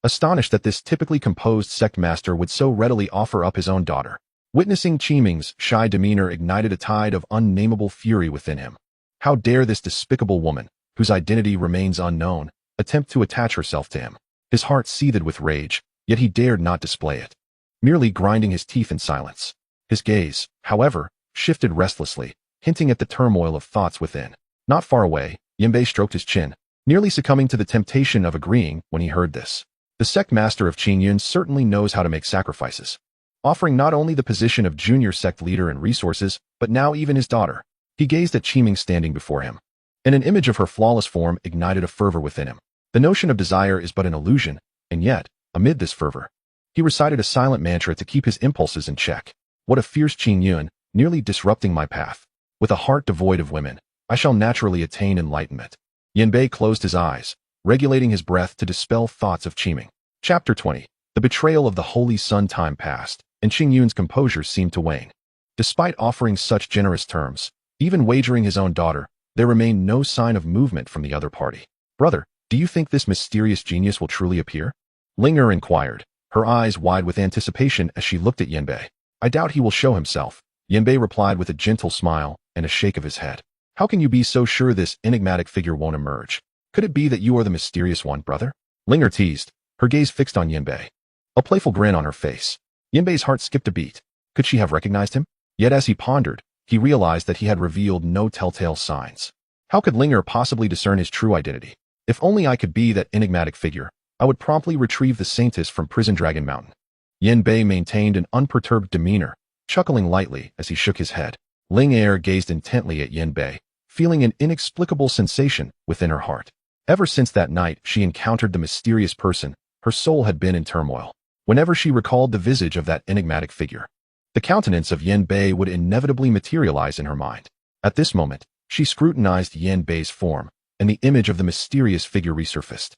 astonished that this typically composed sect master would so readily offer up his own daughter. Witnessing Qiming's shy demeanor ignited a tide of unnameable fury within him. How dare this despicable woman, whose identity remains unknown, attempt to attach herself to him? His heart seethed with rage, yet he dared not display it, merely grinding his teeth in silence. His gaze, however, shifted restlessly, hinting at the turmoil of thoughts within. Not far away, Yanbei stroked his chin, nearly succumbing to the temptation of agreeing when he heard this. The sect master of Qingyun certainly knows how to make sacrifices, offering not only the position of junior sect leader and resources, but now even his daughter. He gazed at Qiming standing before him, and an image of her flawless form ignited a fervor within him. The notion of desire is but an illusion, and yet, amid this fervor, he recited a silent mantra to keep his impulses in check. What a fierce Qingyun, nearly disrupting my path. With a heart devoid of women, I shall naturally attain enlightenment. Yanbei closed his eyes, regulating his breath to dispel thoughts of Qiming. Chapter 20. The betrayal of the Holy Sun. Time passed, and Qingyun's composure seemed to wane. Despite offering such generous terms, even wagering his own daughter, there remained no sign of movement from the other party. Brother, do you think this mysterious genius will truly appear? Linger inquired, her eyes wide with anticipation as she looked at Yanbei. I doubt he will show himself, Yanbei replied with a gentle smile and a shake of his head. How can you be so sure this enigmatic figure won't emerge? Could it be that you are the mysterious one, brother? Linger teased, her gaze fixed on Yanbei, a playful grin on her face. Yanbei's heart skipped a beat. Could she have recognized him? Yet as he pondered, he realized that he had revealed no telltale signs. How could Linger possibly discern his true identity? If only I could be that enigmatic figure, I would promptly retrieve the Saintess from Prison Dragon Mountain. Yanbei maintained an unperturbed demeanor, chuckling lightly as he shook his head. Linger gazed intently at Yanbei, feeling an inexplicable sensation within her heart. Ever since that night she encountered the mysterious person, her soul had been in turmoil. Whenever she recalled the visage of that enigmatic figure, the countenance of Yanbei would inevitably materialize in her mind. At this moment, she scrutinized Yanbei's form, and the image of the mysterious figure resurfaced,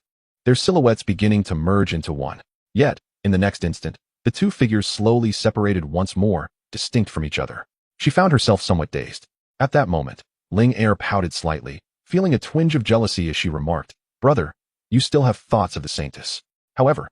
their silhouettes beginning to merge into one. Yet, in the next instant, the two figures slowly separated once more, distinct from each other. She found herself somewhat dazed. At that moment, Linger pouted slightly, feeling a twinge of jealousy as she remarked, Brother, you still have thoughts of the Saintess. However,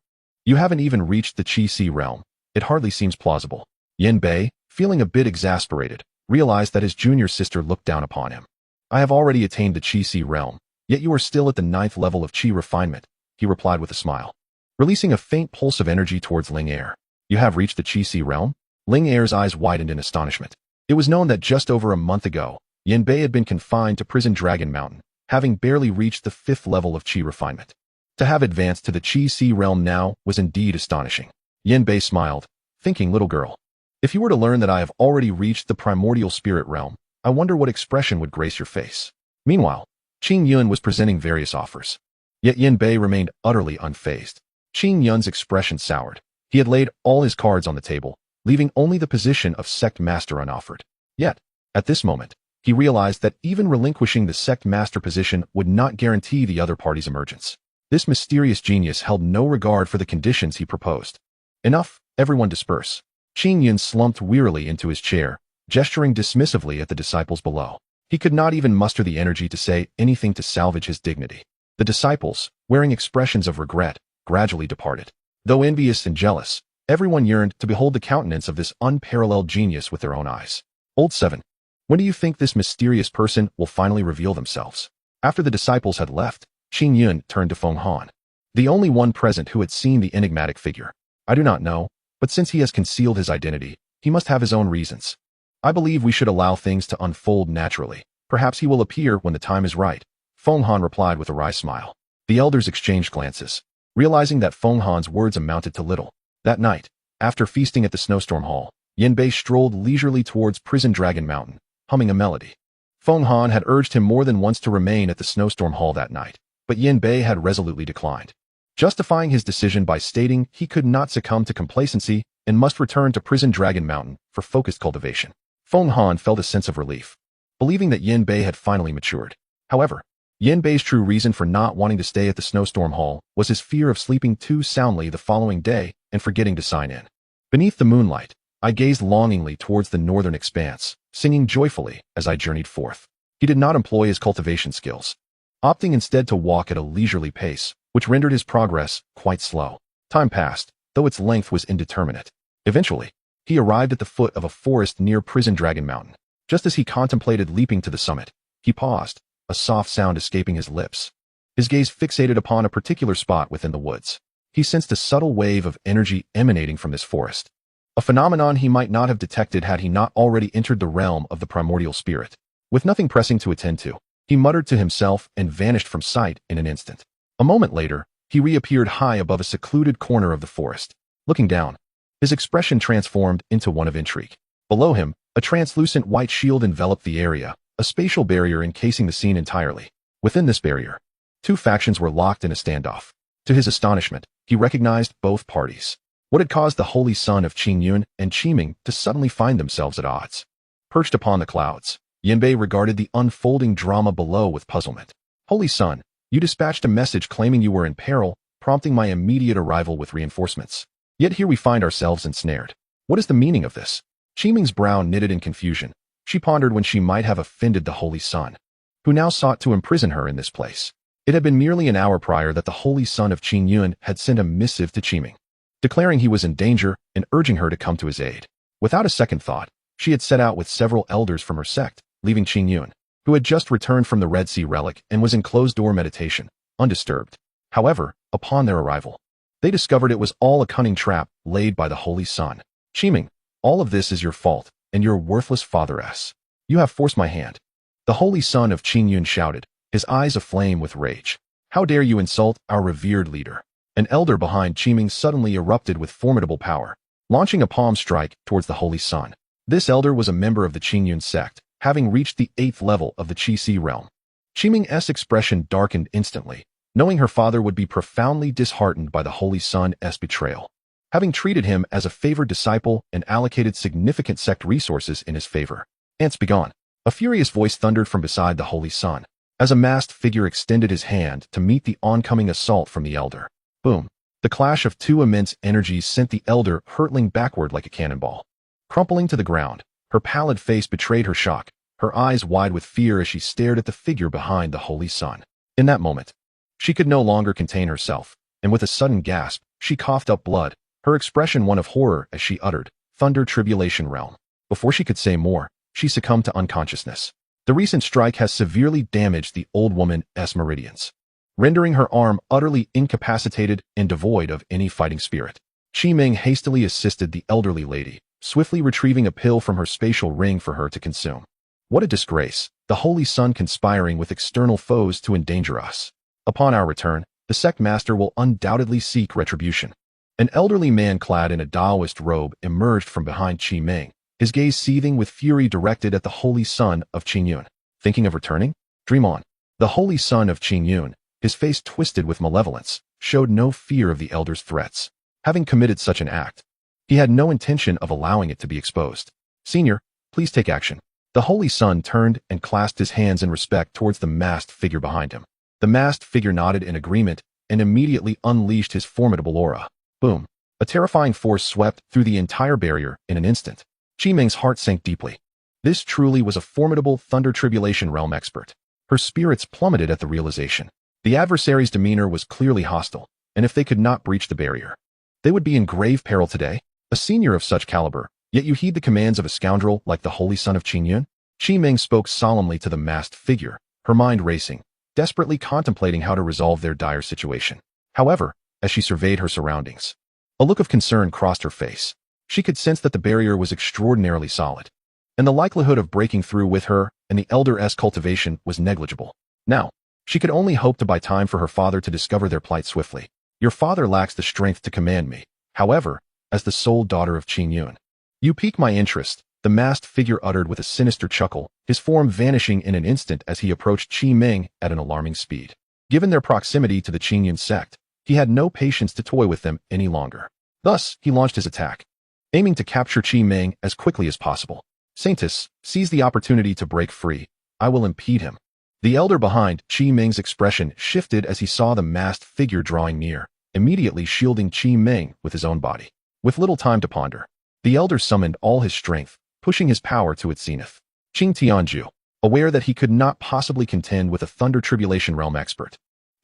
you haven't even reached the Qi Si realm. It hardly seems plausible. Yanbei, feeling a bit exasperated, realized that his junior sister looked down upon him. I have already attained the Qi Si realm, yet you are still at the 9th level of Qi refinement, he replied with a smile, releasing a faint pulse of energy towards Linger. You have reached the Qi Si realm? Linger's eyes widened in astonishment. It was known that just over a month ago, Yanbei had been confined to Prison Dragon Mountain, having barely reached the 5th level of Qi refinement. To have advanced to the Qi Si realm now was indeed astonishing. Yanbei smiled, thinking, little girl, if you were to learn that I have already reached the primordial spirit realm, I wonder what expression would grace your face. Meanwhile, Qingyun was presenting various offers. Yet Yanbei remained utterly unfazed. Qingyun's expression soured. He had laid all his cards on the table, leaving only the position of sect master unoffered. Yet, at this moment, he realized that even relinquishing the sect master position would not guarantee the other party's emergence. This mysterious genius held no regard for the conditions he proposed. Enough, everyone disperse. Qingyun slumped wearily into his chair, gesturing dismissively at the disciples below. He could not even muster the energy to say anything to salvage his dignity. The disciples, wearing expressions of regret, gradually departed. Though envious and jealous, everyone yearned to behold the countenance of this unparalleled genius with their own eyes. Old 7. When do you think this mysterious person will finally reveal themselves? After the disciples had left, Qingyun turned to Feng Han, the only one present who had seen the enigmatic figure. I do not know, but since he has concealed his identity, he must have his own reasons. I believe we should allow things to unfold naturally. Perhaps he will appear when the time is right. Feng Han replied with a wry smile. The elders exchanged glances, realizing that Feng Han's words amounted to little. That night, after feasting at the Snowstorm Hall, Yanbei strolled leisurely towards Prison Dragon Mountain, humming a melody. Feng Han had urged him more than once to remain at the Snowstorm Hall that night, but Yanbei had resolutely declined, justifying his decision by stating he could not succumb to complacency and must return to Prison Dragon Mountain for focused cultivation. Feng Han felt a sense of relief, believing that Yanbei had finally matured. However, Yanbei's true reason for not wanting to stay at the Snowstorm Hall was his fear of sleeping too soundly the following day and forgetting to sign in. Beneath the moonlight, I gazed longingly towards the northern expanse, singing joyfully as I journeyed forth. He did not employ his cultivation skills, opting instead to walk at a leisurely pace, which rendered his progress quite slow. Time passed, though its length was indeterminate. Eventually, he arrived at the foot of a forest near Prison Dragon Mountain. Just as he contemplated leaping to the summit, he paused, a soft sound escaping his lips. His gaze fixated upon a particular spot within the woods. He sensed a subtle wave of energy emanating from this forest, a phenomenon he might not have detected had he not already entered the realm of the primordial spirit. With nothing pressing to attend to, he muttered to himself and vanished from sight in an instant. A moment later, he reappeared high above a secluded corner of the forest. Looking down, his expression transformed into one of intrigue. Below him, a translucent white shield enveloped the area, a spatial barrier encasing the scene entirely. Within this barrier, two factions were locked in a standoff. To his astonishment, he recognized both parties. What had caused the Holy Sun of Qingyun and Qiming to suddenly find themselves at odds? Perched upon the clouds, Yanbei regarded the unfolding drama below with puzzlement. Holy Sun, you dispatched a message claiming you were in peril, prompting my immediate arrival with reinforcements. Yet here we find ourselves ensnared. What is the meaning of this? Qiming's brow knitted in confusion. She pondered when she might have offended the Holy Sun, who now sought to imprison her in this place. It had been merely an hour prior that the Holy Sun of Qingyun had sent a missive to Qiming, declaring he was in danger and urging her to come to his aid. Without a second thought, she had set out with several elders from her sect, leaving Qingyun, who had just returned from the Red Sea relic and was in closed-door meditation, undisturbed. However, upon their arrival, they discovered it was all a cunning trap laid by the Holy Sun. Qiming, all of this is your fault, and your worthless father-s. You have forced my hand. The Holy Sun of Qingyun shouted, his eyes aflame with rage. How dare you insult our revered leader? An elder behind Qiming suddenly erupted with formidable power, launching a palm strike towards the Holy Sun. This elder was a member of the Qingyun sect, having reached the 8th level of the Qi realm. Qiming's expression darkened instantly, knowing her father would be profoundly disheartened by the Holy Sun's betrayal, having treated him as a favored disciple and allocated significant sect resources in his favor. Ants begone. A furious voice thundered from beside the Holy Sun, as a masked figure extended his hand to meet the oncoming assault from the elder. Boom. The clash of two immense energies sent the elder hurtling backward like a cannonball. Crumpling to the ground, her pallid face betrayed her shock, her eyes wide with fear as she stared at the figure behind the Holy Sun. In that moment, she could no longer contain herself, and with a sudden gasp, she coughed up blood, her expression one of horror as she uttered, "Thunder Tribulation Realm." Before she could say more, she succumbed to unconsciousness. The recent strike has severely damaged the old woman's meridians, rendering her arm utterly incapacitated and devoid of any fighting spirit. Qiming hastily assisted the elderly lady, swiftly retrieving a pill from her spatial ring for her to consume. What a disgrace, the Holy Sun conspiring with external foes to endanger us. Upon our return, the sect master will undoubtedly seek retribution. An elderly man clad in a Taoist robe emerged from behind Qiming, his gaze seething with fury directed at the Holy Sun of Qingyun. Thinking of returning? Dream on. The Holy Sun of Qingyun, his face twisted with malevolence, showed no fear of the elder's threats. Having committed such an act, he had no intention of allowing it to be exposed. Senior, please take action. The Holy Sun turned and clasped his hands in respect towards the masked figure behind him. The masked figure nodded in agreement and immediately unleashed his formidable aura. Boom. A terrifying force swept through the entire barrier in an instant. Qiming's heart sank deeply. This truly was a formidable Thunder Tribulation Realm expert. Her spirits plummeted at the realization. The adversary's demeanor was clearly hostile, and if they could not breach the barrier, they would be in grave peril today. A senior of such caliber, yet you heed the commands of a scoundrel like the Holy Sun of Qingyun? Qiming spoke solemnly to the masked figure, her mind racing, desperately contemplating how to resolve their dire situation. However, as she surveyed her surroundings, a look of concern crossed her face. She could sense that the barrier was extraordinarily solid, and the likelihood of breaking through with her and the elder's cultivation was negligible. Now, she could only hope to buy time for her father to discover their plight swiftly. Your father lacks the strength to command me, however, as the sole daughter of Qingyun. You pique my interest, the masked figure uttered with a sinister chuckle, his form vanishing in an instant as he approached Qiming at an alarming speed. Given their proximity to the Qingyun sect, he had no patience to toy with them any longer. Thus, he launched his attack, aiming to capture Qiming as quickly as possible. Saintus, seize the opportunity to break free. I will impede him. The elder behind Qiming's expression shifted as he saw the masked figure drawing near, immediately shielding Qiming with his own body. With little time to ponder, the elder summoned all his strength, pushing his power to its zenith. Qing Tianju, aware that he could not possibly contend with a Thunder Tribulation Realm expert,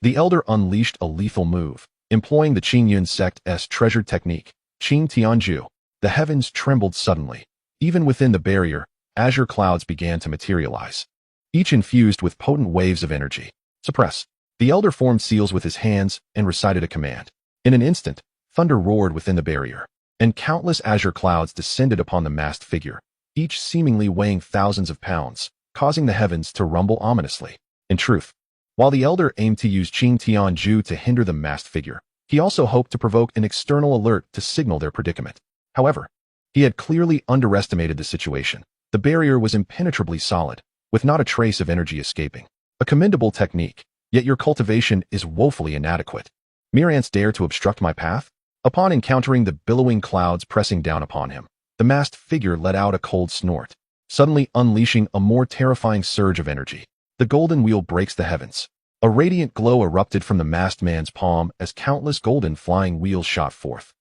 the elder unleashed a lethal move, Employing the Qingyun sect's treasured technique, Qing Tianju, the heavens trembled suddenly. Even within the barrier, azure clouds began to materialize, each infused with potent waves of energy. Suppress. The elder formed seals with his hands and recited a command. In an instant, thunder roared within the barrier, and countless azure clouds descended upon the masked figure, each seemingly weighing thousands of pounds, causing the heavens to rumble ominously. In truth, while the elder aimed to use Qing Tianju to hinder the masked figure, he also hoped to provoke an external alert to signal their predicament. However, he had clearly underestimated the situation. The barrier was impenetrably solid, with not a trace of energy escaping. A commendable technique, yet your cultivation is woefully inadequate. Mere ants dare to obstruct my path? Upon encountering the billowing clouds pressing down upon him, the masked figure let out a cold snort, suddenly unleashing a more terrifying surge of energy. The golden wheel breaks the heavens. A radiant glow erupted from the masked man's palm as countless golden flying wheels shot forth,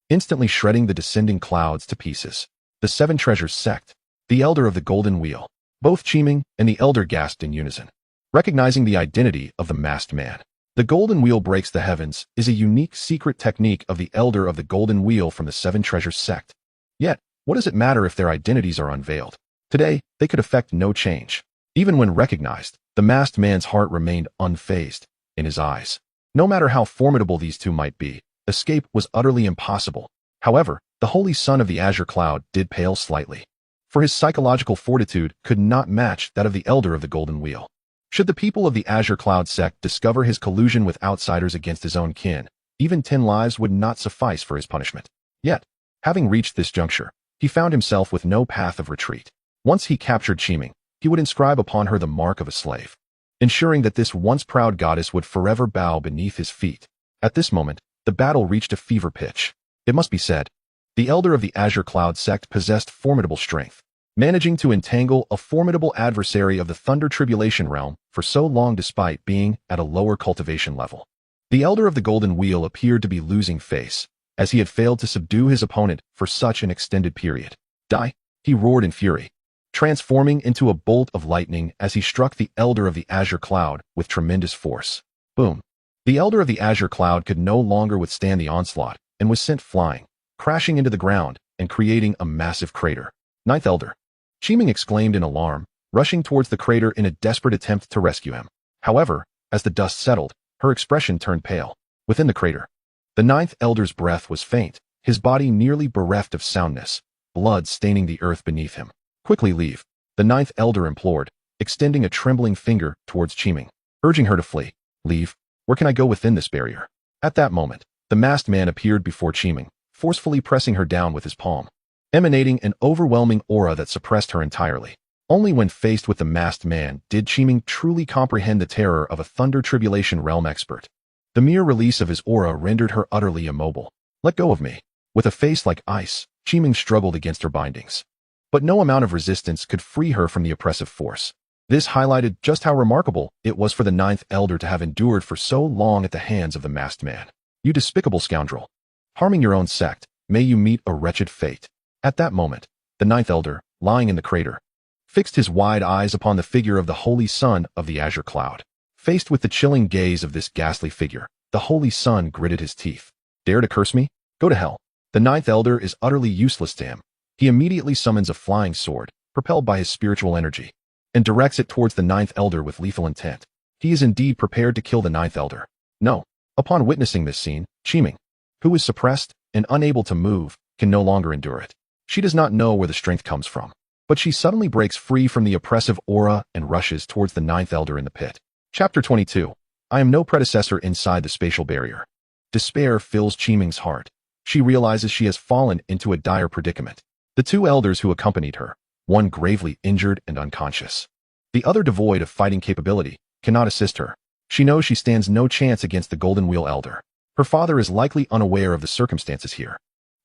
instantly shredding the descending clouds to pieces. The seven treasures sect, the elder of the golden wheel. Both Qiming and the elder gasped in unison, recognizing the identity of the masked man. The golden wheel breaks the heavens is a unique secret technique of the elder of the golden wheel from the seven treasures sect. Yet, what does it matter if their identities are unveiled? Today, they could affect no change. Even when recognized, the masked man's heart remained unfazed. In his eyes, no matter how formidable these two might be, escape was utterly impossible. However, the holy son of the azure cloud did pale slightly, for his psychological fortitude could not match that of the elder of the golden wheel. Should the people of the azure cloud sect discover his collusion with outsiders against his own kin, even 10 lives would not suffice for his punishment. Yet, having reached this juncture, he found himself with no path of retreat. Once he captured Qiming, he would inscribe upon her the mark of a slave, ensuring that this once proud goddess would forever bow beneath his feet. At this moment, the battle reached a fever pitch. It must be said, the elder of the azure cloud sect possessed formidable strength, managing to entangle a formidable adversary of the thunder tribulation realm for so long despite being at a lower cultivation level. The elder of the golden wheel appeared to be losing face, as he had failed to subdue his opponent for such an extended period. Die! He roared in fury, transforming into a bolt of lightning as he struck the elder of the azure cloud with tremendous force. Boom! The elder of the azure cloud could no longer withstand the onslaught and was sent flying, crashing into the ground and creating a massive crater. Ninth elder. Qiming exclaimed in alarm, rushing towards the crater in a desperate attempt to rescue him. However, as the dust settled, her expression turned pale. Within the crater, the ninth elder's breath was faint, his body nearly bereft of soundness, blood staining the earth beneath him. Quickly leave, the ninth elder implored, extending a trembling finger towards Qiming, urging her to flee. Leave? Where can I go within this barrier? At that moment, the masked man appeared before Qiming, forcefully pressing her down with his palm, emanating an overwhelming aura that suppressed her entirely. Only when faced with the masked man did Qiming truly comprehend the terror of a thunder tribulation realm expert. The mere release of his aura rendered her utterly immobile. Let go of me. With a face like ice, Qiming struggled against her bindings. But no amount of resistance could free her from the oppressive force. This highlighted just how remarkable it was for the ninth elder to have endured for so long at the hands of the masked man. You despicable scoundrel! Harming your own sect, may you meet a wretched fate. At that moment, the ninth elder, lying in the crater, fixed his wide eyes upon the figure of the holy son of the azure cloud. Faced with the chilling gaze of this ghastly figure, the holy son gritted his teeth. Dare to curse me? Go to hell. The ninth elder is utterly useless to him. He immediately summons a flying sword, propelled by his spiritual energy, and directs it towards the ninth elder with lethal intent. He is indeed prepared to kill the ninth elder. No. Upon witnessing this scene, Qiming, who is suppressed and unable to move, can no longer endure it. She does not know where the strength comes from, but she suddenly breaks free from the oppressive aura and rushes towards the ninth elder in the pit. Chapter 22. I am no predecessor inside the spatial barrier. Despair fills Qiming's heart. She realizes she has fallen into a dire predicament. The two elders who accompanied her, one gravely injured and unconscious, the other devoid of fighting capability, cannot assist her. She knows she stands no chance against the Golden Wheel elder. Her father is likely unaware of the circumstances here,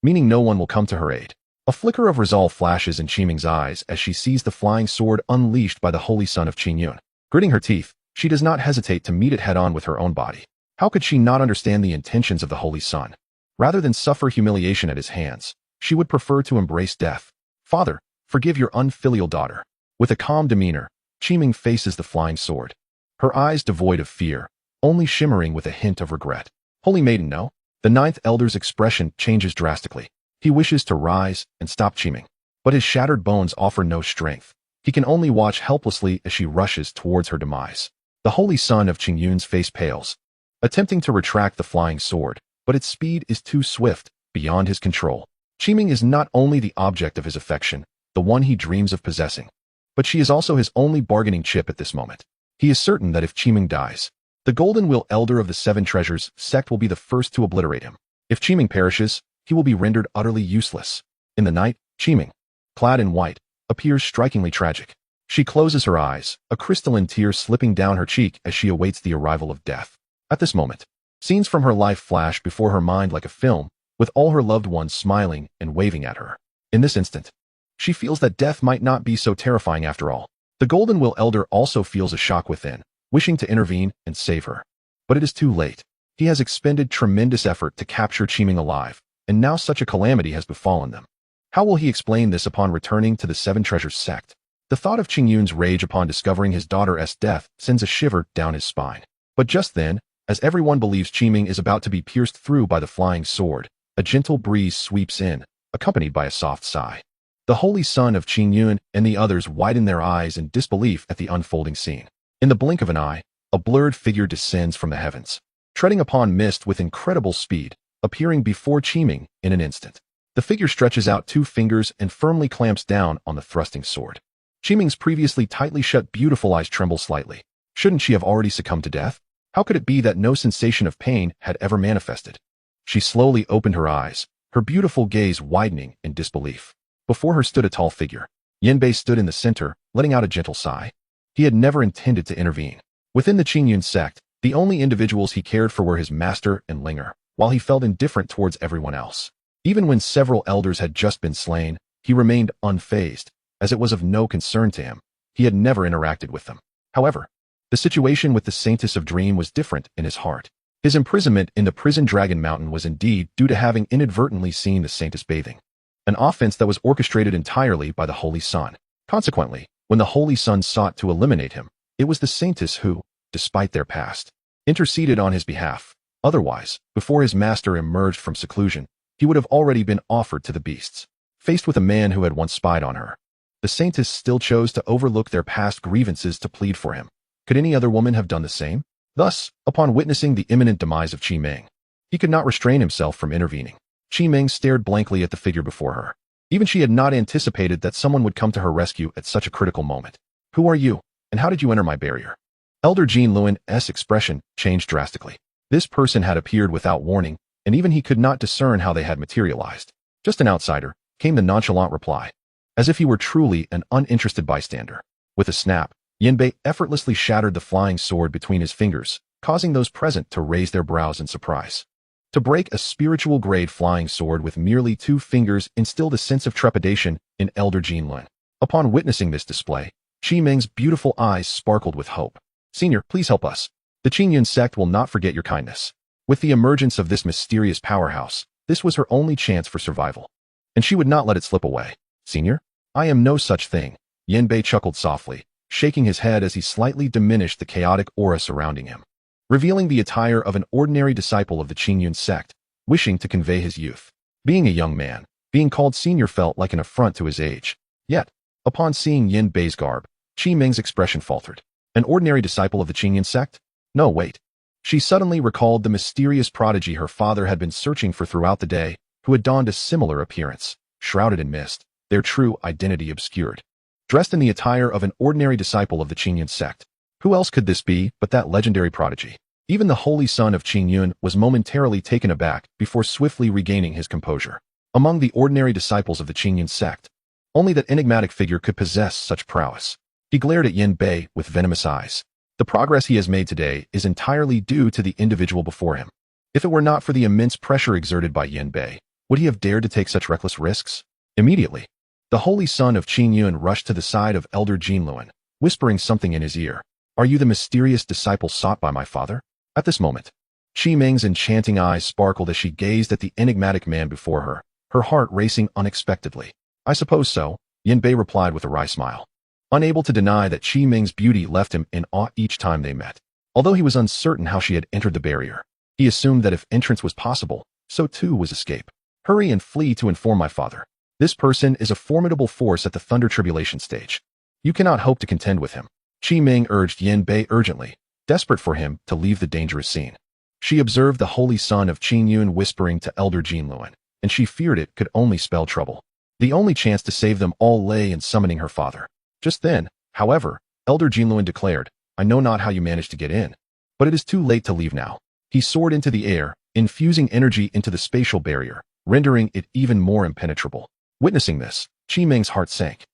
meaning no one will come to her aid. A flicker of resolve flashes in Qiming's eyes as she sees the flying sword unleashed by the holy son of Qingyun. Gritting her teeth, she does not hesitate to meet it head-on with her own body. How could she not understand the intentions of the holy son? Rather than suffer humiliation at his hands, she would prefer to embrace death. Father, forgive your unfilial daughter. With a calm demeanor, Qiming faces the flying sword, her eyes devoid of fear, only shimmering with a hint of regret. Holy maiden, no. The ninth elder's expression changes drastically. He wishes to rise and stop Qiming, but his shattered bones offer no strength. He can only watch helplessly as she rushes towards her demise. The holy son of Qingyun's face pales, attempting to retract the flying sword, but its speed is too swift, beyond his control. Qiming is not only the object of his affection, the one he dreams of possessing, but she is also his only bargaining chip at this moment. He is certain that if Qiming dies, the Golden Will Elder of the Seven Treasures sect will be the first to obliterate him. If Qiming perishes, he will be rendered utterly useless. In the night, Qiming, clad in white, appears strikingly tragic. She closes her eyes, a crystalline tear slipping down her cheek as she awaits the arrival of death. At this moment, scenes from her life flash before her mind like a film, with all her loved ones smiling and waving at her. In this instant, she feels that death might not be so terrifying after all. The Golden Will Elder also feels a shock within, wishing to intervene and save her. But it is too late. He has expended tremendous effort to capture Qiming alive, and now such a calamity has befallen them. How will he explain this upon returning to the Seven Treasures sect? The thought of Qingyun's rage upon discovering his daughter's death sends a shiver down his spine. But just then, as everyone believes Qiming is about to be pierced through by the flying sword, a gentle breeze sweeps in, accompanied by a soft sigh. The holy son of Qingyun and the others widen their eyes in disbelief at the unfolding scene. In the blink of an eye, a blurred figure descends from the heavens, treading upon mist with incredible speed, appearing before Qiming in an instant. The figure stretches out 2 fingers and firmly clamps down on the thrusting sword. Qiming's previously tightly shut beautiful eyes tremble slightly. Shouldn't she have already succumbed to death? How could it be that no sensation of pain had ever manifested? She slowly opened her eyes, her beautiful gaze widening in disbelief. Before her stood a tall figure. Yanbei stood in the center, letting out a gentle sigh. He had never intended to intervene. Within the Qingyun sect, the only individuals he cared for were his master and Linger, while he felt indifferent towards everyone else. Even when several elders had just been slain, he remained unfazed, as it was of no concern to him. He had never interacted with them. However, the situation with the Saintess of Dream was different in his heart. His imprisonment in the prison Dragon Mountain was indeed due to having inadvertently seen the Saintess bathing, an offense that was orchestrated entirely by the Holy Sun. Consequently, when the Holy Sun sought to eliminate him, it was the Saintess who, despite their past, interceded on his behalf. Otherwise, before his master emerged from seclusion, he would have already been offered to the beasts. Faced with a man who had once spied on her, the Saintess still chose to overlook their past grievances to plead for him. Could any other woman have done the same? Thus, upon witnessing the imminent demise of Qiming, he could not restrain himself from intervening. Qiming stared blankly at the figure before her. Even she had not anticipated that someone would come to her rescue at such a critical moment. Who are you, and how did you enter my barrier? Elder Jean Luan's expression changed drastically. This person had appeared without warning, and even he could not discern how they had materialized. Just an outsider, came the nonchalant reply, as if he were truly an uninterested bystander. With a snap, Yanbei effortlessly shattered the flying sword between his fingers, causing those present to raise their brows in surprise. To break a spiritual-grade flying sword with merely 2 fingers instilled a sense of trepidation in Elder Jean Lun. Upon witnessing this display, Qiming's beautiful eyes sparkled with hope. Senior, please help us. The Qingyun sect will not forget your kindness. With the emergence of this mysterious powerhouse, this was her only chance for survival, and she would not let it slip away. Senior, I am no such thing. Yanbei chuckled softly, shaking his head as he slightly diminished the chaotic aura surrounding him, revealing the attire of an ordinary disciple of the Qingyun sect, wishing to convey his youth. Being a young man, being called senior felt like an affront to his age. Yet, upon seeing Yanbei's garb, Qiming's expression faltered. An ordinary disciple of the Qingyun sect? No, wait. She suddenly recalled the mysterious prodigy her father had been searching for throughout the day, who had donned a similar appearance, shrouded in mist, their true identity obscured. Dressed in the attire of an ordinary disciple of the Qingyun sect. Who else could this be but that legendary prodigy? Even the holy son of Qingyun was momentarily taken aback before swiftly regaining his composure. Among the ordinary disciples of the Qingyun sect, only that enigmatic figure could possess such prowess. He glared at Yanbei with venomous eyes. The progress he has made today is entirely due to the individual before him. If it were not for the immense pressure exerted by Yanbei, would he have dared to take such reckless risks? Immediately, the holy son of Qingyun rushed to the side of Elder Jean Luan, whispering something in his ear. Are you the mysterious disciple sought by my father? At this moment, Qiming's enchanting eyes sparkled as she gazed at the enigmatic man before her, her heart racing unexpectedly. I suppose so, Yanbei replied with a wry smile, unable to deny that Qiming's beauty left him in awe each time they met. Although he was uncertain how she had entered the barrier, He assumed that if entrance was possible, so too was escape. Hurry and flee to inform my father. This person is a formidable force at the Thunder Tribulation stage. You cannot hope to contend with him. Qi Ming urged Yin Bei urgently, desperate for him to leave the dangerous scene. She observed the holy son of Qin Yun whispering to Elder Jinluan, and she feared it could only spell trouble. The only chance to save them all lay in summoning her father. Just then, however, Elder Jinluan declared, I know not how you managed to get in, but it is too late to leave now. He soared into the air, infusing energy into the spatial barrier, rendering it even more impenetrable. Witnessing this, Qi Ming's heart sank,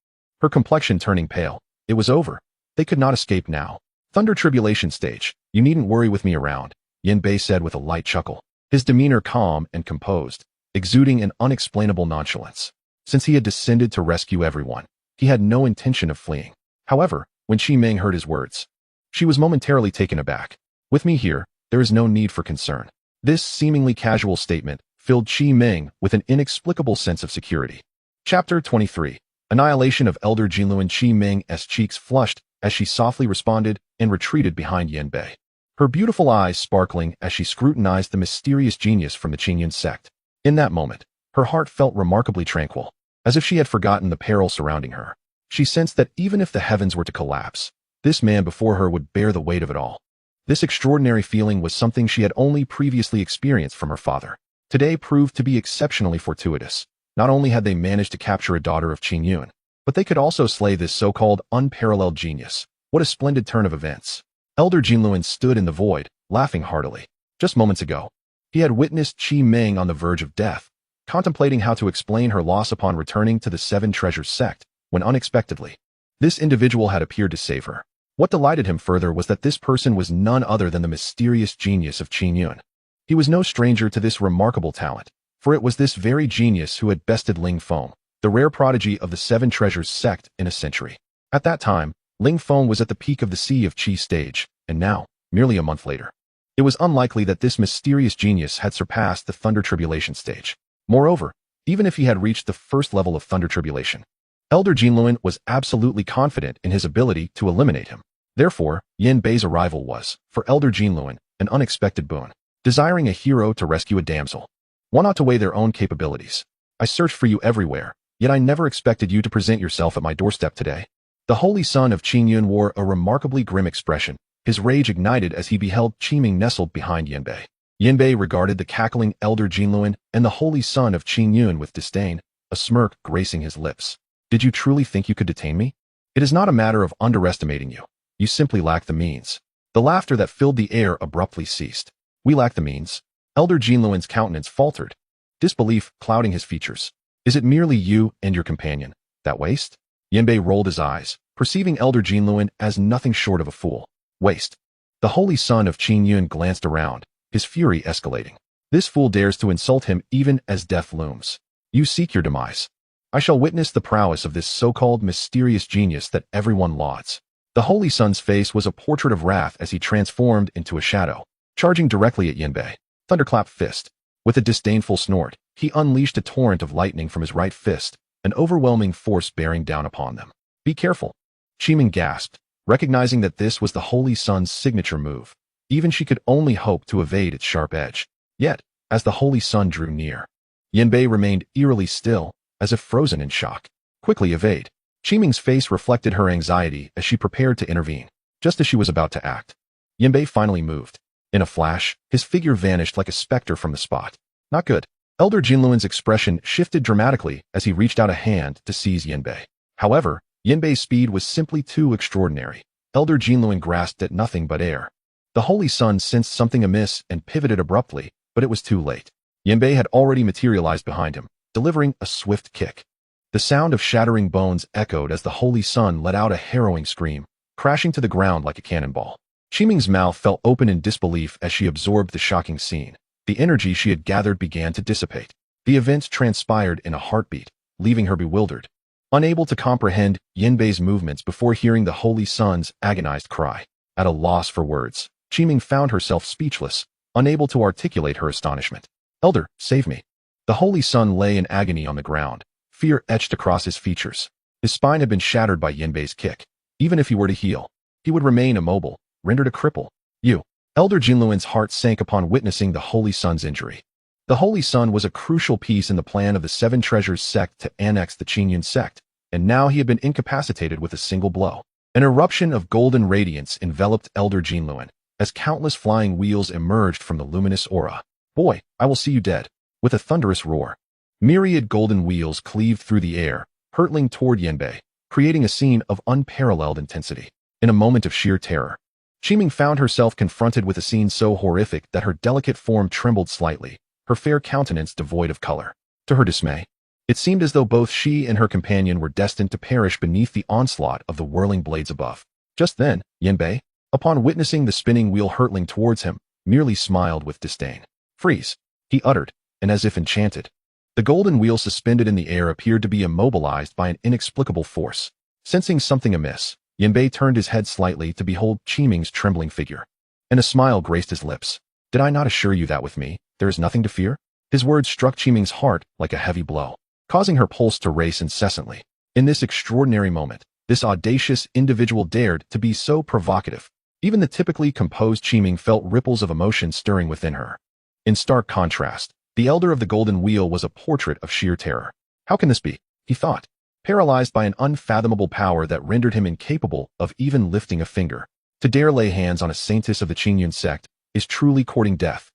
her complexion turning pale. It was over. They could not escape now. Thunder Tribulation stage, you needn't worry with me around, Yin Bei said with a light chuckle, his demeanor calm and composed, exuding an unexplainable nonchalance. Since he had descended to rescue everyone, he had no intention of fleeing. However, when Qi Ming heard his words, she was momentarily taken aback. With me here, there is no need for concern. This seemingly casual statement filled Qi Ming with an inexplicable sense of security. Chapter 23. Annihilation of Elder Jinluan. Qi Ming's cheeks flushed as she softly responded and retreated behind Yin Bei, her beautiful eyes sparkling as she scrutinized the mysterious genius from the Qingyun sect. In that moment, her heart felt remarkably tranquil, as if she had forgotten the peril surrounding her. She sensed that even if the heavens were to collapse, this man before her would bear the weight of it all. This extraordinary feeling was something she had only previously experienced from her father. Today proved to be exceptionally fortuitous. Not only had they managed to capture a daughter of Qin Yun, but they could also slay this so-called unparalleled genius. What a splendid turn of events. Elder Jinluan stood in the void, laughing heartily. Just moments ago, he had witnessed Qi Ming on the verge of death, contemplating how to explain her loss upon returning to the Seven Treasures sect, when unexpectedly, this individual had appeared to save her. What delighted him further was that this person was none other than the mysterious genius of Qin Yun. He was no stranger to this remarkable talent, for it was this very genius who had bested Ling Feng, the rare prodigy of the Seven Treasures sect, in a century. At that time, Ling Feng was at the peak of the Sea of Qi stage, and now, merely a month later, it was unlikely that this mysterious genius had surpassed the Thunder Tribulation stage. Moreover, even if he had reached the first level of Thunder Tribulation, Elder Jinluan was absolutely confident in his ability to eliminate him. Therefore, Yin Bei's arrival was, for Elder Jinluan, an unexpected boon. Desiring a hero to rescue a damsel, one ought to weigh their own capabilities. I searched for you everywhere, yet I never expected you to present yourself at my doorstep today. The holy son of Qin Yun wore a remarkably grim expression, his rage ignited as he beheld Qi Ming nestled behind Yin Bei. Yin Bei regarded the cackling Elder Jinluan and the holy son of Qin Yun with disdain, a smirk gracing his lips. Did you truly think you could detain me? It is not a matter of underestimating you. You simply lack the means. The laughter that filled the air abruptly ceased. We lack the means. Elder Jinluan's countenance faltered, disbelief clouding his features. Is it merely you and your companion, that waste? Yin Bei rolled his eyes, perceiving Elder Jinluan as nothing short of a fool. Waste. The holy son of Qin Yun glanced around, his fury escalating. This fool dares to insult him even as death looms. You seek your demise. I shall witness the prowess of this so-called mysterious genius that everyone lauds. The holy son's face was a portrait of wrath as he transformed into a shadow, charging directly at Yin Bei. Thunderclap fist. With a disdainful snort, he unleashed a torrent of lightning from his right fist, an overwhelming force bearing down upon them. Be careful. Qi Ming gasped, recognizing that this was the holy son's signature move. Even she could only hope to evade its sharp edge. Yet, as the holy son drew near, Yin Bei remained eerily still, as if frozen in shock. Quickly evade. Qi Ming's face reflected her anxiety as she prepared to intervene. Just as she was about to act, Yin Bei finally moved. In a flash, his figure vanished like a specter from the spot. Not good. Elder Jinluan's expression shifted dramatically as he reached out a hand to seize Yin Bei. However, Yin Bei's speed was simply too extraordinary. Elder Jinluan grasped at nothing but air. The holy son sensed something amiss and pivoted abruptly, but it was too late. Yin Bei had already materialized behind him, delivering a swift kick. The sound of shattering bones echoed as the holy son let out a harrowing scream, crashing to the ground like a cannonball. Qi Ming's mouth fell open in disbelief as she absorbed the shocking scene. The energy she had gathered began to dissipate. The events transpired in a heartbeat, leaving her bewildered, unable to comprehend Yin Bei's movements before hearing the holy son's agonized cry. At a loss for words, Qi Ming found herself speechless, unable to articulate her astonishment. Elder, save me. The holy son lay in agony on the ground, fear etched across his features. His spine had been shattered by Yin Bei's kick. Even if he were to heal, he would remain immobile, rendered a cripple. You. Elder Jinluan's heart sank upon witnessing the Holy Sun's injury. The Holy Sun was a crucial piece in the plan of the Seven Treasures sect to annex the Qingyun sect, and now he had been incapacitated with a single blow. An eruption of golden radiance enveloped Elder Jinluan, as countless flying wheels emerged from the luminous aura. "Boy, I will see you dead." With a thunderous roar, myriad golden wheels cleaved through the air, hurtling toward Yanbei, creating a scene of unparalleled intensity. In a moment of sheer terror, Qiming found herself confronted with a scene so horrific that her delicate form trembled slightly, her fair countenance devoid of color. To her dismay, it seemed as though both she and her companion were destined to perish beneath the onslaught of the whirling blades above. Just then, Yanbei, upon witnessing the spinning wheel hurtling towards him, merely smiled with disdain. "Freeze," he uttered, and as if enchanted, the golden wheel suspended in the air appeared to be immobilized by an inexplicable force. Sensing something amiss, Yanbei turned his head slightly to behold Qiming's trembling figure, and a smile graced his lips. "Did I not assure you that with me, there is nothing to fear?" His words struck Qiming's heart like a heavy blow, causing her pulse to race incessantly. In this extraordinary moment, this audacious individual dared to be so provocative. Even the typically composed Qiming felt ripples of emotion stirring within her. In stark contrast, the Elder of the Golden Wheel was a portrait of sheer terror. "How can this be?" he thought, paralyzed by an unfathomable power that rendered him incapable of even lifting a finger. To dare lay hands on a saintess of the Qingyun sect is truly courting death.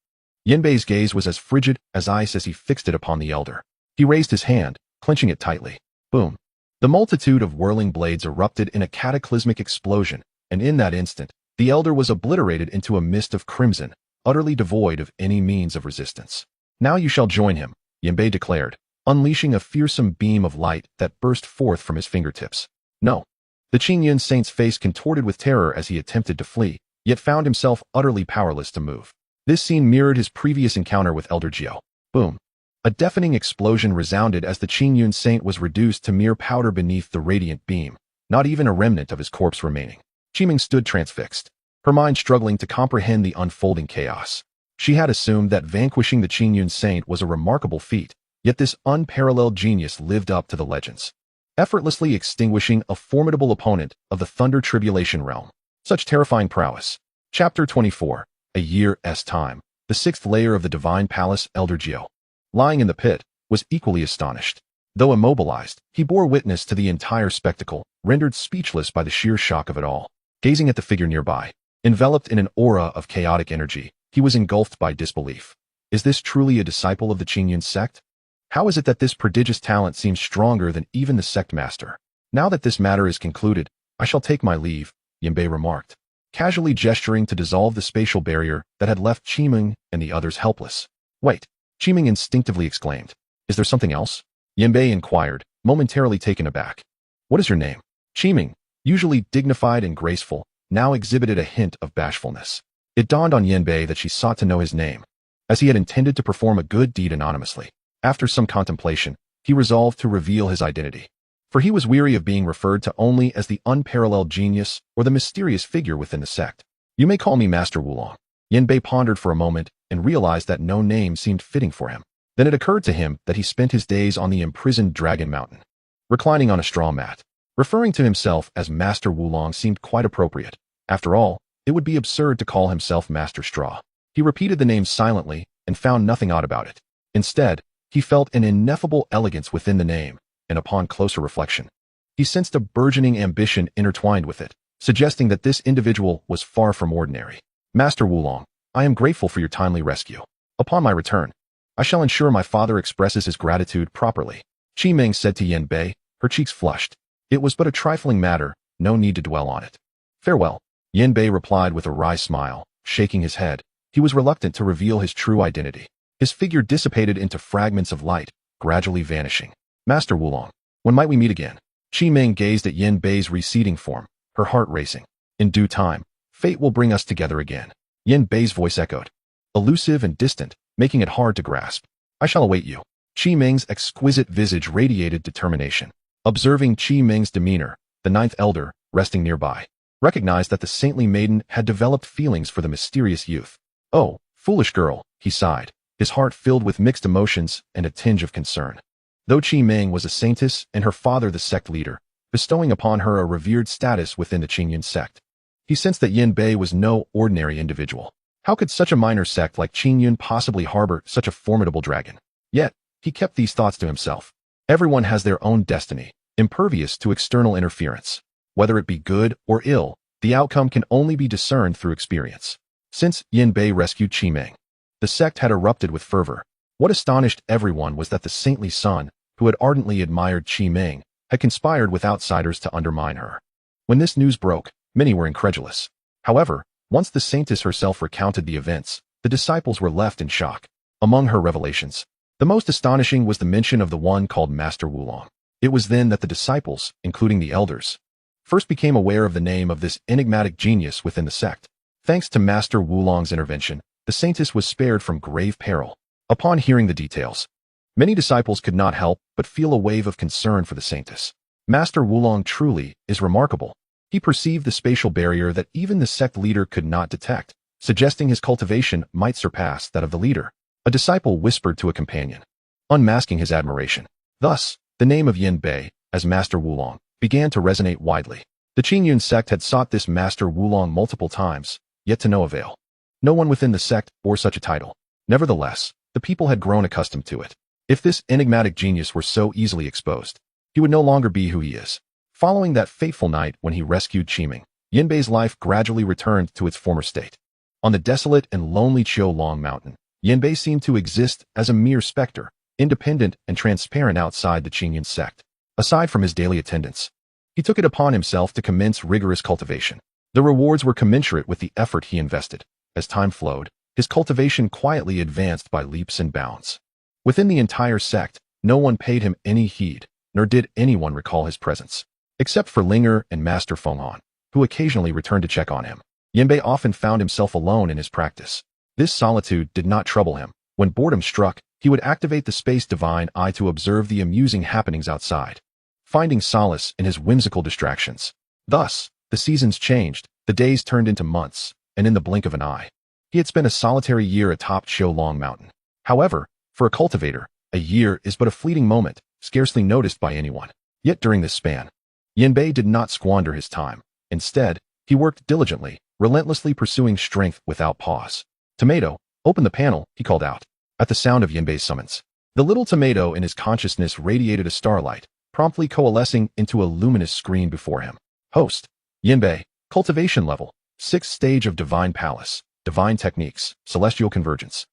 Yanbei's gaze was as frigid as ice as he fixed it upon the Elder. He raised his hand, clenching it tightly. Boom! The multitude of whirling blades erupted in a cataclysmic explosion, and in that instant, the Elder was obliterated into a mist of crimson, utterly devoid of any means of resistance. "Now you shall join him," Yanbei declared, unleashing a fearsome beam of light that burst forth from his fingertips. "No." The Qingyun saint's face contorted with terror as he attempted to flee, yet found himself utterly powerless to move. This scene mirrored his previous encounter with Elder Jiao. Boom! A deafening explosion resounded as the Qingyun saint was reduced to mere powder beneath the radiant beam, not even a remnant of his corpse remaining. Qiming stood transfixed, her mind struggling to comprehend the unfolding chaos. She had assumed that vanquishing the Qingyun saint was a remarkable feat, yet this unparalleled genius lived up to the legends, effortlessly extinguishing a formidable opponent of the Thunder Tribulation realm. Such terrifying prowess. Chapter 24. A year's time. The sixth layer of the Divine Palace. Elder Jiao, lying in the pit, was equally astonished. Though immobilized, he bore witness to the entire spectacle, rendered speechless by the sheer shock of it all. Gazing at the figure nearby, enveloped in an aura of chaotic energy, he was engulfed by disbelief. Is this truly a disciple of the Qingyun sect? How is it that this prodigious talent seems stronger than even the sect master? "Now that this matter is concluded, I shall take my leave," Yanbei remarked, casually gesturing to dissolve the spatial barrier that had left Qiming and the others helpless. "Wait," Qiming instinctively exclaimed. "Is there something else?" Yanbei inquired, momentarily taken aback. "What is your name?" Qiming, usually dignified and graceful, now exhibited a hint of bashfulness. It dawned on Yanbei that she sought to know his name, as he had intended to perform a good deed anonymously. After some contemplation, he resolved to reveal his identity, for he was weary of being referred to only as the unparalleled genius or the mysterious figure within the sect. "You may call me Master Wulong." Yanbei pondered for a moment and realized that no name seemed fitting for him. Then it occurred to him that he spent his days on the imprisoned Dragon Mountain, reclining on a straw mat. Referring to himself as Master Wulong seemed quite appropriate. After all, it would be absurd to call himself Master Straw. He repeated the name silently and found nothing odd about it. Instead, he felt an ineffable elegance within the name, and upon closer reflection, he sensed a burgeoning ambition intertwined with it, suggesting that this individual was far from ordinary. "Master Wulong, I am grateful for your timely rescue. Upon my return, I shall ensure my father expresses his gratitude properly," Qiming said to Yanbei, her cheeks flushed. It was but a trifling matter, no need to dwell on it. "Farewell," Yanbei replied with a wry smile, shaking his head. He was reluctant to reveal his true identity. His figure dissipated into fragments of light, gradually vanishing. "Master Wulong, when might we meet again?" Qiming gazed at Yanbei's receding form, her heart racing. "In due time, fate will bring us together again," Yanbei's voice echoed, elusive and distant, making it hard to grasp. "I shall await you." Qiming's exquisite visage radiated determination. Observing Qiming's demeanor, the ninth elder, resting nearby, recognized that the saintly maiden had developed feelings for the mysterious youth. "Oh, foolish girl," he sighed, his heart filled with mixed emotions and a tinge of concern. Though Qiming was a saintess and her father the sect leader, bestowing upon her a revered status within the Qingyun sect, he sensed that Yanbei was no ordinary individual. How could such a minor sect like Qingyun possibly harbor such a formidable dragon? Yet, he kept these thoughts to himself. Everyone has their own destiny, impervious to external interference. Whether it be good or ill, the outcome can only be discerned through experience. Since Yin Bei rescued Qimeng, the sect had erupted with fervor. What astonished everyone was that the saintly son, who had ardently admired Qimeng, had conspired with outsiders to undermine her. When this news broke, many were incredulous. However, once the saintess herself recounted the events, the disciples were left in shock. Among her revelations, the most astonishing was the mention of the one called Master Wulong. It was then that the disciples, including the elders, first became aware of the name of this enigmatic genius within the sect. Thanks to Master Wulong's intervention, the saintess was spared from grave peril. Upon hearing the details, many disciples could not help but feel a wave of concern for the saintess. Master Wulong truly is remarkable. He perceived the spatial barrier that even the sect leader could not detect, suggesting his cultivation might surpass that of the leader. A disciple whispered to a companion, unmasking his admiration. Thus, the name of Yin Bei, as Master Wulong, began to resonate widely. The Qingyun sect had sought this Master Wulong multiple times, yet to no avail. No one within the sect bore such a title. Nevertheless, the people had grown accustomed to it. If this enigmatic genius were so easily exposed, he would no longer be who he is. Following that fateful night when he rescued Qimeng, Yin Bei's life gradually returned to its former state. On the desolate and lonely Qiulong Mountain, Yin Bei seemed to exist as a mere specter, independent and transparent outside the Qingyun sect. Aside from his daily attendance, he took it upon himself to commence rigorous cultivation. The rewards were commensurate with the effort he invested. As time flowed, his cultivation quietly advanced by leaps and bounds. Within the entire sect, no one paid him any heed, nor did anyone recall his presence. Except for Linger and Master Fenghan, who occasionally returned to check on him. Yin Bei often found himself alone in his practice. This solitude did not trouble him. When boredom struck, he would activate the space divine eye to observe the amusing happenings outside, finding solace in his whimsical distractions. Thus, the seasons changed, the days turned into months, and in the blink of an eye, he had spent a solitary year atop Qiulong Mountain. However, for a cultivator, a year is but a fleeting moment, scarcely noticed by anyone. Yet during this span, Yin Bei did not squander his time. Instead, he worked diligently, relentlessly pursuing strength without pause. Tomato, open the panel, he called out. At the sound of Yin Bei's summons, the little tomato in his consciousness radiated a starlight, promptly coalescing into a luminous screen before him. Host, Yin Bei, cultivation level, 6th stage of Divine Palace, Divine Techniques, Celestial Convergence.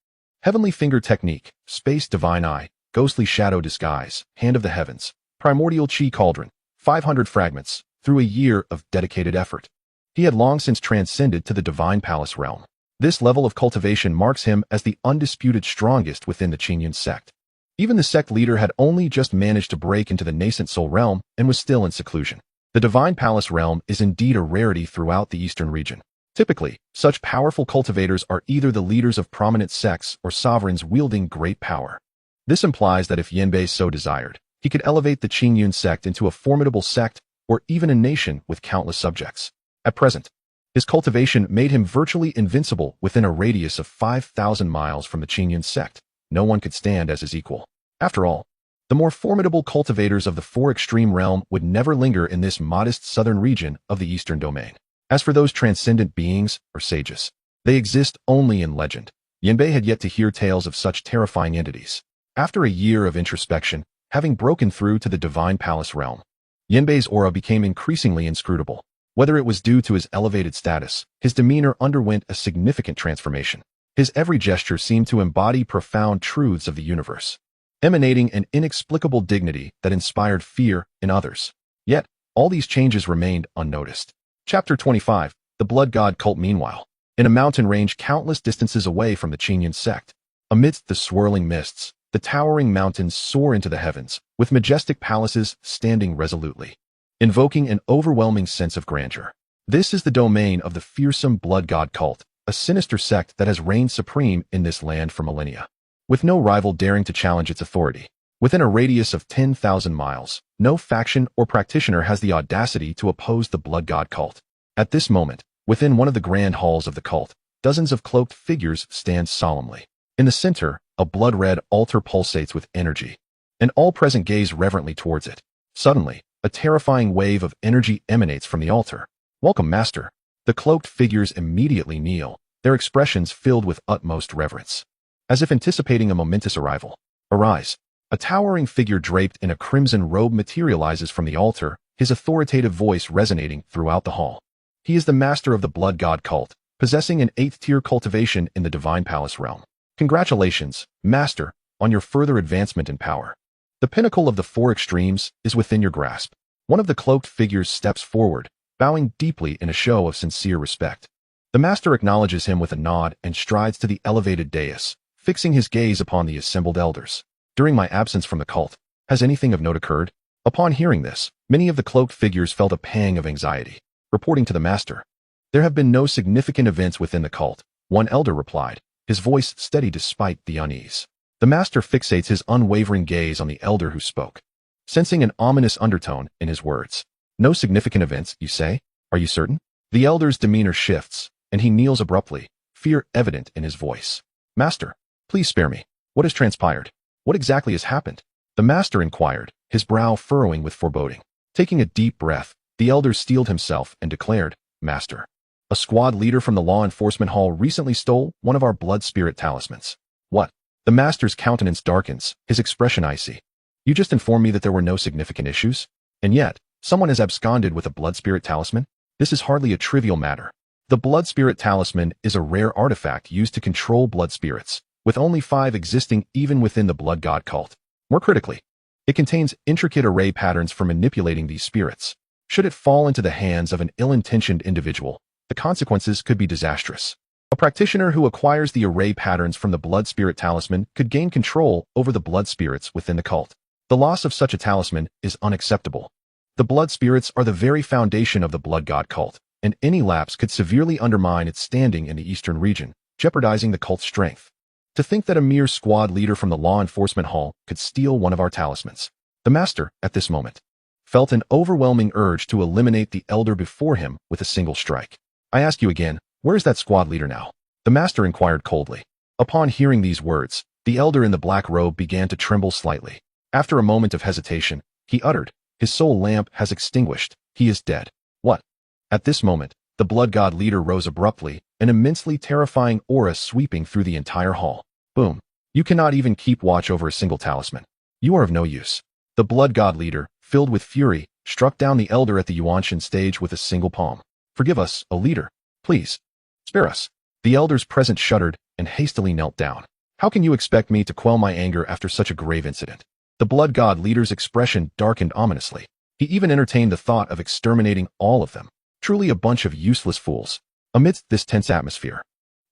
Heavenly Finger Technique, Space Divine Eye, Ghostly Shadow Disguise, Hand of the Heavens, Primordial Chi Cauldron, 500 fragments, through a year of dedicated effort. He had long since transcended to the Divine Palace realm. This level of cultivation marks him as the undisputed strongest within the Qingyun sect. Even the sect leader had only just managed to break into the nascent soul realm and was still in seclusion. The Divine Palace realm is indeed a rarity throughout the eastern region. Typically, such powerful cultivators are either the leaders of prominent sects or sovereigns wielding great power. This implies that if Yin Bei so desired, he could elevate the Qingyun sect into a formidable sect or even a nation with countless subjects. At present, his cultivation made him virtually invincible within a radius of 5,000 miles from the Qingyun sect. No one could stand as his equal. After all, the more formidable cultivators of the Four Extreme realm would never linger in this modest southern region of the eastern domain. As for those transcendent beings, or sages, they exist only in legend. Yin Bei had yet to hear tales of such terrifying entities. After a year of introspection, having broken through to the Divine Palace realm, Yin Bei's aura became increasingly inscrutable. Whether it was due to his elevated status, his demeanor underwent a significant transformation. His every gesture seemed to embody profound truths of the universe, emanating an inexplicable dignity that inspired fear in others. Yet, all these changes remained unnoticed. Chapter 25, The Blood God Cult. Meanwhile, in a mountain range countless distances away from the Qingyun sect, amidst the swirling mists, the towering mountains soar into the heavens, with majestic palaces standing resolutely, invoking an overwhelming sense of grandeur. This is the domain of the fearsome Blood God Cult, a sinister sect that has reigned supreme in this land for millennia, with no rival daring to challenge its authority. Within a radius of 10,000 miles, no faction or practitioner has the audacity to oppose the Blood God Cult. At this moment, within one of the grand halls of the cult, dozens of cloaked figures stand solemnly. In the center, a blood-red altar pulsates with energy, and all present gaze reverently towards it. Suddenly, a terrifying wave of energy emanates from the altar. Welcome, Master. The cloaked figures immediately kneel, their expressions filled with utmost reverence. As if anticipating a momentous arrival. Arise. A towering figure draped in a crimson robe materializes from the altar, his authoritative voice resonating throughout the hall. He is the master of the blood god cult, possessing an 8th-tier cultivation in the divine palace realm. Congratulations, master, on your further advancement in power. The pinnacle of the 4 extremes is within your grasp. One of the cloaked figures steps forward, bowing deeply in a show of sincere respect. The master acknowledges him with a nod and strides to the elevated dais, fixing his gaze upon the assembled elders. During my absence from the cult, has anything of note occurred? Upon hearing this, many of the cloaked figures felt a pang of anxiety. Reporting to the master, there have been no significant events within the cult, one elder replied, his voice steady despite the unease. The master fixates his unwavering gaze on the elder who spoke, sensing an ominous undertone in his words. No significant events, you say? Are you certain? The elder's demeanor shifts, and he kneels abruptly, fear evident in his voice. Master, please spare me. What has transpired? What exactly has happened? The master inquired, his brow furrowing with foreboding. Taking a deep breath, the elder steeled himself and declared, Master, a squad leader from the law enforcement hall recently stole one of our blood spirit talismans. What? The master's countenance darkens, his expression icy. You just informed me that there were no significant issues? And yet, someone has absconded with a blood spirit talisman? This is hardly a trivial matter. The blood spirit talisman is a rare artifact used to control blood spirits, with only 5 existing even within the blood god cult. More critically, it contains intricate array patterns for manipulating these spirits. Should it fall into the hands of an ill-intentioned individual, the consequences could be disastrous. A practitioner who acquires the array patterns from the blood spirit talisman could gain control over the blood spirits within the cult. The loss of such a talisman is unacceptable. The blood spirits are the very foundation of the blood god cult, and any lapse could severely undermine its standing in the eastern region, jeopardizing the cult's strength. To think that a mere squad leader from the law enforcement hall could steal one of our talismans. The master, at this moment, felt an overwhelming urge to eliminate the elder before him with a single strike. I ask you again, where is that squad leader now? The master inquired coldly. Upon hearing these words, the elder in the black robe began to tremble slightly. After a moment of hesitation, he uttered, his soul lamp has extinguished, he is dead. What? At this moment, the blood god leader rose abruptly, an immensely terrifying aura sweeping through the entire hall. Boom. You cannot even keep watch over a single talisman. You are of no use. The blood god leader, filled with fury, struck down the elder at the Yuanshan stage with a single palm. Forgive us, O leader. Please. Spare us. The elders present shuddered and hastily knelt down. How can you expect me to quell my anger after such a grave incident? The blood god leader's expression darkened ominously. He even entertained the thought of exterminating all of them. Truly a bunch of useless fools. Amidst this tense atmosphere,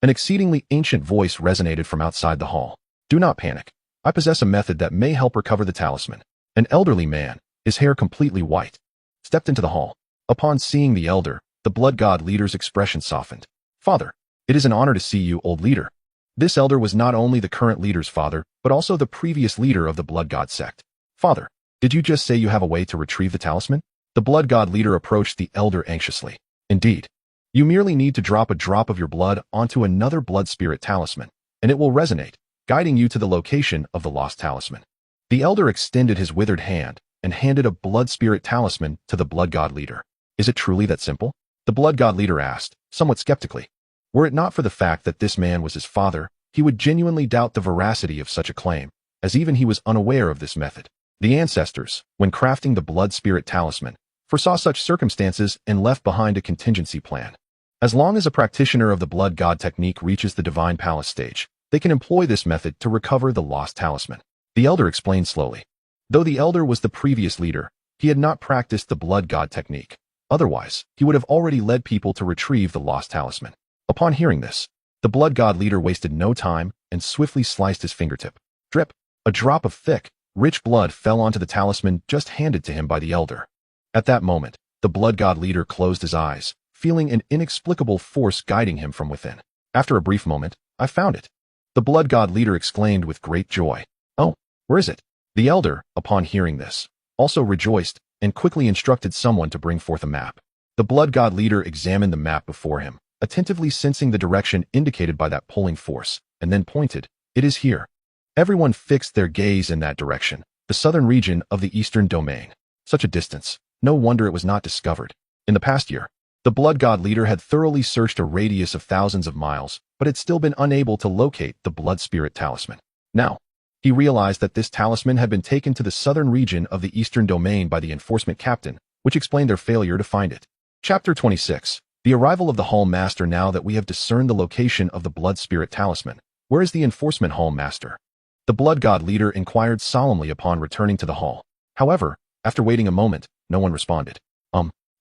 an exceedingly ancient voice resonated from outside the hall. Do not panic. I possess a method that may help recover the talisman. An elderly man, his hair completely white, stepped into the hall. Upon seeing the elder, the blood god leader's expression softened. Father, it is an honor to see you, old leader. This elder was not only the current leader's father, but also the previous leader of the blood god sect. Father, did you just say you have a way to retrieve the talisman? The blood god leader approached the elder anxiously. Indeed. You merely need to drop a drop of your blood onto another blood spirit talisman, and it will resonate, guiding you to the location of the lost talisman. The elder extended his withered hand and handed a blood spirit talisman to the blood god leader. Is it truly that simple? The blood god leader asked, somewhat skeptically. Were it not for the fact that this man was his father, he would genuinely doubt the veracity of such a claim, as even he was unaware of this method. The ancestors, when crafting the blood spirit talisman, foresaw such circumstances and left behind a contingency plan. As long as a practitioner of the blood god technique reaches the divine palace stage, they can employ this method to recover the lost talisman. The elder explained slowly. Though the elder was the previous leader, he had not practiced the blood god technique. Otherwise, he would have already led people to retrieve the lost talisman. Upon hearing this, the blood god leader wasted no time and swiftly sliced his fingertip. Drip! A drop of thick, rich blood fell onto the talisman just handed to him by the elder. At that moment, the blood god leader closed his eyes, feeling an inexplicable force guiding him from within. After a brief moment, I found it. The blood god leader exclaimed with great joy. Oh, where is it? The elder, upon hearing this, also rejoiced and quickly instructed someone to bring forth a map. The blood god leader examined the map before him, attentively sensing the direction indicated by that pulling force, and then pointed. It is here. Everyone fixed their gaze in that direction, the southern region of the eastern domain. Such a distance. No wonder it was not discovered. In the past year, the blood god leader had thoroughly searched a radius of thousands of miles, but had still been unable to locate the blood spirit talisman. Now, he realized that this talisman had been taken to the southern region of the eastern domain by the enforcement captain, which explained their failure to find it. Chapter 26. The arrival of the Hall Master. Now that we have discerned the location of the blood spirit talisman, where is the enforcement Hall Master? The blood god leader inquired solemnly upon returning to the hall. However, after waiting a moment, no one responded.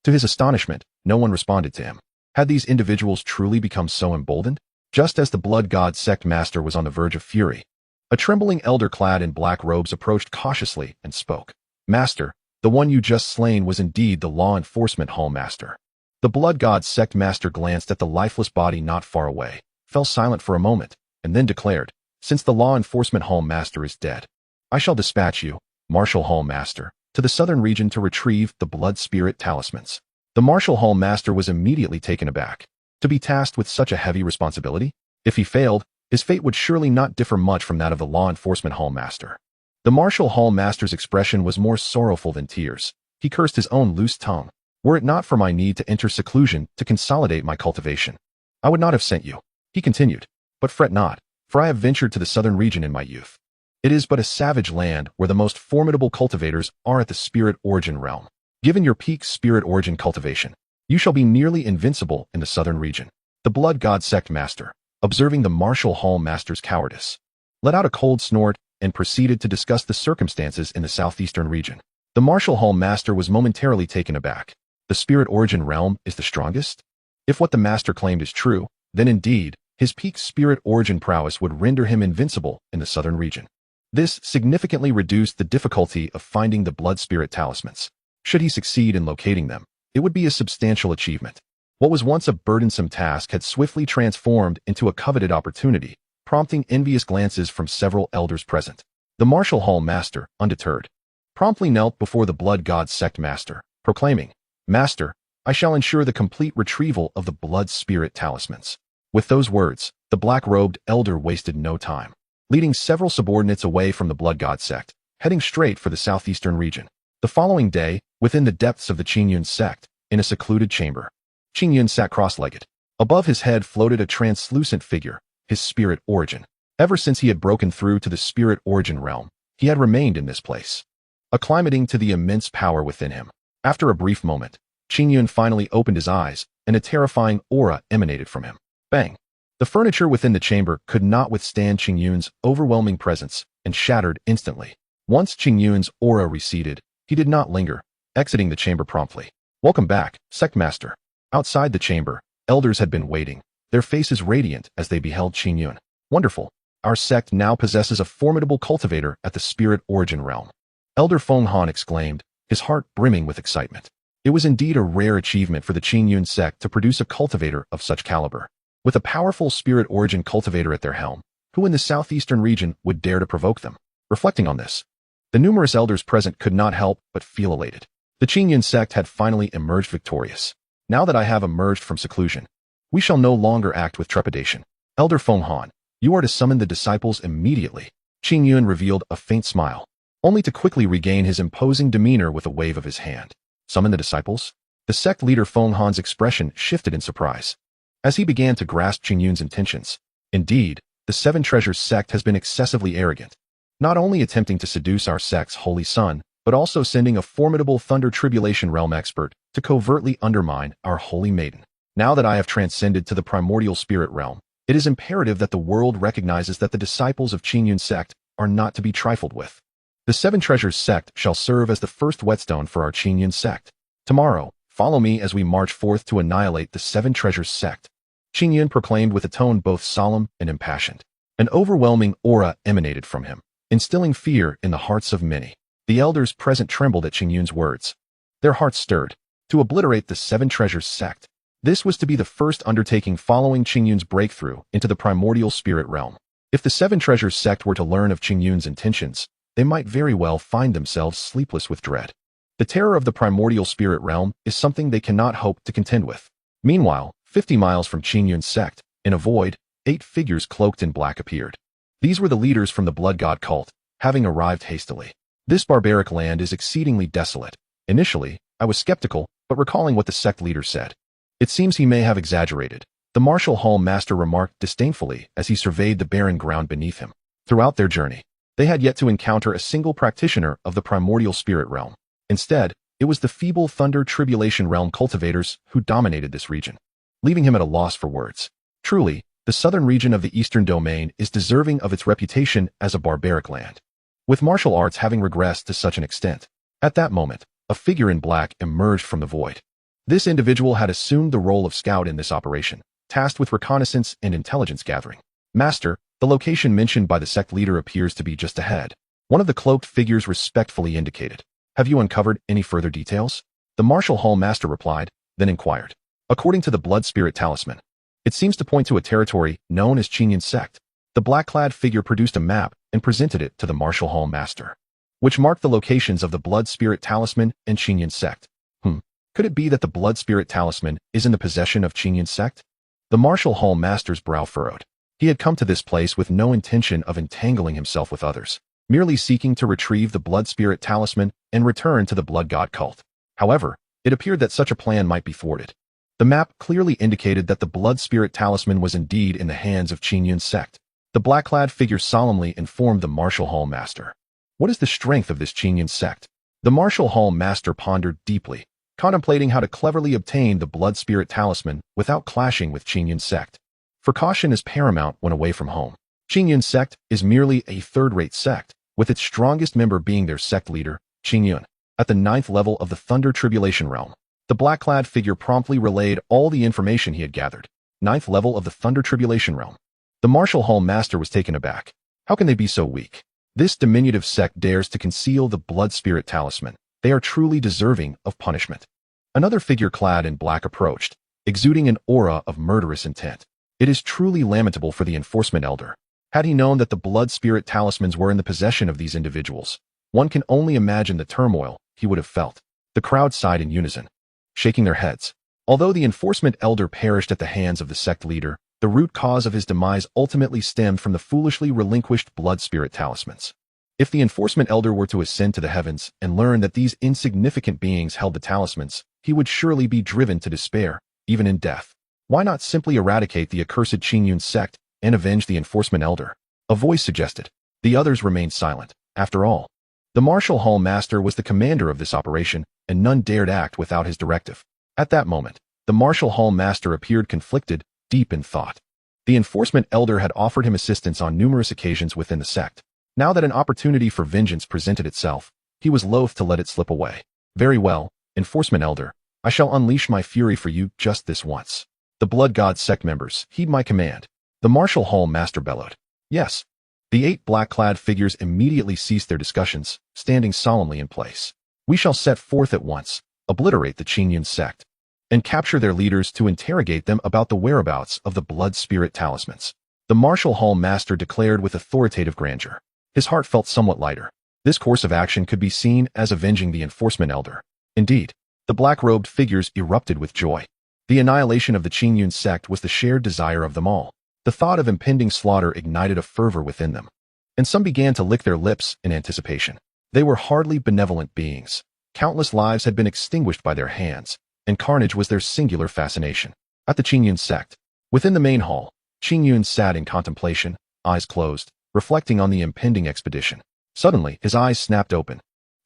To his astonishment, no one responded to him. Had these individuals truly become so emboldened? Just as the blood god sect master was on the verge of fury, a trembling elder clad in black robes approached cautiously and spoke. Master, the one you just slain was indeed the law enforcement hall master. The blood god sect master glanced at the lifeless body not far away, fell silent for a moment, and then declared, since the law enforcement hall master is dead, I shall dispatch you, Marshal Hall Master, to the southern region to retrieve the blood spirit talismans. The Marshal Hall Master was immediately taken aback. To be tasked with such a heavy responsibility? If he failed, his fate would surely not differ much from that of the law enforcement Hall Master. The Marshal Hall Master's expression was more sorrowful than tears. He cursed his own loose tongue. Were it not for my need to enter seclusion to consolidate my cultivation, I would not have sent you. He continued, but fret not, for I have ventured to the southern region in my youth. It is but a savage land where the most formidable cultivators are at the spirit origin realm. Given your peak spirit origin cultivation, you shall be nearly invincible in the southern region. The blood god sect master, observing the Marshal Hall Master's cowardice, let out a cold snort and proceeded to discuss the circumstances in the southeastern region. The Marshal Hall Master was momentarily taken aback. The spirit origin realm is the strongest? If what the master claimed is true, then indeed, his peak spirit origin prowess would render him invincible in the southern region. This significantly reduced the difficulty of finding the blood spirit talismans. Should he succeed in locating them, it would be a substantial achievement. What was once a burdensome task had swiftly transformed into a coveted opportunity, prompting envious glances from several elders present. The Marshal Hall Master, undeterred, promptly knelt before the blood god sect master, proclaiming, Master, I shall ensure the complete retrieval of the blood spirit talismans. With those words, the black-robed elder wasted no time, leading several subordinates away from the blood god sect, heading straight for the southeastern region. The following day, within the depths of the Qingyun sect, in a secluded chamber, Qingyun sat cross-legged. Above his head floated a translucent figure, his spirit origin. Ever since he had broken through to the spirit origin realm, he had remained in this place, acclimating to the immense power within him. After a brief moment, Qingyun finally opened his eyes, and a terrifying aura emanated from him. Bang! The furniture within the chamber could not withstand Qingyun's overwhelming presence and shattered instantly. Once Qingyun's aura receded, he did not linger, exiting the chamber promptly. Welcome back, Sect Master. Outside the chamber, elders had been waiting, their faces radiant as they beheld Qingyun. Wonderful. Our sect now possesses a formidable cultivator at the spirit origin realm. Elder Feng Han exclaimed, his heart brimming with excitement. It was indeed a rare achievement for the Qingyun sect to produce a cultivator of such caliber. With a powerful spirit origin cultivator at their helm, who in the southeastern region would dare to provoke them? Reflecting on this, the numerous elders present could not help but feel elated. The Qingyun sect had finally emerged victorious. Now that I have emerged from seclusion, we shall no longer act with trepidation. Elder Feng Han, you are to summon the disciples immediately. Qingyun revealed a faint smile, only to quickly regain his imposing demeanor with a wave of his hand. Summon the disciples? The sect leader Feng Han's expression shifted in surprise, as he began to grasp Qingyun's intentions. Indeed, the Seven Treasures sect has been excessively arrogant, not only attempting to seduce our sect's holy son, but also sending a formidable Thunder Tribulation Realm expert to covertly undermine our holy maiden. Now that I have transcended to the primordial spirit realm, it is imperative that the world recognizes that the disciples of Qingyun sect are not to be trifled with. The Seven Treasures sect shall serve as the first whetstone for our Qingyun sect. Tomorrow, follow me as we march forth to annihilate the Seven Treasures sect. Qingyun proclaimed with a tone both solemn and impassioned. An overwhelming aura emanated from him, instilling fear in the hearts of many. The elders present trembled at Qingyun's words. Their hearts stirred. To obliterate the Seven Treasures sect. This was to be the first undertaking following Qingyun's breakthrough into the primordial spirit realm. If the Seven Treasures sect were to learn of Qingyun's intentions, they might very well find themselves sleepless with dread. The terror of the primordial spirit realm is something they cannot hope to contend with. Meanwhile, 50 miles from Qingyun's sect, in a void, 8 figures cloaked in black appeared. These were the leaders from the blood god cult, having arrived hastily. This barbaric land is exceedingly desolate. Initially, I was skeptical, but recalling what the sect leader said, it seems he may have exaggerated. The Martial Hall Master remarked disdainfully as he surveyed the barren ground beneath him. Throughout their journey, they had yet to encounter a single practitioner of the primordial spirit realm. Instead, it was the feeble Thunder Tribulation realm cultivators who dominated this region, leaving him at a loss for words. Truly, the southern region of the Eastern Domain is deserving of its reputation as a barbaric land, with martial arts having regressed to such an extent. At that moment, a figure in black emerged from the void. This individual had assumed the role of scout in this operation, tasked with reconnaissance and intelligence gathering. Master, the location mentioned by the sect leader appears to be just ahead. One of the cloaked figures respectfully indicated. Have you uncovered any further details? The Martial Hall Master replied, then inquired. According to the Blood Spirit Talisman, it seems to point to a territory known as Qingyun Sect. The black-clad figure produced a map and presented it to the Martial Hall Master, which marked the locations of the Blood Spirit Talisman and Qingyun Sect. Could it be that the Blood Spirit Talisman is in the possession of Qingyun Sect? The Martial Hall Master's brow furrowed. He had come to this place with no intention of entangling himself with others, merely seeking to retrieve the Blood Spirit Talisman and return to the Blood God cult. However, it appeared that such a plan might be thwarted. The map clearly indicated that the Blood Spirit Talisman was indeed in the hands of Qingyun Sect. The black-clad figure solemnly informed the Martial Hall Master. What is the strength of this Qingyun Sect? The Martial Hall Master pondered deeply, contemplating how to cleverly obtain the Blood Spirit Talisman without clashing with Qingyun Sect. For caution is paramount when away from home. Qingyun Sect is merely a third-rate sect, with its strongest member being their sect leader, Qingyun, at the 9th level of the Thunder Tribulation realm. The black-clad figure promptly relayed all the information he had gathered. 9th level of the Thunder Tribulation realm. The Martial Hall Master was taken aback. How can they be so weak? This diminutive sect dares to conceal the Blood Spirit Talisman. They are truly deserving of punishment. Another figure clad in black approached, exuding an aura of murderous intent. It is truly lamentable for the Enforcement Elder. Had he known that the Blood Spirit Talismans were in the possession of these individuals, one can only imagine the turmoil he would have felt. The crowd sighed in unison, shaking their heads. Although the Enforcement Elder perished at the hands of the sect leader, the root cause of his demise ultimately stemmed from the foolishly relinquished Blood Spirit Talismans. If the Enforcement Elder were to ascend to the heavens and learn that these insignificant beings held the talismans, he would surely be driven to despair, even in death. Why not simply eradicate the accursed Qingyun Sect and avenge the Enforcement Elder? A voice suggested. The others remained silent. After all, the Martial Hall Master was the commander of this operation, and none dared act without his directive. At that moment, the Martial Hall Master appeared conflicted, deep in thought. The Enforcement Elder had offered him assistance on numerous occasions within the sect. Now that an opportunity for vengeance presented itself, he was loath to let it slip away. Very well, Enforcement Elder, I shall unleash my fury for you just this once. The Blood God sect members, heed my command. The Martial Hall Master bellowed. Yes. The 8 black-clad figures immediately ceased their discussions, standing solemnly in place. We shall set forth at once, obliterate the Qingyun Sect, and capture their leaders to interrogate them about the whereabouts of the Blood Spirit Talismans. The Martial Hall Master declared with authoritative grandeur. His heart felt somewhat lighter. This course of action could be seen as avenging the Enforcement Elder. Indeed, the black-robed figures erupted with joy. The annihilation of the Qingyun Sect was the shared desire of them all. The thought of impending slaughter ignited a fervor within them, and some began to lick their lips in anticipation. They were hardly benevolent beings. Countless lives had been extinguished by their hands, and carnage was their singular fascination. At the Qingyun Sect, within the main hall, Qingyun sat in contemplation, eyes closed, reflecting on the impending expedition. Suddenly, his eyes snapped open.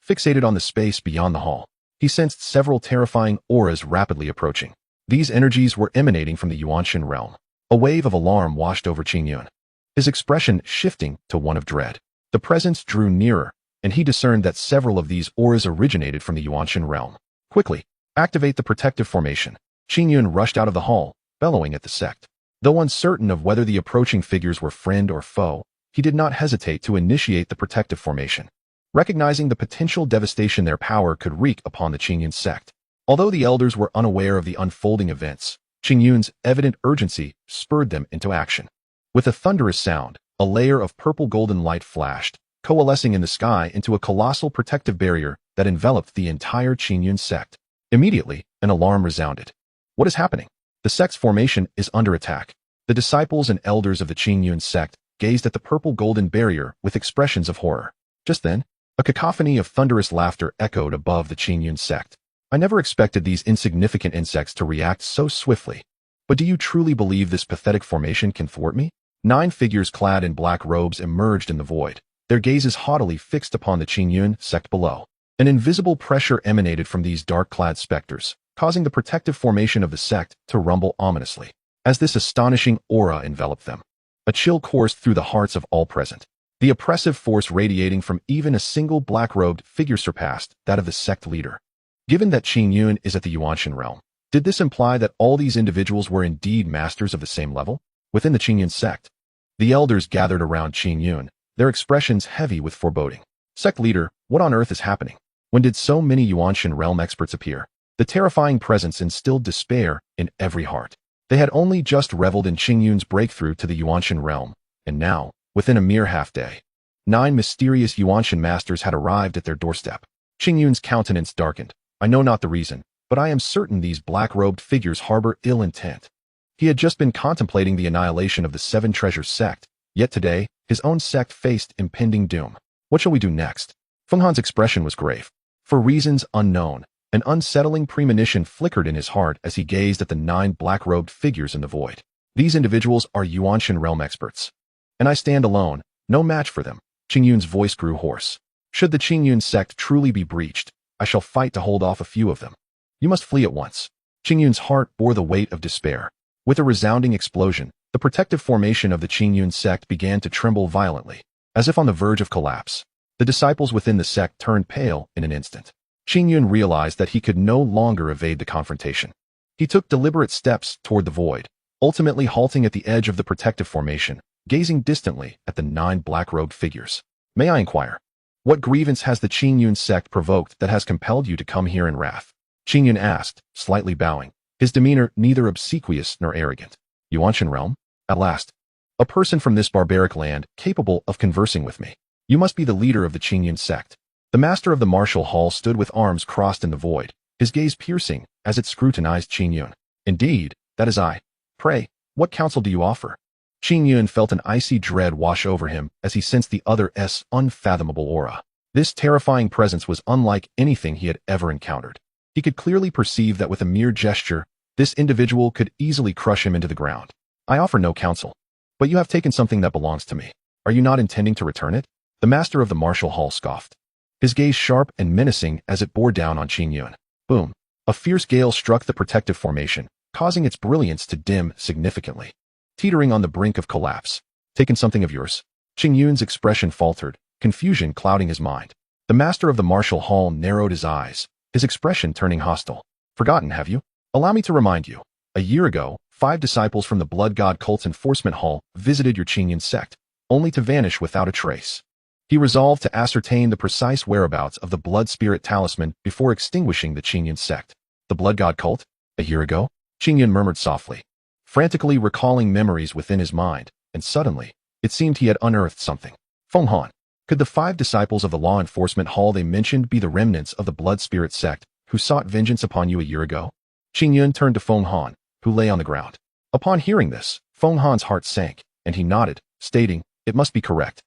Fixated on the space beyond the hall, he sensed several terrifying auras rapidly approaching. These energies were emanating from the Yuanshan realm. A wave of alarm washed over Qingyun, his expression shifting to one of dread. The presence drew nearer, and he discerned that several of these auras originated from the Yuanshan realm. Quickly, activate the protective formation. Qingyun rushed out of the hall, bellowing at the sect. Though uncertain of whether the approaching figures were friend or foe, he did not hesitate to initiate the protective formation, recognizing the potential devastation their power could wreak upon the Qingyun Sect. Although the elders were unaware of the unfolding events, Qingyun's evident urgency spurred them into action. With a thunderous sound, a layer of purple-golden light flashed, coalescing in the sky into a colossal protective barrier that enveloped the entire Qingyun Sect. Immediately, an alarm resounded. What is happening? The sect's formation is under attack. The disciples and elders of the Qingyun Sect gazed at the purple-golden barrier with expressions of horror. Just then, a cacophony of thunderous laughter echoed above the Qingyun Sect. I never expected these insignificant insects to react so swiftly. But do you truly believe this pathetic formation can thwart me? 9 figures clad in black robes emerged in the void, their gazes haughtily fixed upon the Qingyun sect below. An invisible pressure emanated from these dark-clad specters, causing the protective formation of the sect to rumble ominously. As this astonishing aura enveloped them, a chill coursed through the hearts of all present. The oppressive force radiating from even a single black-robed figure surpassed that of the sect leader. Given that Qingyun is at the Yuanshan realm, did this imply that all these individuals were indeed masters of the same level? Within the Qingyun sect, the elders gathered around Qingyun, their expressions heavy with foreboding. Sect leader, what on earth is happening? When did so many Yuanshan realm experts appear? The terrifying presence instilled despair in every heart. They had only just reveled in Qingyun's breakthrough to the Yuanshan realm, and now, within a mere half-day, 9 mysterious Yuanshan masters had arrived at their doorstep. Qingyun's countenance darkened. I know not the reason, but I am certain these black-robed figures harbor ill intent. He had just been contemplating the annihilation of the 7 Treasures sect, yet today, his own sect faced impending doom. What shall we do next? Feng Han's expression was grave. For reasons unknown, an unsettling premonition flickered in his heart as he gazed at the 9 black-robed figures in the void. These individuals are Yuanshan realm experts, and I stand alone, no match for them. Qingyun's voice grew hoarse. Should the Qingyun sect truly be breached, I shall fight to hold off a few of them. You must flee at once. Qingyun's heart bore the weight of despair. With a resounding explosion, the protective formation of the Qingyun sect began to tremble violently, as if on the verge of collapse. The disciples within the sect turned pale in an instant. Qingyun realized that he could no longer evade the confrontation. He took deliberate steps toward the void, ultimately halting at the edge of the protective formation, gazing distantly at the 9 black-robed figures. May I inquire, what grievance has the Qingyun sect provoked that has compelled you to come here in wrath? Qingyun asked, slightly bowing, his demeanor neither obsequious nor arrogant. Yuanshan realm? At last. A person from this barbaric land capable of conversing with me. You must be the leader of the Qingyun sect. The master of the martial hall stood with arms crossed in the void, his gaze piercing as it scrutinized Qingyun. Indeed, that is I. Pray, what counsel do you offer? Qingyun felt an icy dread wash over him as he sensed the other's unfathomable aura. This terrifying presence was unlike anything he had ever encountered. He could clearly perceive that with a mere gesture, this individual could easily crush him into the ground. I offer no counsel, but you have taken something that belongs to me. Are you not intending to return it? The master of the martial hall scoffed, his gaze sharp and menacing as it bore down on Qingyun. Boom! A fierce gale struck the protective formation, causing its brilliance to dim significantly. Teetering on the brink of collapse. Taken something of yours? Qingyun's expression faltered, confusion clouding his mind. The master of the martial hall narrowed his eyes, his expression turning hostile. Forgotten, have you? Allow me to remind you. A year ago, 5 disciples from the Blood God Cult's enforcement hall visited your Qingyun sect, only to vanish without a trace. He resolved to ascertain the precise whereabouts of the Blood Spirit Talisman before extinguishing the Qingyun sect. The Blood God Cult? A year ago? Qingyun murmured softly, frantically recalling memories within his mind, and suddenly, it seemed he had unearthed something. Feng Han, could the 5 disciples of the law enforcement hall they mentioned be the remnants of the Blood Spirit sect who sought vengeance upon you a year ago? Qingyun turned to Feng Han, who lay on the ground. Upon hearing this, Feng Han's heart sank, and he nodded, stating, it must be correct.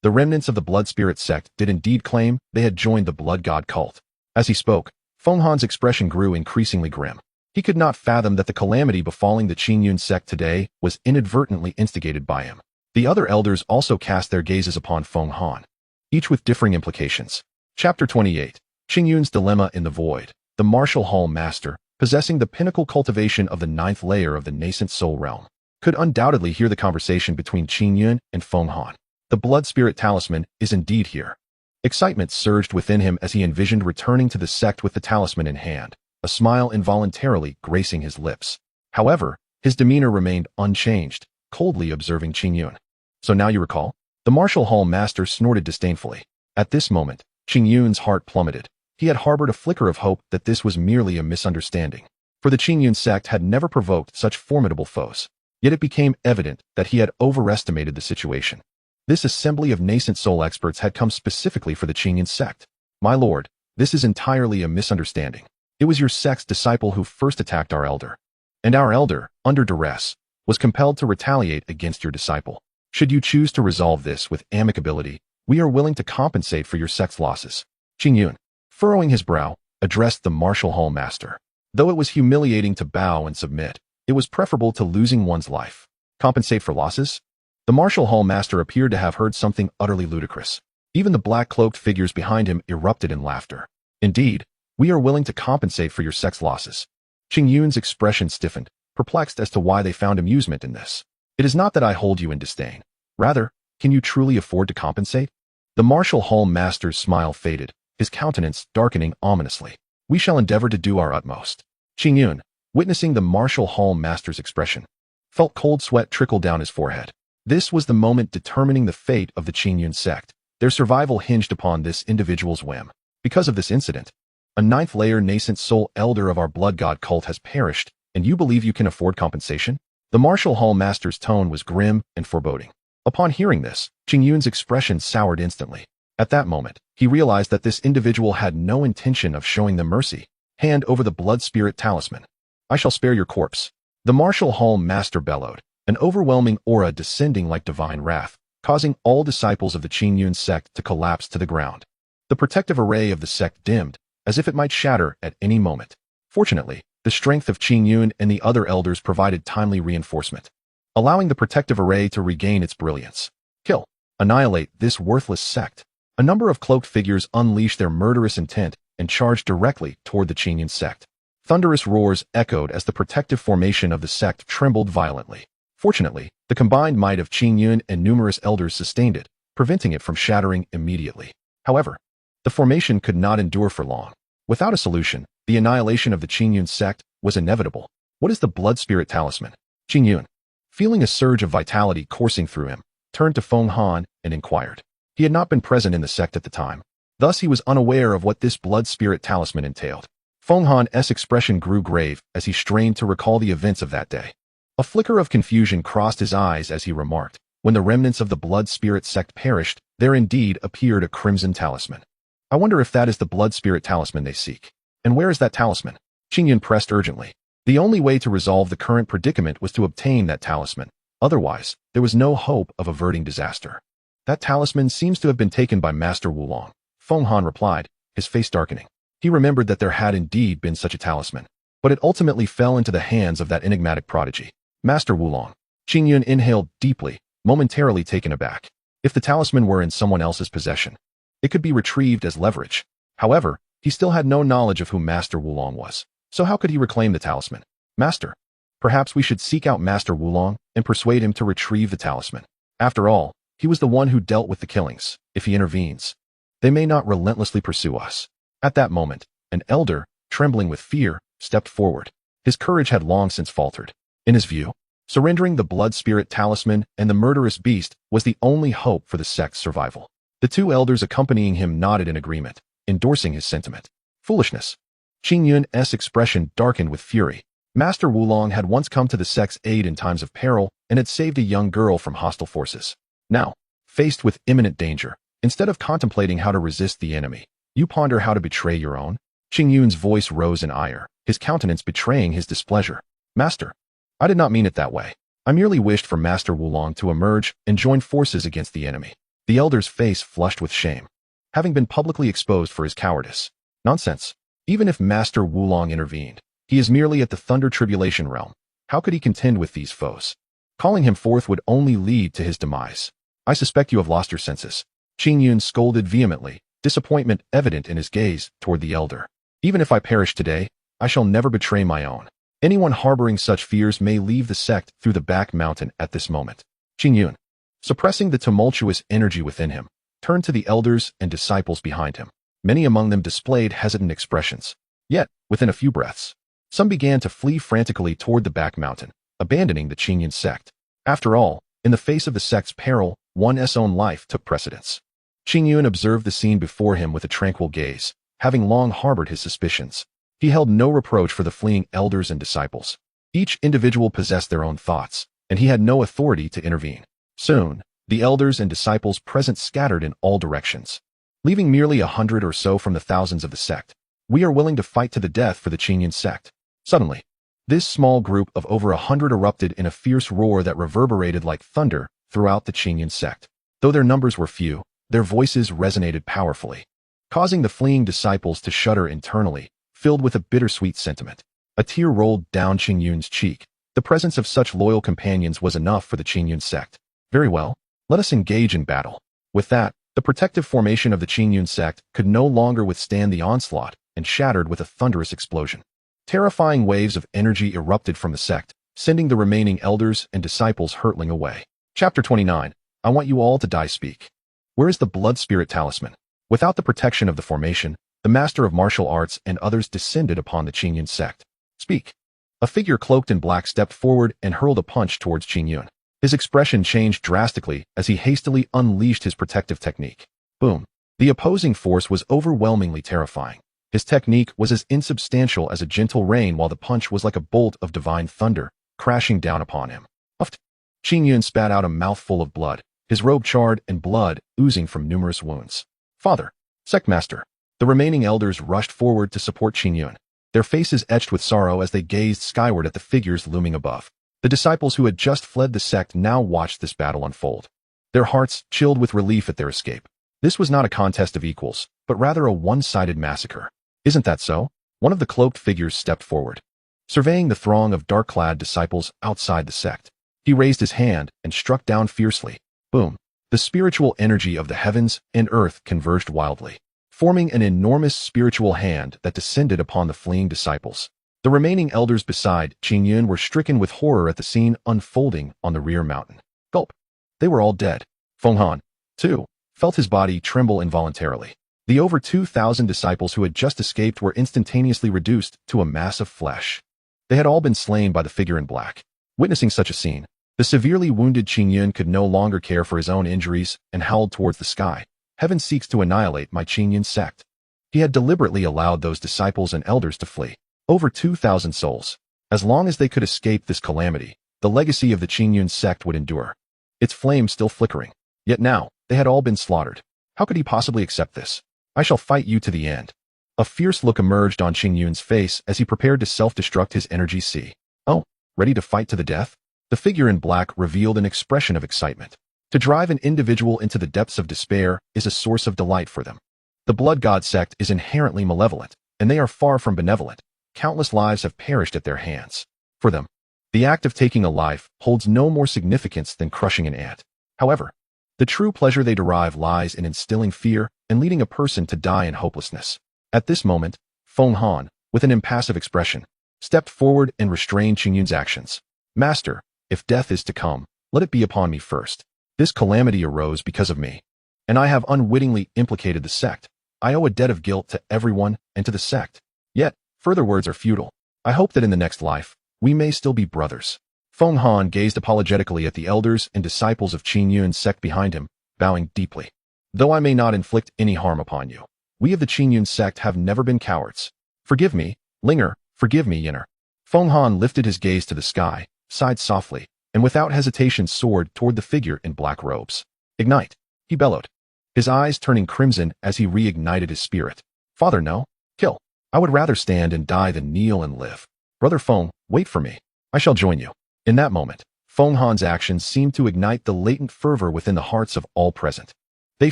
The remnants of the Blood Spirit sect did indeed claim they had joined the Blood God cult. As he spoke, Feng Han's expression grew increasingly grim. He could not fathom that the calamity befalling the Qingyun sect today was inadvertently instigated by him. The other elders also cast their gazes upon Feng Han, each with differing implications. Chapter 28. Qingyun's Dilemma in the Void. The martial hall master, possessing the pinnacle cultivation of the 9th layer of the nascent soul realm, could undoubtedly hear the conversation between Qingyun and Feng Han. The Blood Spirit Talisman is indeed here. Excitement surged within him as he envisioned returning to the sect with the talisman in hand, a smile involuntarily gracing his lips. However, his demeanor remained unchanged, coldly observing Qingyun. So now you recall? The martial hall master snorted disdainfully. At this moment, Qingyun's heart plummeted. He had harbored a flicker of hope that this was merely a misunderstanding, for the Qingyun sect had never provoked such formidable foes. Yet it became evident that he had overestimated the situation. This assembly of nascent soul experts had come specifically for the Qingyun sect. My lord, this is entirely a misunderstanding. It was your sect's disciple who first attacked our elder. And our elder, under duress, was compelled to retaliate against your disciple. Should you choose to resolve this with amicability, we are willing to compensate for your sect's losses. Qingyun, furrowing his brow, addressed the martial hall master. Though it was humiliating to bow and submit, It was preferable to losing one's life. Compensate for losses? The martial hall master appeared to have heard something utterly ludicrous. Even the black-cloaked figures behind him erupted in laughter. Indeed, we are willing to compensate for your sex losses. Qing Yun's expression stiffened, perplexed as to why they found amusement in this. It is not that I hold you in disdain. Rather, can you truly afford to compensate? The martial hall master's smile faded, his countenance darkening ominously. We shall endeavor to do our utmost. Qing Yun, witnessing the martial hall master's expression, felt cold sweat trickle down his forehead. This was the moment determining the fate of the Qing Yun sect. Their survival hinged upon this individual's whim. Because of this incident, a ninth-layer nascent soul elder of our blood god cult has perished, and you believe you can afford compensation? The martial hall master's tone was grim and foreboding. Upon hearing this, Qing Yun's expression soured instantly. At that moment, he realized that this individual had no intention of showing them mercy. Hand over the blood spirit talisman. I shall spare your corpse. The martial hall master bellowed, an overwhelming aura descending like divine wrath, causing all disciples of the Qing Yun sect to collapse to the ground. The protective array of the sect dimmed, as if it might shatter at any moment. Fortunately, the strength of Qing Yun and the other elders provided timely reinforcement, allowing the protective array to regain its brilliance. Kill. Annihilate this worthless sect. A number of cloaked figures unleashed their murderous intent and charged directly toward the Qing Yun sect. Thunderous roars echoed as the protective formation of the sect trembled violently. Fortunately, the combined might of Qing Yun and numerous elders sustained it, preventing it from shattering immediately. However, the formation could not endure for long. Without a solution, the annihilation of the Qing Yun sect was inevitable. What is the blood spirit talisman? Qing Yun, feeling a surge of vitality coursing through him, turned to Feng Han and inquired. He had not been present in the sect at the time. Thus he was unaware of what this blood spirit talisman entailed. Feng Han's expression grew grave as he strained to recall the events of that day. A flicker of confusion crossed his eyes as he remarked, when the remnants of the blood spirit sect perished, there indeed appeared a crimson talisman. I wonder if that is the blood spirit talisman they seek. And where is that talisman? Qing Yun pressed urgently. The only way to resolve the current predicament was to obtain that talisman. Otherwise, there was no hope of averting disaster. That talisman seems to have been taken by Master Wulong, Feng Han replied, his face darkening. He remembered that there had indeed been such a talisman, but it ultimately fell into the hands of that enigmatic prodigy, Master Wulong. Qing Yun inhaled deeply, momentarily taken aback. If the talisman were in someone else's possession, it could be retrieved as leverage. However, he still had no knowledge of who Master Wulong was. So how could he reclaim the talisman? Master, perhaps we should seek out Master Wulong and persuade him to retrieve the talisman. After all, he was the one who dealt with the killings. If he intervenes, they may not relentlessly pursue us. At that moment, an elder, trembling with fear, stepped forward. His courage had long since faltered. In his view, surrendering the blood spirit talisman and the murderous beast was the only hope for the sect's survival. The two elders accompanying him nodded in agreement, endorsing his sentiment. Foolishness. Qing Yun's expression darkened with fury. Master Wulong had once come to the sect's aid in times of peril and had saved a young girl from hostile forces. Now, faced with imminent danger, instead of contemplating how to resist the enemy, you ponder how to betray your own? Qing Yun's voice rose in ire, his countenance betraying his displeasure. Master, I did not mean it that way. I merely wished for Master Wulong to emerge and join forces against the enemy. The elder's face flushed with shame, having been publicly exposed for his cowardice. Nonsense. Even if Master Wulong intervened, he is merely at the Thunder Tribulation realm. How could he contend with these foes? Calling him forth would only lead to his demise. I suspect you have lost your senses. Qing Yun scolded vehemently, disappointment evident in his gaze toward the elder. Even if I perish today, I shall never betray my own. Anyone harboring such fears may leave the sect through the back mountain at this moment. Qing Yun, suppressing the tumultuous energy within him, turned to the elders and disciples behind him. Many among them displayed hesitant expressions. Yet, within a few breaths, some began to flee frantically toward the back mountain, abandoning the Qing Yun sect. After all, in the face of the sect's peril, one's own life took precedence. Qing Yun observed the scene before him with a tranquil gaze, having long harbored his suspicions. He held no reproach for the fleeing elders and disciples. Each individual possessed their own thoughts, and he had no authority to intervene. Soon, the elders and disciples present scattered in all directions, leaving merely 100 or so from the thousands of the sect. We are willing to fight to the death for the Qing Yun sect. Suddenly, this small group of over 100 erupted in a fierce roar that reverberated like thunder throughout the Qing Yun sect. Though their numbers were few, their voices resonated powerfully, causing the fleeing disciples to shudder internally, filled with a bittersweet sentiment. A tear rolled down Qing Yun's cheek, The presence of such loyal companions was enough for the Qingyun sect. Very well, let us engage in battle. With that, the protective formation of the Qingyun sect could no longer withstand the onslaught and shattered with a thunderous explosion. Terrifying waves of energy erupted from the sect, sending the remaining elders and disciples hurtling away. Chapter 29. I want you all to die. Speak. Where is the blood spirit talisman? Without the protection of the formation, the master of martial arts and others descended upon the Qingyun sect. Speak. A figure cloaked in black stepped forward and hurled a punch towards Qingyun. His expression changed drastically as he hastily unleashed his protective technique. Boom. The opposing force was overwhelmingly terrifying. His technique was as insubstantial as a gentle rain, while the punch was like a bolt of divine thunder, crashing down upon him. Uffed. Qingyun spat out a mouthful of blood, his robe charred and blood oozing from numerous wounds. Father, Sectmaster. The remaining elders rushed forward to support Qingyun, their faces etched with sorrow as they gazed skyward at the figures looming above. The disciples who had just fled the sect now watched this battle unfold, their hearts chilled with relief at their escape. This was not a contest of equals, but rather a one-sided massacre. Isn't that so? One of the cloaked figures stepped forward, surveying the throng of dark-clad disciples outside the sect. He raised his hand and struck down fiercely. Boom. The spiritual energy of the heavens and earth converged wildly, forming an enormous spiritual hand that descended upon the fleeing disciples. The remaining elders beside Qingyun were stricken with horror at the scene unfolding on the rear mountain. Gulp. They were all dead. Feng Han, too, felt his body tremble involuntarily. The over 2,000 disciples who had just escaped were instantaneously reduced to a mass of flesh. They had all been slain by the figure in black. Witnessing such a scene, the severely wounded Qingyun could no longer care for his own injuries and howled towards the sky. Heaven seeks to annihilate my Qingyun sect. He had deliberately allowed those disciples and elders to flee. Over 2,000 souls. As long as they could escape this calamity, the legacy of the Qingyun sect would endure, its flame still flickering. Yet now, they had all been slaughtered. How could he possibly accept this? I shall fight you to the end. A fierce look emerged on Qingyun's face as he prepared to self-destruct his energy sea. Oh, ready to fight to the death? The figure in black revealed an expression of excitement. To drive an individual into the depths of despair is a source of delight for them. The Blood God sect is inherently malevolent, and they are far from benevolent. Countless lives have perished at their hands. For them, the act of taking a life holds no more significance than crushing an ant. However, the true pleasure they derive lies in instilling fear and leading a person to die in hopelessness. At this moment, Feng Han, with an impassive expression, stepped forward and restrained Qingyun's actions. Master, if death is to come, let it be upon me first. This calamity arose because of me, and I have unwittingly implicated the sect. I owe a debt of guilt to everyone and to the sect. Yet, further words are futile. I hope that in the next life, we may still be brothers. Feng Han gazed apologetically at the elders and disciples of Qingyun's sect behind him, bowing deeply. Though I may not inflict any harm upon you, we of the Qingyun sect have never been cowards. Forgive me, Linger, forgive me, Yinner. Feng Han lifted his gaze to the sky, sighed softly, and without hesitation soared toward the figure in black robes. Ignite, he bellowed, his eyes turning crimson as he reignited his spirit. Father, no, kill. I would rather stand and die than kneel and live. Brother Feng, wait for me. I shall join you. In that moment, Feng Han's actions seemed to ignite the latent fervor within the hearts of all present. They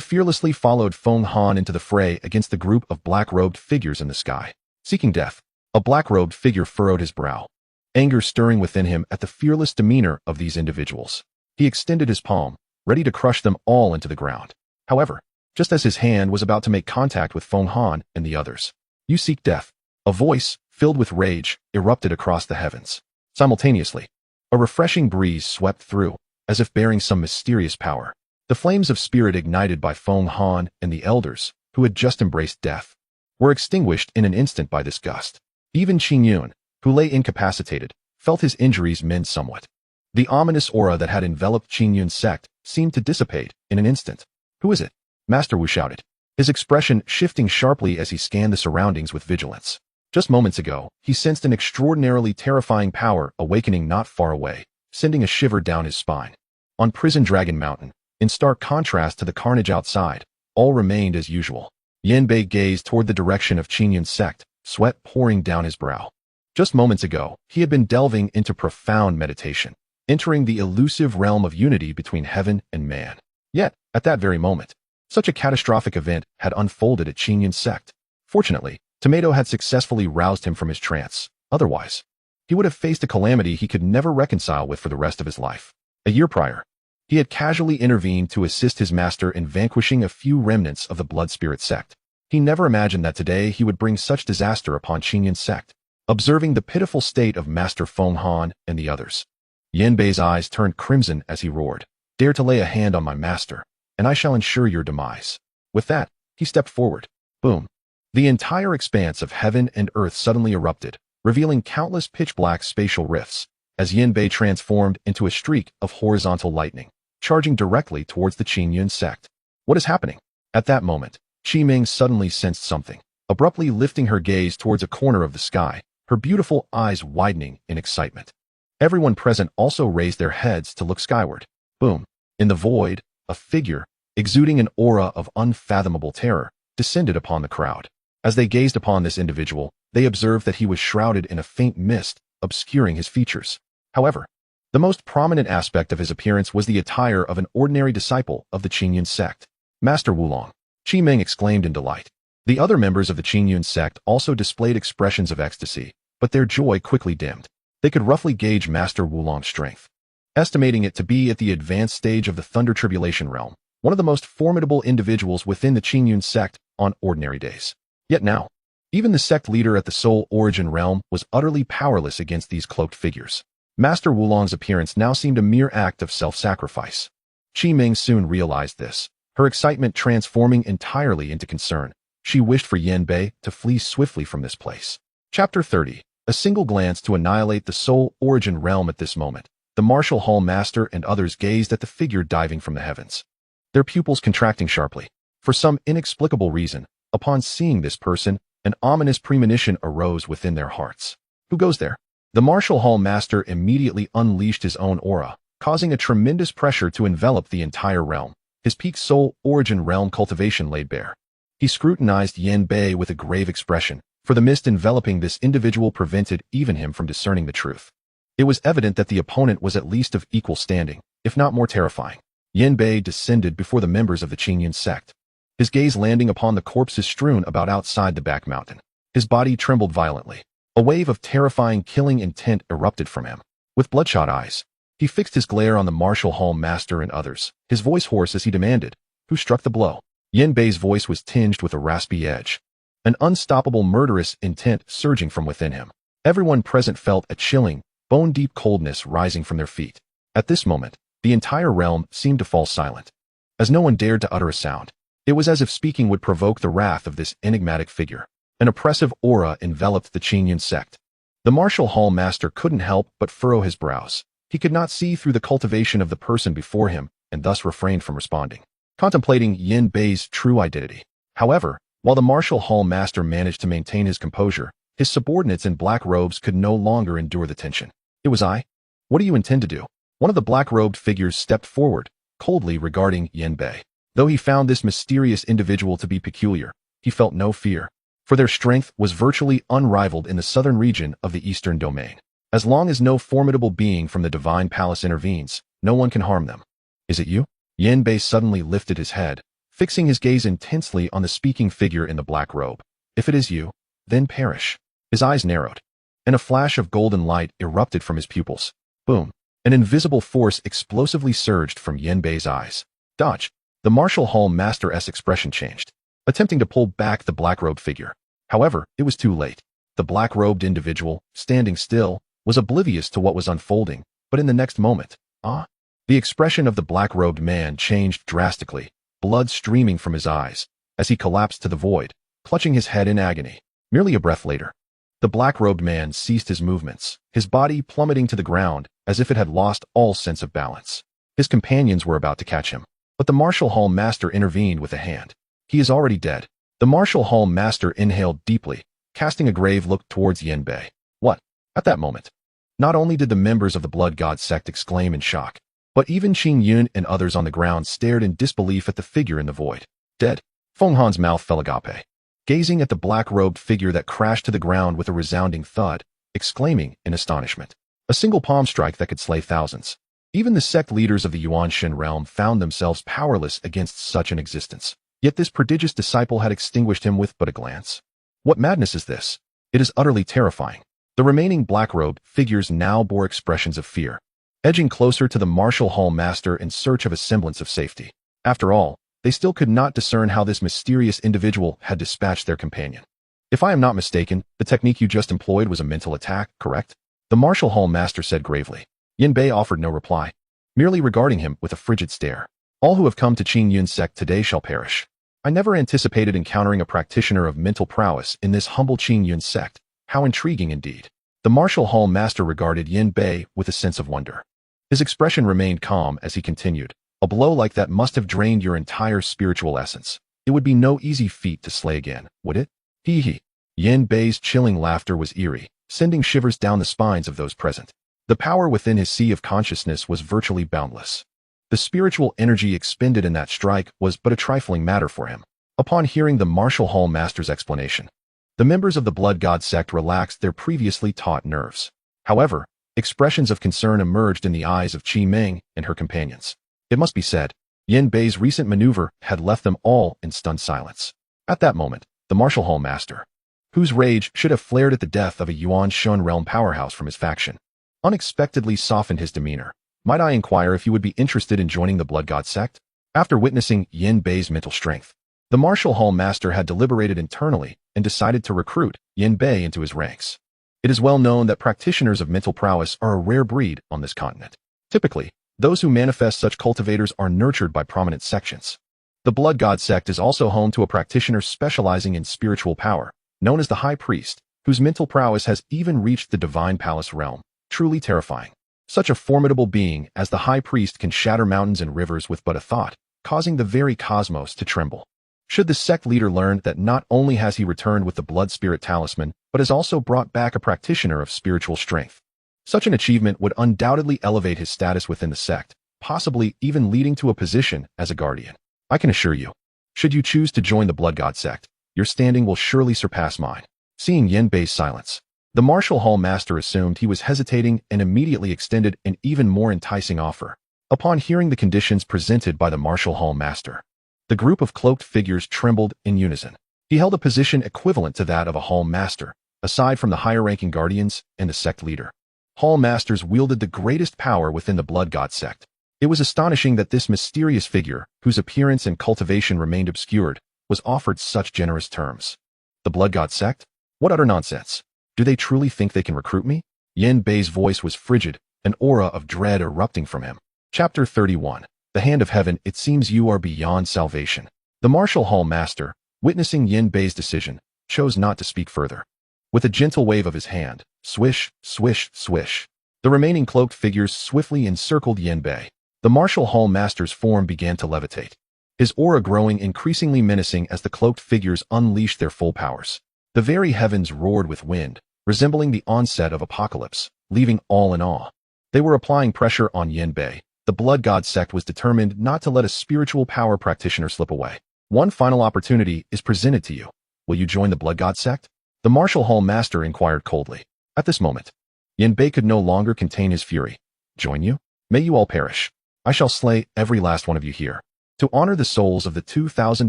fearlessly followed Feng Han into the fray against the group of black-robed figures in the sky. Seeking death, a black-robed figure furrowed his brow, anger stirring within him at the fearless demeanor of these individuals. He extended his palm, ready to crush them all into the ground. However, just as his hand was about to make contact with Feng Han and the others, "You seek death." A voice, filled with rage, erupted across the heavens. Simultaneously, a refreshing breeze swept through, as if bearing some mysterious power. The flames of spirit ignited by Feng Han and the elders, who had just embraced death, were extinguished in an instant by this gust. Even Qingyun, who lay incapacitated, felt his injuries mend somewhat. The ominous aura that had enveloped Qingyun's sect seemed to dissipate in an instant. "Who is it?" Master Wu shouted, his expression shifting sharply as he scanned the surroundings with vigilance. Just moments ago, he sensed an extraordinarily terrifying power awakening not far away, sending a shiver down his spine. On Prison Dragon Mountain, in stark contrast to the carnage outside, all remained as usual. Yanbei gazed toward the direction of Qingyun's sect, sweat pouring down his brow. Just moments ago, he had been delving into profound meditation, entering the elusive realm of unity between heaven and man. Yet, at that very moment, such a catastrophic event had unfolded at Qingyun's sect. Fortunately, Tomato had successfully roused him from his trance. Otherwise, He would have faced a calamity he could never reconcile with for the rest of his life. A year prior, he had casually intervened to assist his master in vanquishing a few remnants of the Blood Spirit sect. He never imagined that today he would bring such disaster upon Qingyun's sect. Observing the pitiful state of Master Feng Han and the others, Yan Bei's eyes turned crimson as he roared, "Dare to lay a hand on my master, and I shall ensure your demise." With that, he stepped forward. Boom. The entire expanse of heaven and earth suddenly erupted, revealing countless pitch-black spatial rifts, as Yan Bei transformed into a streak of horizontal lightning, charging directly towards the Qingyun sect. What is happening? At that moment, Qi Ming suddenly sensed something, abruptly lifting her gaze towards a corner of the sky, her beautiful eyes widening in excitement. Everyone present also raised their heads to look skyward. Boom. In the void, a figure, exuding an aura of unfathomable terror, descended upon the crowd. As they gazed upon this individual, they observed that he was shrouded in a faint mist, obscuring his features. However, the most prominent aspect of his appearance was the attire of an ordinary disciple of the Qingyun sect. "Master Wulong," Qi Ming exclaimed in delight. The other members of the Qingyun sect also displayed expressions of ecstasy, but their joy quickly dimmed. They could roughly gauge Master Wulong's strength, estimating it to be at the advanced stage of the Thunder Tribulation realm, one of the most formidable individuals within the Qingyun sect on ordinary days. Yet now, even the sect leader at the Soul Origin realm was utterly powerless against these cloaked figures. Master Wulong's appearance now seemed a mere act of self-sacrifice. Qi Ming soon realized this, her excitement transforming entirely into concern. She wished for Yan Bei to flee swiftly from this place. Chapter 30. A single glance to annihilate the Soul Origin realm. At this moment, the Martial Hall Master and others gazed at the figure diving from the heavens, their pupils contracting sharply. For some inexplicable reason, upon seeing this person, an ominous premonition arose within their hearts. Who goes there? The Martial Hall Master immediately unleashed his own aura, causing a tremendous pressure to envelop the entire realm. His peak Soul Origin realm cultivation laid bare. He scrutinized Yan Bei with a grave expression, for the mist enveloping this individual prevented even him from discerning the truth. It was evident that the opponent was at least of equal standing, if not more terrifying. Yan Bei descended before the members of the Qingyun sect, his gaze landing upon the corpses strewn about outside the back mountain. His body trembled violently. A wave of terrifying killing intent erupted from him. With bloodshot eyes, he fixed his glare on the Martial Hall Master and others, his voice hoarse as he demanded, "Who struck the blow?" Yan Bei's voice was tinged with a raspy edge, an unstoppable murderous intent surging from within him. Everyone present felt a chilling, bone-deep coldness rising from their feet. At this moment, the entire realm seemed to fall silent, as no one dared to utter a sound. It was as if speaking would provoke the wrath of this enigmatic figure. An oppressive aura enveloped the Qingyun sect. The Martial Hall Master couldn't help but furrow his brows. He could not see through the cultivation of the person before him, and thus refrained from responding, contemplating Yan Bei's true identity. However, while the Martial Hall Master managed to maintain his composure, his subordinates in black robes could no longer endure the tension. "It was I. What do you intend to do?" One of the black-robed figures stepped forward, coldly regarding Yan Bei. Though he found this mysterious individual to be peculiar, he felt no fear, for their strength was virtually unrivaled in the southern region of the Eastern Domain. As long as no formidable being from the Divine Palace intervenes, no one can harm them. "Is it you?" Yan Bei suddenly lifted his head, fixing his gaze intensely on the speaking figure in the black robe. "If it is you, then perish." His eyes narrowed, and a flash of golden light erupted from his pupils. Boom. An invisible force explosively surged from Yan Bei's eyes. "Dodge." The Martial Hall Master's expression changed, attempting to pull back the black-robed figure. However, it was too late. The black-robed individual, standing still, was oblivious to what was unfolding, but in the next moment, the expression of the black-robed man changed drastically, blood streaming from his eyes, as he collapsed to the void, clutching his head in agony. Merely a breath later, the black-robed man ceased his movements, his body plummeting to the ground as if it had lost all sense of balance. His companions were about to catch him, but the Martial Hall Master intervened with a hand. "He is already dead." The Martial Hall Master inhaled deeply, casting a grave look towards Yan Bei. "What?" At that moment, not only did the members of the Blood God sect exclaim in shock, but even Qing Yun and others on the ground stared in disbelief at the figure in the void. "Dead?" Feng Han's mouth fell agape, gazing at the black-robed figure that crashed to the ground with a resounding thud, exclaiming in astonishment. A single palm strike that could slay thousands. Even the sect leaders of the Yuanshan realm found themselves powerless against such an existence. Yet this prodigious disciple had extinguished him with but a glance. What madness is this? It is utterly terrifying. The remaining black-robed figures now bore expressions of fear, edging closer to the martial hall master in search of a semblance of safety. After all, they still could not discern how this mysterious individual had dispatched their companion. If I am not mistaken, the technique you just employed was a mental attack, correct? The martial hall master said gravely. Yin Bei offered no reply, merely regarding him with a frigid stare. All who have come to Qin Yun's sect today shall perish. I never anticipated encountering a practitioner of mental prowess in this humble Qin Yun sect. How intriguing indeed. The martial hall master regarded Yin Bei with a sense of wonder. His expression remained calm as he continued. A blow like that must have drained your entire spiritual essence. It would be no easy feat to slay again, would it? Hee hee. Yin Bei's chilling laughter was eerie, sending shivers down the spines of those present. The power within his sea of consciousness was virtually boundless. The spiritual energy expended in that strike was but a trifling matter for him. Upon hearing the martial hall master's explanation, the members of the Blood God sect relaxed their previously taut nerves. However, expressions of concern emerged in the eyes of Qi Ming and her companions. It must be said, Yin Bei's recent maneuver had left them all in stunned silence. At that moment, the martial hall master, whose rage should have flared at the death of a Yuan Shun realm powerhouse from his faction, unexpectedly softened his demeanor. Might I inquire if you would be interested in joining the Blood God sect? After witnessing Yin Bei's mental strength, the martial hall master had deliberated internally and decided to recruit Yin Bei into his ranks. It is well known that practitioners of mental prowess are a rare breed on this continent. Typically, those who manifest such cultivators are nurtured by prominent sections. The Blood God sect is also home to a practitioner specializing in spiritual power, known as the High Priest, whose mental prowess has even reached the Divine Palace realm. Truly terrifying. Such a formidable being as the High Priest can shatter mountains and rivers with but a thought, causing the very cosmos to tremble. Should the sect leader learn that not only has he returned with the Blood Spirit Talisman, but has also brought back a practitioner of spiritual strength, such an achievement would undoubtedly elevate his status within the sect, possibly even leading to a position as a guardian. I can assure you, should you choose to join the Blood God sect, your standing will surely surpass mine. Seeing Yin Bei's silence, the martial hall master assumed he was hesitating and immediately extended an even more enticing offer. Upon hearing the conditions presented by the martial hall master, the group of cloaked figures trembled in unison. He held a position equivalent to that of a hall master, aside from the higher-ranking guardians and the sect leader. Hall masters wielded the greatest power within the Blood God sect. It was astonishing that this mysterious figure, whose appearance and cultivation remained obscured, was offered such generous terms. The Blood God sect? What utter nonsense. Do they truly think they can recruit me? Yin Bei's voice was frigid, an aura of dread erupting from him. Chapter 31. The Hand of Heaven. It seems you are beyond salvation. The martial hall master, witnessing Yin Bei's decision, chose not to speak further. With a gentle wave of his hand, swish, swish, swish, the remaining cloaked figures swiftly encircled Yin Bei. The martial hall master's form began to levitate, his aura growing increasingly menacing as the cloaked figures unleashed their full powers. The very heavens roared with wind, resembling the onset of apocalypse, leaving all in awe. They were applying pressure on Yin Bei. The Blood God sect was determined not to let a spiritual power practitioner slip away. One final opportunity is presented to you. Will you join the Blood God sect? The martial hall master inquired coldly. At this moment, Yin Bei could no longer contain his fury. Join you? May you all perish. I shall slay every last one of you here, to honor the souls of the 2,000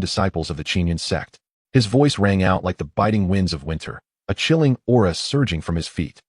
disciples of the Qin Yun sect. His voice rang out like the biting winds of winter, a chilling aura surging from his feet.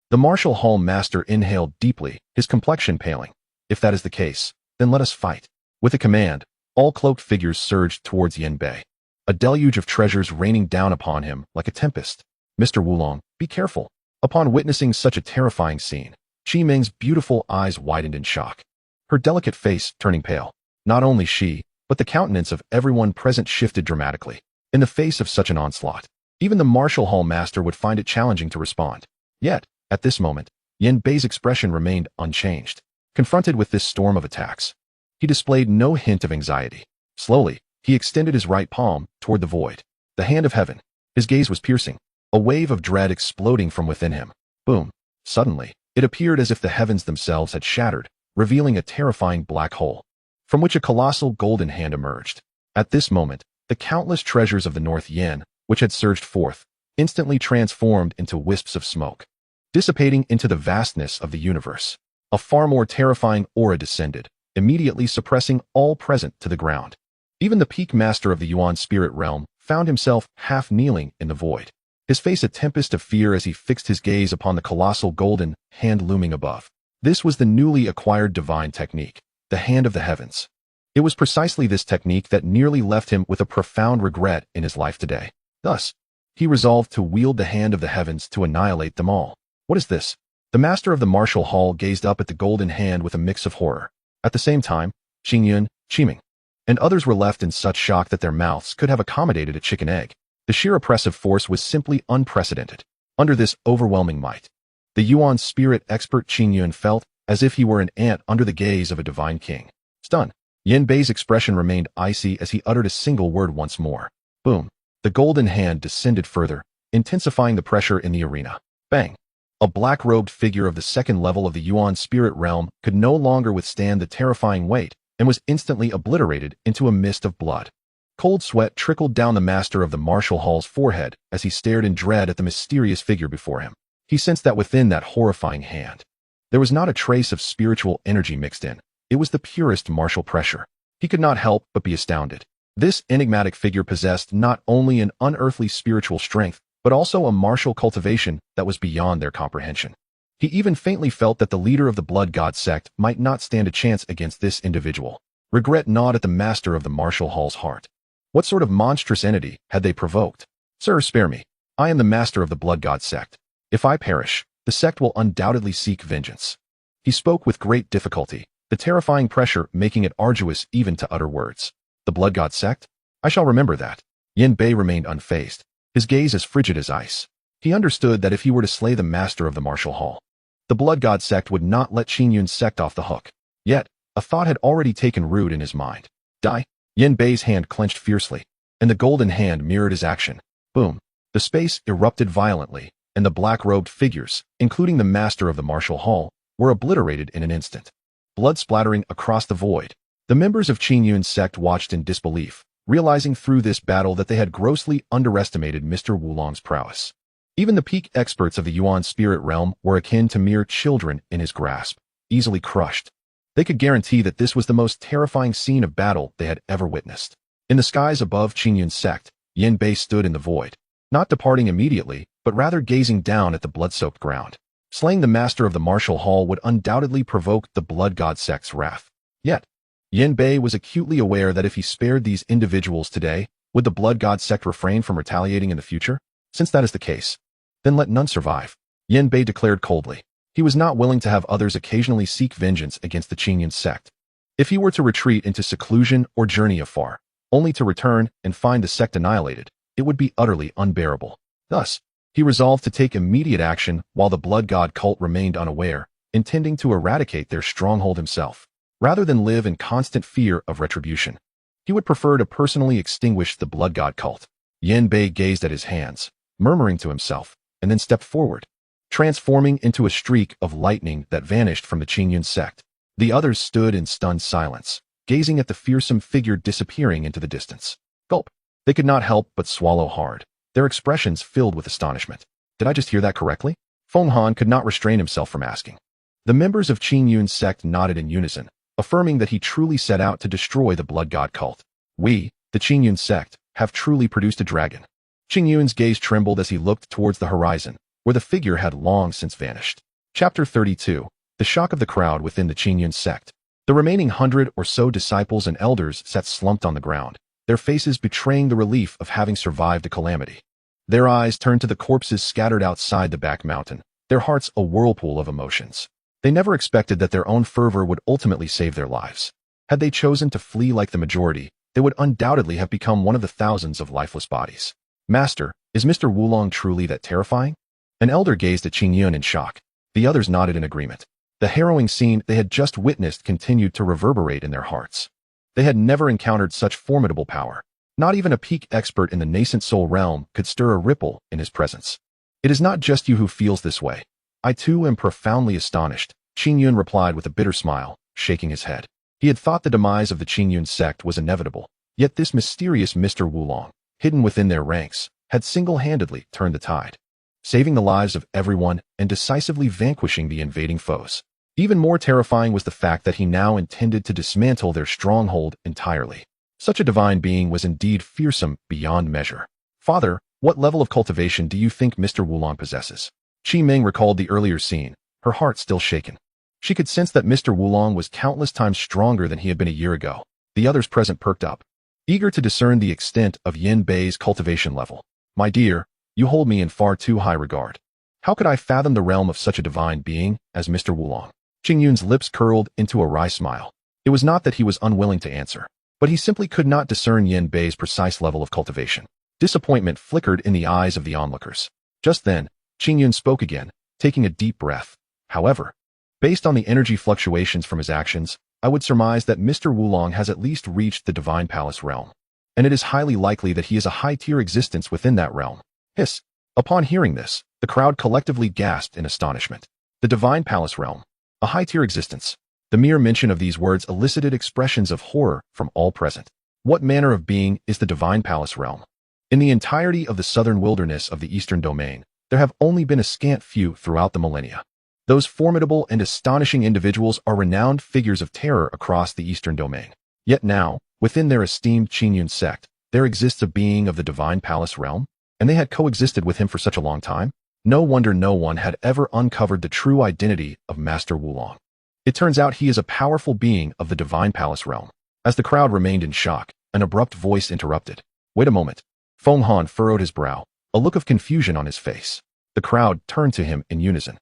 The martial hall master inhaled deeply, his complexion paling. If that is the case, then let us fight. With a command, all cloaked figures surged towards Yin Bei, a deluge of treasures raining down upon him like a tempest. Mr. Wulong, be careful. Upon witnessing such a terrifying scene, Qi Ming's beautiful eyes widened in shock, her delicate face turning pale. Not only she, but the countenance of everyone present shifted dramatically. In the face of such an onslaught, even the martial hall master would find it challenging to respond. Yet, at this moment, Yin Bei's expression remained unchanged. Confronted with this storm of attacks, he displayed no hint of anxiety. Slowly, he extended his right palm toward the void, the hand of heaven. His gaze was piercing, a wave of dread exploding from within him. Boom. Suddenly, it appeared as if the heavens themselves had shattered, revealing a terrifying black hole, from which a colossal golden hand emerged. At this moment, the countless treasures of the North Yin, which had surged forth, instantly transformed into wisps of smoke, dissipating into the vastness of the universe. A far more terrifying aura descended, immediately suppressing all present to the ground. Even the peak master of the Yuan spirit realm found himself half kneeling in the void. his face a tempest of fear as he fixed his gaze upon the colossal golden hand looming above. This was the newly acquired divine technique, the Hand of the Heavens. It was precisely this technique that nearly left him with a profound regret in his life today. Thus, he resolved to wield the Hand of the Heavens to annihilate them all. What is this? The master of the martial hall gazed up at the golden hand with a mix of horror. At the same time, Qingyun, Qiming, and others were left in such shock that their mouths could have accommodated a chicken egg. The sheer oppressive force was simply unprecedented. Under this overwhelming might, the Yuan spirit expert Qingyun felt as if he were an ant under the gaze of a divine king. Stunned, Yin Bei's expression remained icy as he uttered a single word once more. Boom. The golden hand descended further, intensifying the pressure in the arena. Bang. A black-robed figure of the second level of the Yuan spirit realm could no longer withstand the terrifying weight and was instantly obliterated into a mist of blood. Cold sweat trickled down the master of the martial hall's forehead as he stared in dread at the mysterious figure before him. He sensed that within that horrifying hand, there was not a trace of spiritual energy mixed in. It was the purest martial pressure. He could not help but be astounded. This enigmatic figure possessed not only an unearthly spiritual strength, but also a martial cultivation that was beyond their comprehension. He even faintly felt that the leader of the Blood God sect might not stand a chance against this individual. Regret gnawed at the master of the martial hall's heart. What sort of monstrous entity had they provoked? Sir, spare me. I am the master of the Blood God sect. If I perish, the sect will undoubtedly seek vengeance. He spoke with great difficulty, the terrifying pressure making it arduous even to utter words. The Blood God sect? I shall remember that. Yin Bei remained unfazed, his gaze as frigid as ice. He understood that if he were to slay the master of the martial hall, the Blood God sect would not let Qingyun's sect off the hook. Yet, a thought had already taken root in his mind. Die. Yin Bei's hand clenched fiercely, and the golden hand mirrored his action. Boom. The space erupted violently, and the black-robed figures, including the master of the martial hall, were obliterated in an instant. Blood splattering across the void. The members of Qingyun's sect watched in disbelief, realizing through this battle that they had grossly underestimated Mr. Wulong's prowess. Even the peak experts of the Yuan spirit realm were akin to mere children in his grasp, easily crushed. They could guarantee that this was the most terrifying scene of battle they had ever witnessed. In the skies above Qingyun's sect, Yin Bei stood in the void, not departing immediately, but rather gazing down at the blood-soaked ground. Slaying the master of the martial hall would undoubtedly provoke the Blood God sect's wrath. Yet, Yin Bei was acutely aware that if he spared these individuals today, would the Blood God sect refrain from retaliating in the future? Since that is the case, then let none survive. Yin Bei declared coldly. He was not willing to have others occasionally seek vengeance against the Qingyun sect. If he were to retreat into seclusion or journey afar, only to return and find the sect annihilated, it would be utterly unbearable. Thus, he resolved to take immediate action while the Blood God cult remained unaware, intending to eradicate their stronghold himself. Rather than live in constant fear of retribution, he would prefer to personally extinguish the Blood God cult. Yin Bei gazed at his hands, murmuring to himself, and then stepped forward, transforming into a streak of lightning that vanished from the Qingyun sect. The others stood in stunned silence, gazing at the fearsome figure disappearing into the distance. Gulp. They could not help but swallow hard, their expressions filled with astonishment. Did I just hear that correctly? Feng Han could not restrain himself from asking. The members of Qingyun's sect nodded in unison, affirming that he truly set out to destroy the Blood God cult. We, the Qingyun sect, have truly produced a dragon. Qingyun's gaze trembled as he looked towards the horizon, where the figure had long since vanished. Chapter 32. The shock of the crowd within the Qingyun sect. The remaining 100 or so disciples and elders sat slumped on the ground, their faces betraying the relief of having survived a calamity. Their eyes turned to the corpses scattered outside the back mountain, their hearts a whirlpool of emotions. They never expected that their own fervor would ultimately save their lives. Had they chosen to flee like the majority, they would undoubtedly have become one of the thousands of lifeless bodies. Master, is Mr. Wulong truly that terrifying? An elder gazed at Qingyun in shock. The others nodded in agreement. The harrowing scene they had just witnessed continued to reverberate in their hearts. They had never encountered such formidable power. Not even a peak expert in the nascent soul realm could stir a ripple in his presence. It is not just you who feels this way. I too am profoundly astonished, Qingyun replied with a bitter smile, shaking his head. He had thought the demise of the Qingyun sect was inevitable, yet this mysterious Mr. Wulong, hidden within their ranks, had single-handedly turned the tide, saving the lives of everyone and decisively vanquishing the invading foes. Even more terrifying was the fact that he now intended to dismantle their stronghold entirely. Such a divine being was indeed fearsome beyond measure. Father, What level of cultivation do you think Mr. Wulong possesses? Qi Ming recalled the earlier scene, her heart still shaken. She could sense that Mr. Wulong was countless times stronger than he had been a year ago. The others present perked up, eager to discern the extent of Yin Bei's cultivation level. My dear, you hold me in far too high regard. How could I fathom the realm of such a divine being as Mr. Wulong? Qingyun's lips curled into a wry smile. It was not that he was unwilling to answer, but he simply could not discern Yin Bei's precise level of cultivation. Disappointment flickered in the eyes of the onlookers. Just then, Qingyun spoke again, taking a deep breath. However, based on the energy fluctuations from his actions, I would surmise that Mr. Wulong has at least reached the Divine Palace realm, and it is highly likely that he is a high-tier existence within that realm. Hiss. Upon hearing this, the crowd collectively gasped in astonishment. The Divine Palace realm. A high-tier existence. The mere mention of these words elicited expressions of horror from all present. What manner of being is the Divine Palace realm? In the entirety of the southern wilderness of the eastern domain, there have only been a scant few throughout the millennia. Those formidable and astonishing individuals are renowned figures of terror across the eastern domain. Yet now, within their esteemed Qingyun sect, there exists a being of the Divine Palace realm, and they had coexisted with him for such a long time? No wonder no one had ever uncovered the true identity of Master Wulong. It turns out he is a powerful being of the Divine Palace realm. As the crowd remained in shock, an abrupt voice interrupted. Wait a moment. Feng Han furrowed his brow, a look of confusion on his face. The crowd turned to him in unison.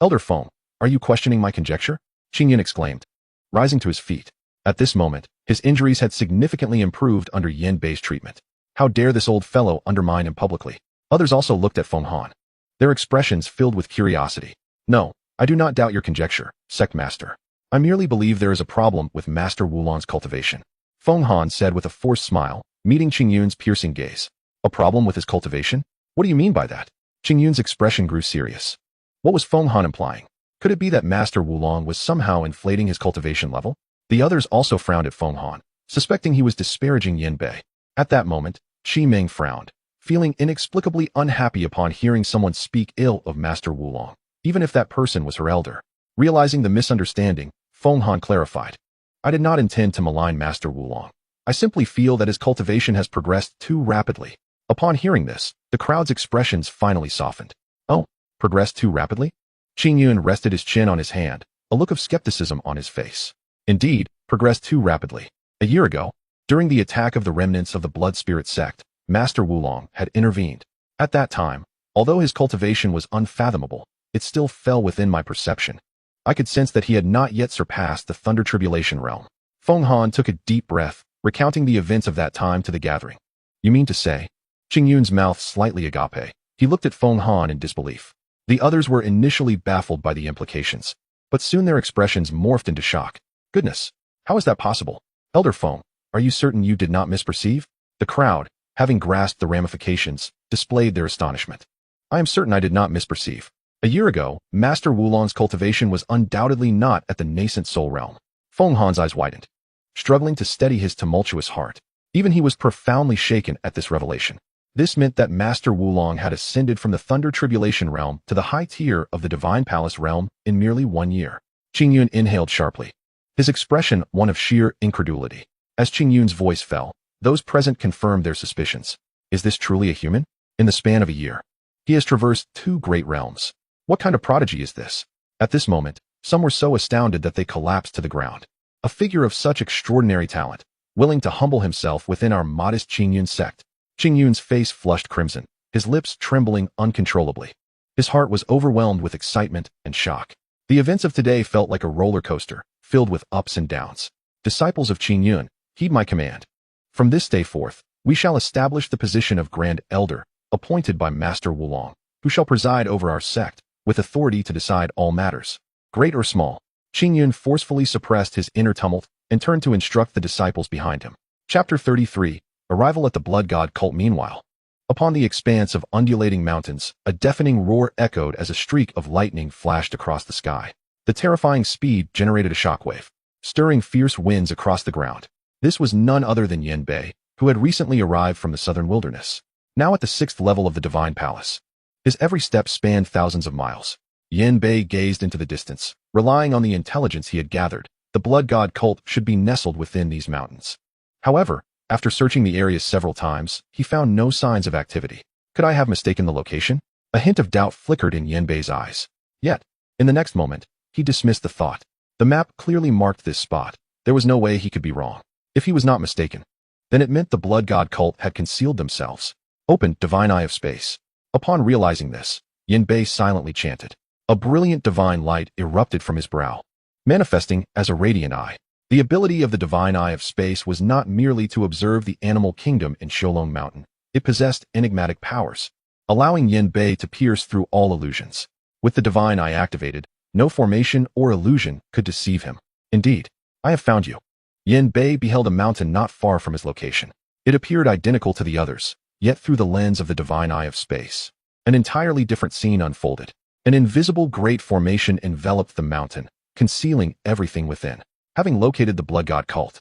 Elder Feng, are you questioning my conjecture? Qingyun exclaimed, rising to his feet. At this moment, his injuries had significantly improved under Yin Bei's treatment. How dare this old fellow undermine him publicly? Others also looked at Feng Han, their expressions filled with curiosity. No, I do not doubt your conjecture, Sect Master. I merely believe there is a problem with Master Wulong's cultivation. Feng Han said with a forced smile, meeting Qingyun's piercing gaze. A problem with his cultivation? What do you mean by that? Qingyun's expression grew serious. What was Feng Han implying? Could it be that Master Wulong was somehow inflating his cultivation level? The others also frowned at Feng Han, suspecting he was disparaging Yin Bei. At that moment, Qi Ming frowned, feeling inexplicably unhappy upon hearing someone speak ill of Master Wulong, even if that person was her elder. Realizing the misunderstanding, Feng Han clarified. I did not intend to malign Master Wulong. I simply feel that his cultivation has progressed too rapidly. Upon hearing this, the crowd's expressions finally softened. Oh, progressed too rapidly? Qingyun rested his chin on his hand, a look of skepticism on his face. Indeed, progressed too rapidly. A year ago, during the attack of the remnants of the Blood Spirit sect, Master Wulong had intervened. At that time, although his cultivation was unfathomable, it still fell within my perception. I could sense that he had not yet surpassed the Thunder Tribulation realm. Feng Han took a deep breath, recounting the events of that time to the gathering. You mean to say? Qingyun's mouth slightly agape. He looked at Feng Han in disbelief. The others were initially baffled by the implications, but soon their expressions morphed into shock. Goodness, how is that possible? Elder Feng, are you certain you did not misperceive? The crowd, having grasped the ramifications, displayed their astonishment. I am certain I did not misperceive. A year ago, Master Wulong's cultivation was undoubtedly not at the nascent soul realm. Feng Han's eyes widened, struggling to steady his tumultuous heart. Even he was profoundly shaken at this revelation. This meant that Master Wulong had ascended from the Thunder Tribulation realm to the high tier of the Divine Palace realm in merely 1 year. Qingyun inhaled sharply, his expression one of sheer incredulity. As Qingyun's voice fell, those present confirmed their suspicions. Is this truly a human? In the span of a year, he has traversed 2 great realms. What kind of prodigy is this? At this moment, some were so astounded that they collapsed to the ground. A figure of such extraordinary talent, willing to humble himself within our modest Qingyun sect. Qingyun's face flushed crimson, his lips trembling uncontrollably. His heart was overwhelmed with excitement and shock. The events of today felt like a roller coaster, filled with ups and downs. Disciples of Qingyun, heed my command. From this day forth, we shall establish the position of Grand Elder, appointed by Master Wulong, who shall preside over our sect, with authority to decide all matters, great or small. Qingyun forcefully suppressed his inner tumult and turned to instruct the disciples behind him. Chapter 33. Arrival at the Blood God Cult. Meanwhile, upon the expanse of undulating mountains, a deafening roar echoed as a streak of lightning flashed across the sky. The terrifying speed generated a shockwave, stirring fierce winds across the ground. This was none other than Yin Bei, who had recently arrived from the southern wilderness, now at the 6th level of the Divine Palace. His every step spanned thousands of miles. Yin Bei gazed into the distance, relying on the intelligence he had gathered. The Blood God Cult should be nestled within these mountains. However, after searching the area several times, he found no signs of activity. Could I have mistaken the location? A hint of doubt flickered in Yanbei's eyes. Yet, in the next moment, he dismissed the thought. The map clearly marked this spot. There was no way he could be wrong. If he was not mistaken, then it meant the blood god cult had concealed themselves. Open, divine eye of space. Upon realizing this, Yanbei silently chanted. A brilliant divine light erupted from his brow, manifesting as a radiant eye. The ability of the divine eye of space was not merely to observe the animal kingdom in Sholong Mountain. It possessed enigmatic powers, allowing Yanbei to pierce through all illusions. With the divine eye activated, no formation or illusion could deceive him. Indeed, I have found you. Yanbei beheld a mountain not far from his location. It appeared identical to the others, yet through the lens of the divine eye of space. An entirely different scene unfolded. An invisible great formation enveloped the mountain, concealing everything within. Having located the blood god cult,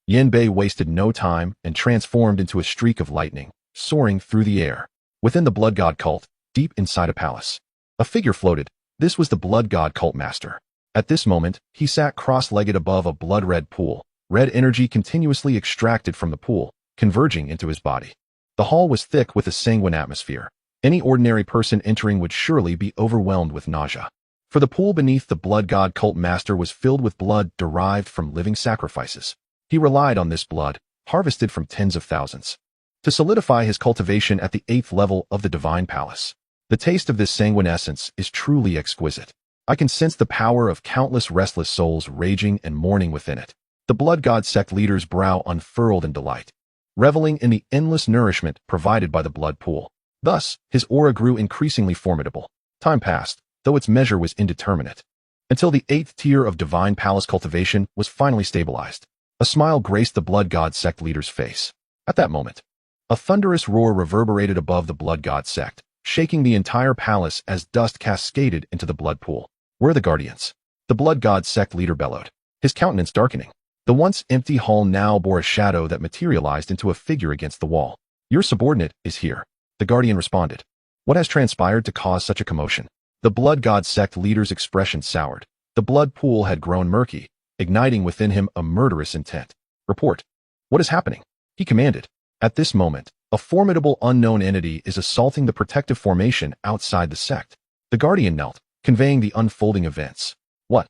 Yanbei wasted no time and transformed into a streak of lightning, soaring through the air. Within the blood god cult, deep inside a palace, a figure floated. This was the blood god cult master. At this moment, he sat cross-legged above a blood-red pool. Red energy continuously extracted from the pool, converging into his body. The hall was thick with a sanguine atmosphere. Any ordinary person entering would surely be overwhelmed with nausea. For the pool beneath the blood god cult master was filled with blood derived from living sacrifices. He relied on this blood, harvested from tens of thousands, to solidify his cultivation at the 8th level of the divine palace. The taste of this sanguine essence is truly exquisite. I can sense the power of countless restless souls raging and mourning within it. The blood god sect leader's brow unfurled in delight, reveling in the endless nourishment provided by the blood pool. Thus, his aura grew increasingly formidable. Time passed, though its measure was indeterminate, until the 8th tier of divine palace cultivation was finally stabilized. A smile graced the blood god sect leader's face. At that moment, a thunderous roar reverberated above the blood god sect, shaking the entire palace as dust cascaded into the blood pool. Where are the guardians? The blood god sect leader bellowed, his countenance darkening. The once empty hall now bore a shadow that materialized into a figure against the wall. Your subordinate is here, the guardian responded. What has transpired to cause such a commotion? The blood god sect leader's expression soured. The blood pool had grown murky, igniting within him a murderous intent. Report. What is happening? He commanded. At this moment, a formidable unknown entity is assaulting the protective formation outside the sect. The guardian knelt, conveying the unfolding events. What?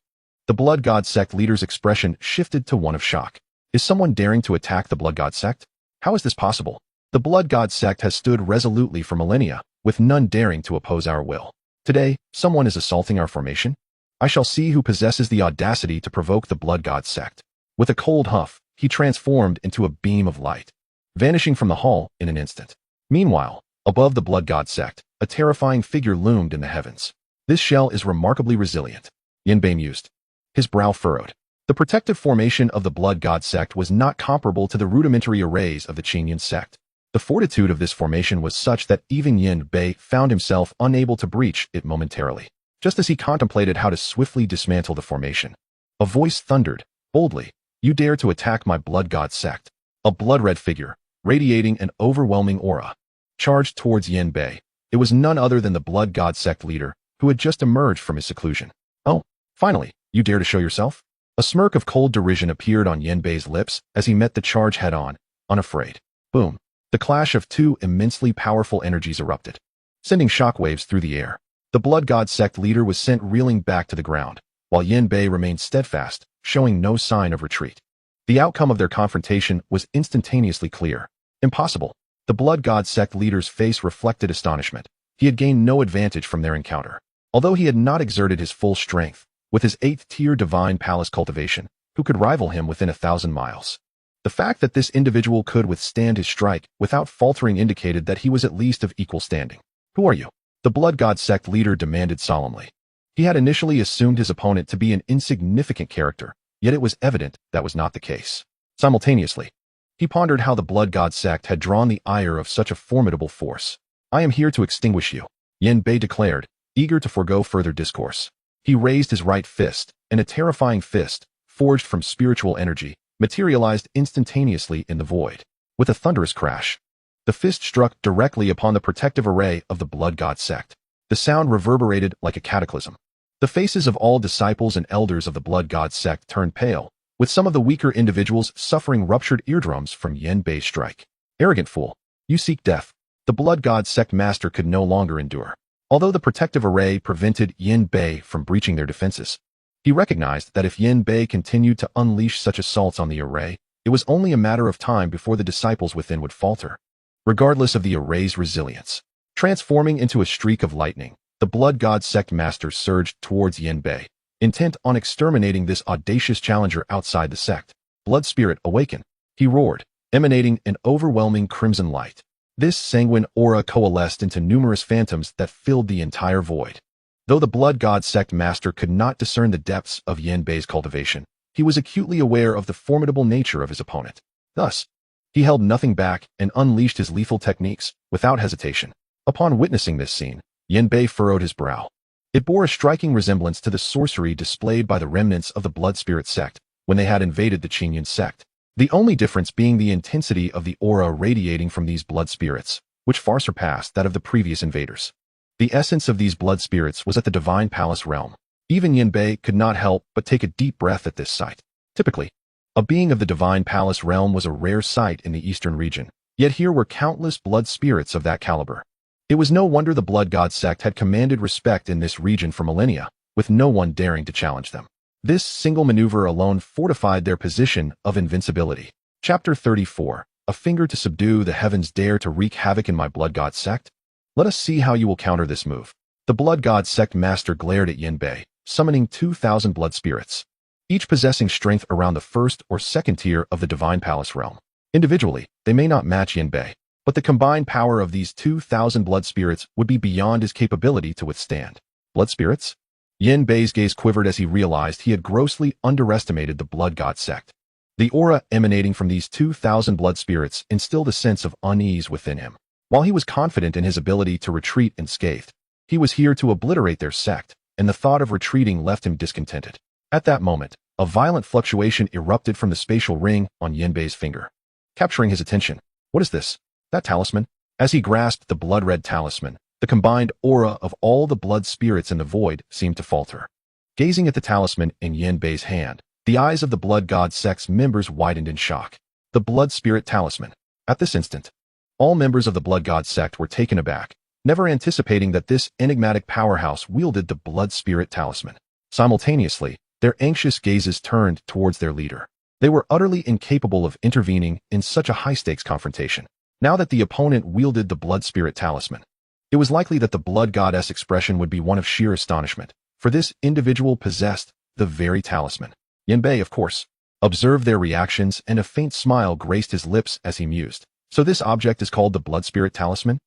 The blood god sect leader's expression shifted to one of shock. Is someone daring to attack the blood god sect? How is this possible? The blood god sect has stood resolutely for millennia, with none daring to oppose our will. Today, someone is assaulting our formation? I shall see who possesses the audacity to provoke the blood god sect. With a cold huff, he transformed into a beam of light, vanishing from the hall in an instant. Meanwhile, above the blood god sect, a terrifying figure loomed in the heavens. This shell is remarkably resilient, Yanbei mused. His brow furrowed. The protective formation of the blood god sect was not comparable to the rudimentary arrays of the Qinyan sect. The fortitude of this formation was such that even Yanbei found himself unable to breach it momentarily. Just as he contemplated how to swiftly dismantle the formation, a voice thundered, boldly, "You dare to attack my blood god sect." A blood-red figure, radiating an overwhelming aura, charged towards Yanbei. It was none other than the blood god sect leader, who had just emerged from his seclusion. Oh, finally, you dare to show yourself? A smirk of cold derision appeared on Yanbei's lips as he met the charge head-on, unafraid. Boom. The clash of two immensely powerful energies erupted, sending shockwaves through the air. The blood god sect leader was sent reeling back to the ground, while Yanbei remained steadfast, showing no sign of retreat. The outcome of their confrontation was instantaneously clear. Impossible. The blood god sect leader's face reflected astonishment. He had gained no advantage from their encounter. Although he had not exerted his full strength, with his 8th tier divine palace cultivation, who could rival him within 1,000 miles? The fact that this individual could withstand his strike without faltering indicated that he was at least of equal standing. Who are you? The blood god sect leader demanded solemnly. He had initially assumed his opponent to be an insignificant character, yet it was evident that was not the case. Simultaneously, he pondered how the blood god sect had drawn the ire of such a formidable force. I am here to extinguish you, Yanbei declared, eager to forego further discourse. He raised his right fist, and a terrifying fist, forged from spiritual energy, materialized instantaneously in the void. With a thunderous crash, the fist struck directly upon the protective array of the blood god sect. The sound reverberated like a cataclysm. The faces of all disciples and elders of the blood god sect turned pale, with some of the weaker individuals suffering ruptured eardrums from Yanbei's strike. Arrogant fool, you seek death. the Blood God sect master could no longer endure. Although the protective array prevented Yin Bei from breaching their defenses, he recognized that if Yin Bei continued to unleash such assaults on the array, it was only a matter of time before the disciples within would falter. Regardless of the array's resilience, transforming into a streak of lightning, the Blood God sect master surged towards Yin Bei, intent on exterminating this audacious challenger outside the sect. Blood Spirit, awaken! He roared, emanating an overwhelming crimson light. This sanguine aura coalesced into numerous phantoms that filled the entire void. Though the Blood God sect master could not discern the depths of Yin Bei's cultivation, he was acutely aware of the formidable nature of his opponent. Thus, he held nothing back and unleashed his lethal techniques without hesitation. Upon witnessing this scene, Yin Bei furrowed his brow. It bore a striking resemblance to the sorcery displayed by the remnants of the Blood Spirit sect when they had invaded the Qingyan sect. The only difference being the intensity of the aura radiating from these blood spirits, which far surpassed that of the previous invaders. The essence of these blood spirits was at the Divine Palace realm. Even Yin Bei could not help but take a deep breath at this sight. Typically, a being of the Divine Palace realm was a rare sight in the eastern region, yet here were countless blood spirits of that caliber. It was no wonder the Blood God sect had commanded respect in this region for millennia, with no one daring to challenge them. This single maneuver alone fortified their position of invincibility. Chapter 34. A finger to subdue the heavens dare to wreak havoc in my Blood God sect? Let us see how you will counter this move. The Blood God sect master glared at Yin Bei, summoning 2,000 blood spirits, each possessing strength around the first or second tier of the Divine Palace realm. Individually, they may not match Yin Bei, but the combined power of these 2,000 blood spirits would be beyond his capability to withstand. Blood spirits? Yin Bei's gaze quivered as he realized he had grossly underestimated the Blood God sect. The aura emanating from these 2,000 blood spirits instilled a sense of unease within him. While he was confident in his ability to retreat unscathed, he was here to obliterate their sect, and the thought of retreating left him discontented. At that moment, a violent fluctuation erupted from the spatial ring on Yin Bei's finger, capturing his attention. What is this? That talisman? As he grasped the blood-red talisman, the combined aura of all the blood spirits in the void seemed to falter. Gazing at the talisman in Yin Bei's hand, the eyes of the Blood God sect's members widened in shock. The Blood Spirit Talisman. At this instant, all members of the Blood God sect were taken aback, never anticipating that this enigmatic powerhouse wielded the Blood Spirit Talisman. Simultaneously, their anxious gazes turned towards their leader. They were utterly incapable of intervening in such a high-stakes confrontation. Now that the opponent wielded the Blood Spirit Talisman, it was likely that the Blood Goddess expression would be one of sheer astonishment, for this individual possessed the very talisman. Yin Bei, of course, observed their reactions, and a faint smile graced his lips as he mused. So this object is called the Blood Spirit Talisman?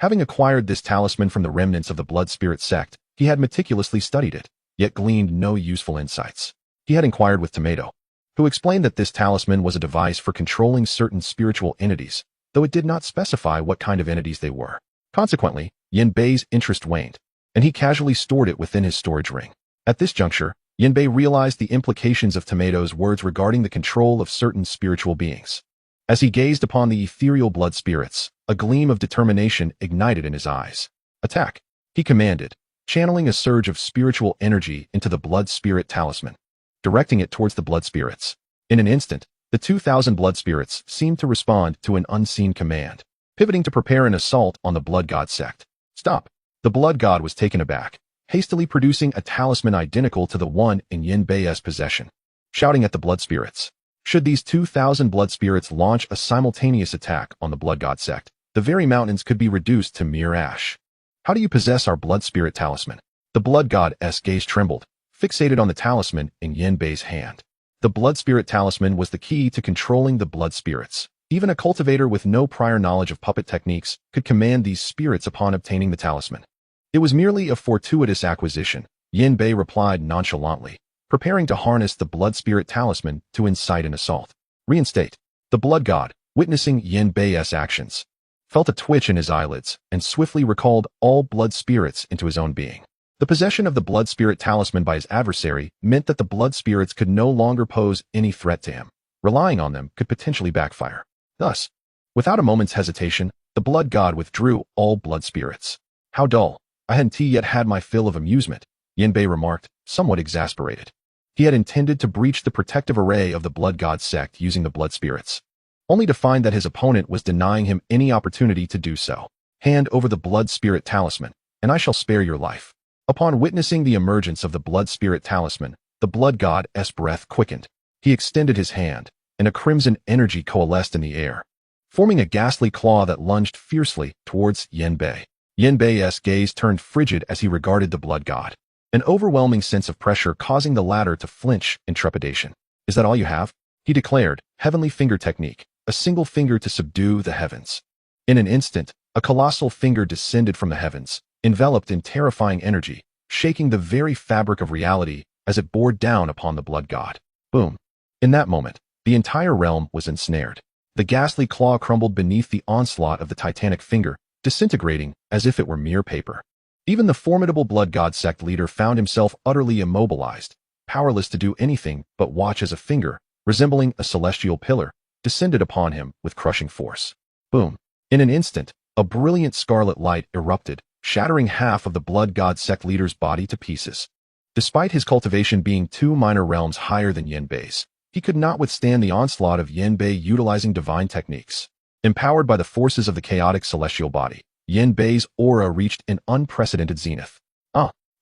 Having acquired this talisman from the remnants of the Blood Spirit sect, he had meticulously studied it, yet gleaned no useful insights. He had inquired with Tomato, who explained that this talisman was a device for controlling certain spiritual entities, though it did not specify what kind of entities they were. Consequently, Yin Bei's interest waned, and he casually stored it within his storage ring. At this juncture, Yin Bei realized the implications of Tomato's words regarding the control of certain spiritual beings. As he gazed upon the ethereal blood spirits, a gleam of determination ignited in his eyes. Attack, he commanded, channeling a surge of spiritual energy into the Blood Spirit Talisman, directing it towards the blood spirits. In an instant, the 2,000 blood spirits seemed to respond to an unseen command, pivoting to prepare an assault on the Blood God sect. Stop! The Blood God was taken aback, hastily producing a talisman identical to the one in Yin Bei's possession, shouting at the blood spirits. Should these 2,000 blood spirits launch a simultaneous attack on the Blood God sect, the very mountains could be reduced to mere ash. How do you possess our Blood Spirit Talisman? The Blood God's gaze trembled, fixated on the talisman in Yin Bei's hand. The Blood Spirit Talisman was the key to controlling the blood spirits. Even a cultivator with no prior knowledge of puppet techniques could command these spirits upon obtaining the talisman. It was merely a fortuitous acquisition, Yin Bei replied nonchalantly, preparing to harness the Blood Spirit Talisman to incite an assault. Reinstate. The Blood God, witnessing Yin Bei's actions, felt a twitch in his eyelids and swiftly recalled all blood spirits into his own being. The possession of the Blood Spirit Talisman by his adversary meant that the blood spirits could no longer pose any threat to him. Relying on them could potentially backfire. Thus, without a moment's hesitation, the Blood God withdrew all blood spirits. How dull. I hadn't yet had my fill of amusement, Yin Bei remarked, somewhat exasperated. He had intended to breach the protective array of the Blood God sect using the blood spirits, only to find that his opponent was denying him any opportunity to do so. "Hand over the blood spirit talisman, and I shall spare your life." Upon witnessing the emergence of the blood spirit talisman, the blood god's breath quickened. He extended his hand, and a crimson energy coalesced in the air, forming a ghastly claw that lunged fiercely towards Yanbei. Yanbei's gaze turned frigid as he regarded the blood god, an overwhelming sense of pressure causing the latter to flinch in trepidation. "Is that all you have?" he declared. "Heavenly finger technique, a single finger to subdue the heavens." In an instant, a colossal finger descended from the heavens, enveloped in terrifying energy, shaking the very fabric of reality as it bore down upon the blood god. Boom. In that moment, the entire realm was ensnared. The ghastly claw crumbled beneath the onslaught of the titanic finger, disintegrating as if it were mere paper. Even the formidable blood god sect leader found himself utterly immobilized, powerless to do anything but watch as a finger, resembling a celestial pillar, descended upon him with crushing force. Boom. In an instant, a brilliant scarlet light erupted, shattering half of the blood god sect leader's body to pieces. Despite his cultivation being 2 minor realms higher than Yanbei's, he could not withstand the onslaught of Yanbei utilizing divine techniques. Empowered by the forces of the chaotic celestial body, Yanbei's aura reached an unprecedented zenith.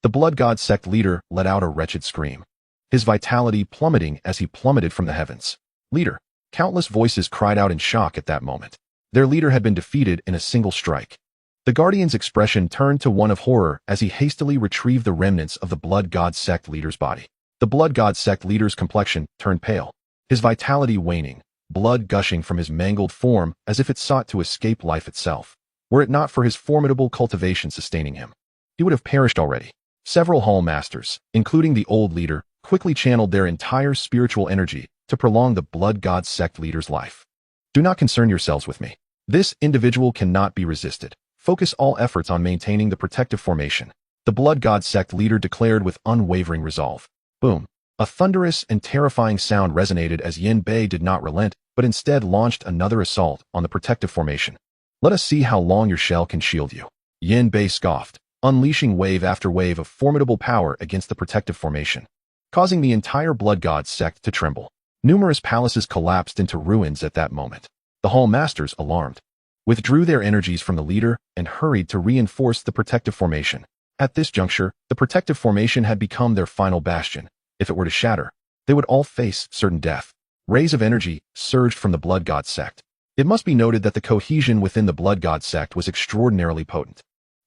The blood god sect leader let out a wretched scream, his vitality plummeting as he plummeted from the heavens. "Leader!" Countless voices cried out in shock at that moment. Their leader had been defeated in a single strike. The guardian's expression turned to one of horror as he hastily retrieved the remnants of the blood god sect leader's body. The blood god sect leader's complexion turned pale, his vitality waning, blood gushing from his mangled form as if it sought to escape life itself. Were it not for his formidable cultivation sustaining him, he would have perished already. Several hall masters, including the old leader, quickly channeled their entire spiritual energy to prolong the blood god sect leader's life. "Do not concern yourselves with me. This individual cannot be resisted. Focus all efforts on maintaining the protective formation," the blood god sect leader declared with unwavering resolve. Boom. A thunderous and terrifying sound resonated as Yanbei did not relent, but instead launched another assault on the protective formation. "Let us see how long your shell can shield you," Yanbei scoffed, unleashing wave after wave of formidable power against the protective formation, causing the entire blood god sect to tremble. Numerous palaces collapsed into ruins at that moment. The hall masters, alarmed, withdrew their energies from the leader and hurried to reinforce the protective formation. At this juncture, the protective formation had become their final bastion. If it were to shatter, they would all face certain death. Rays of energy surged from the blood god sect. It must be noted that the cohesion within the blood god sect was extraordinarily potent.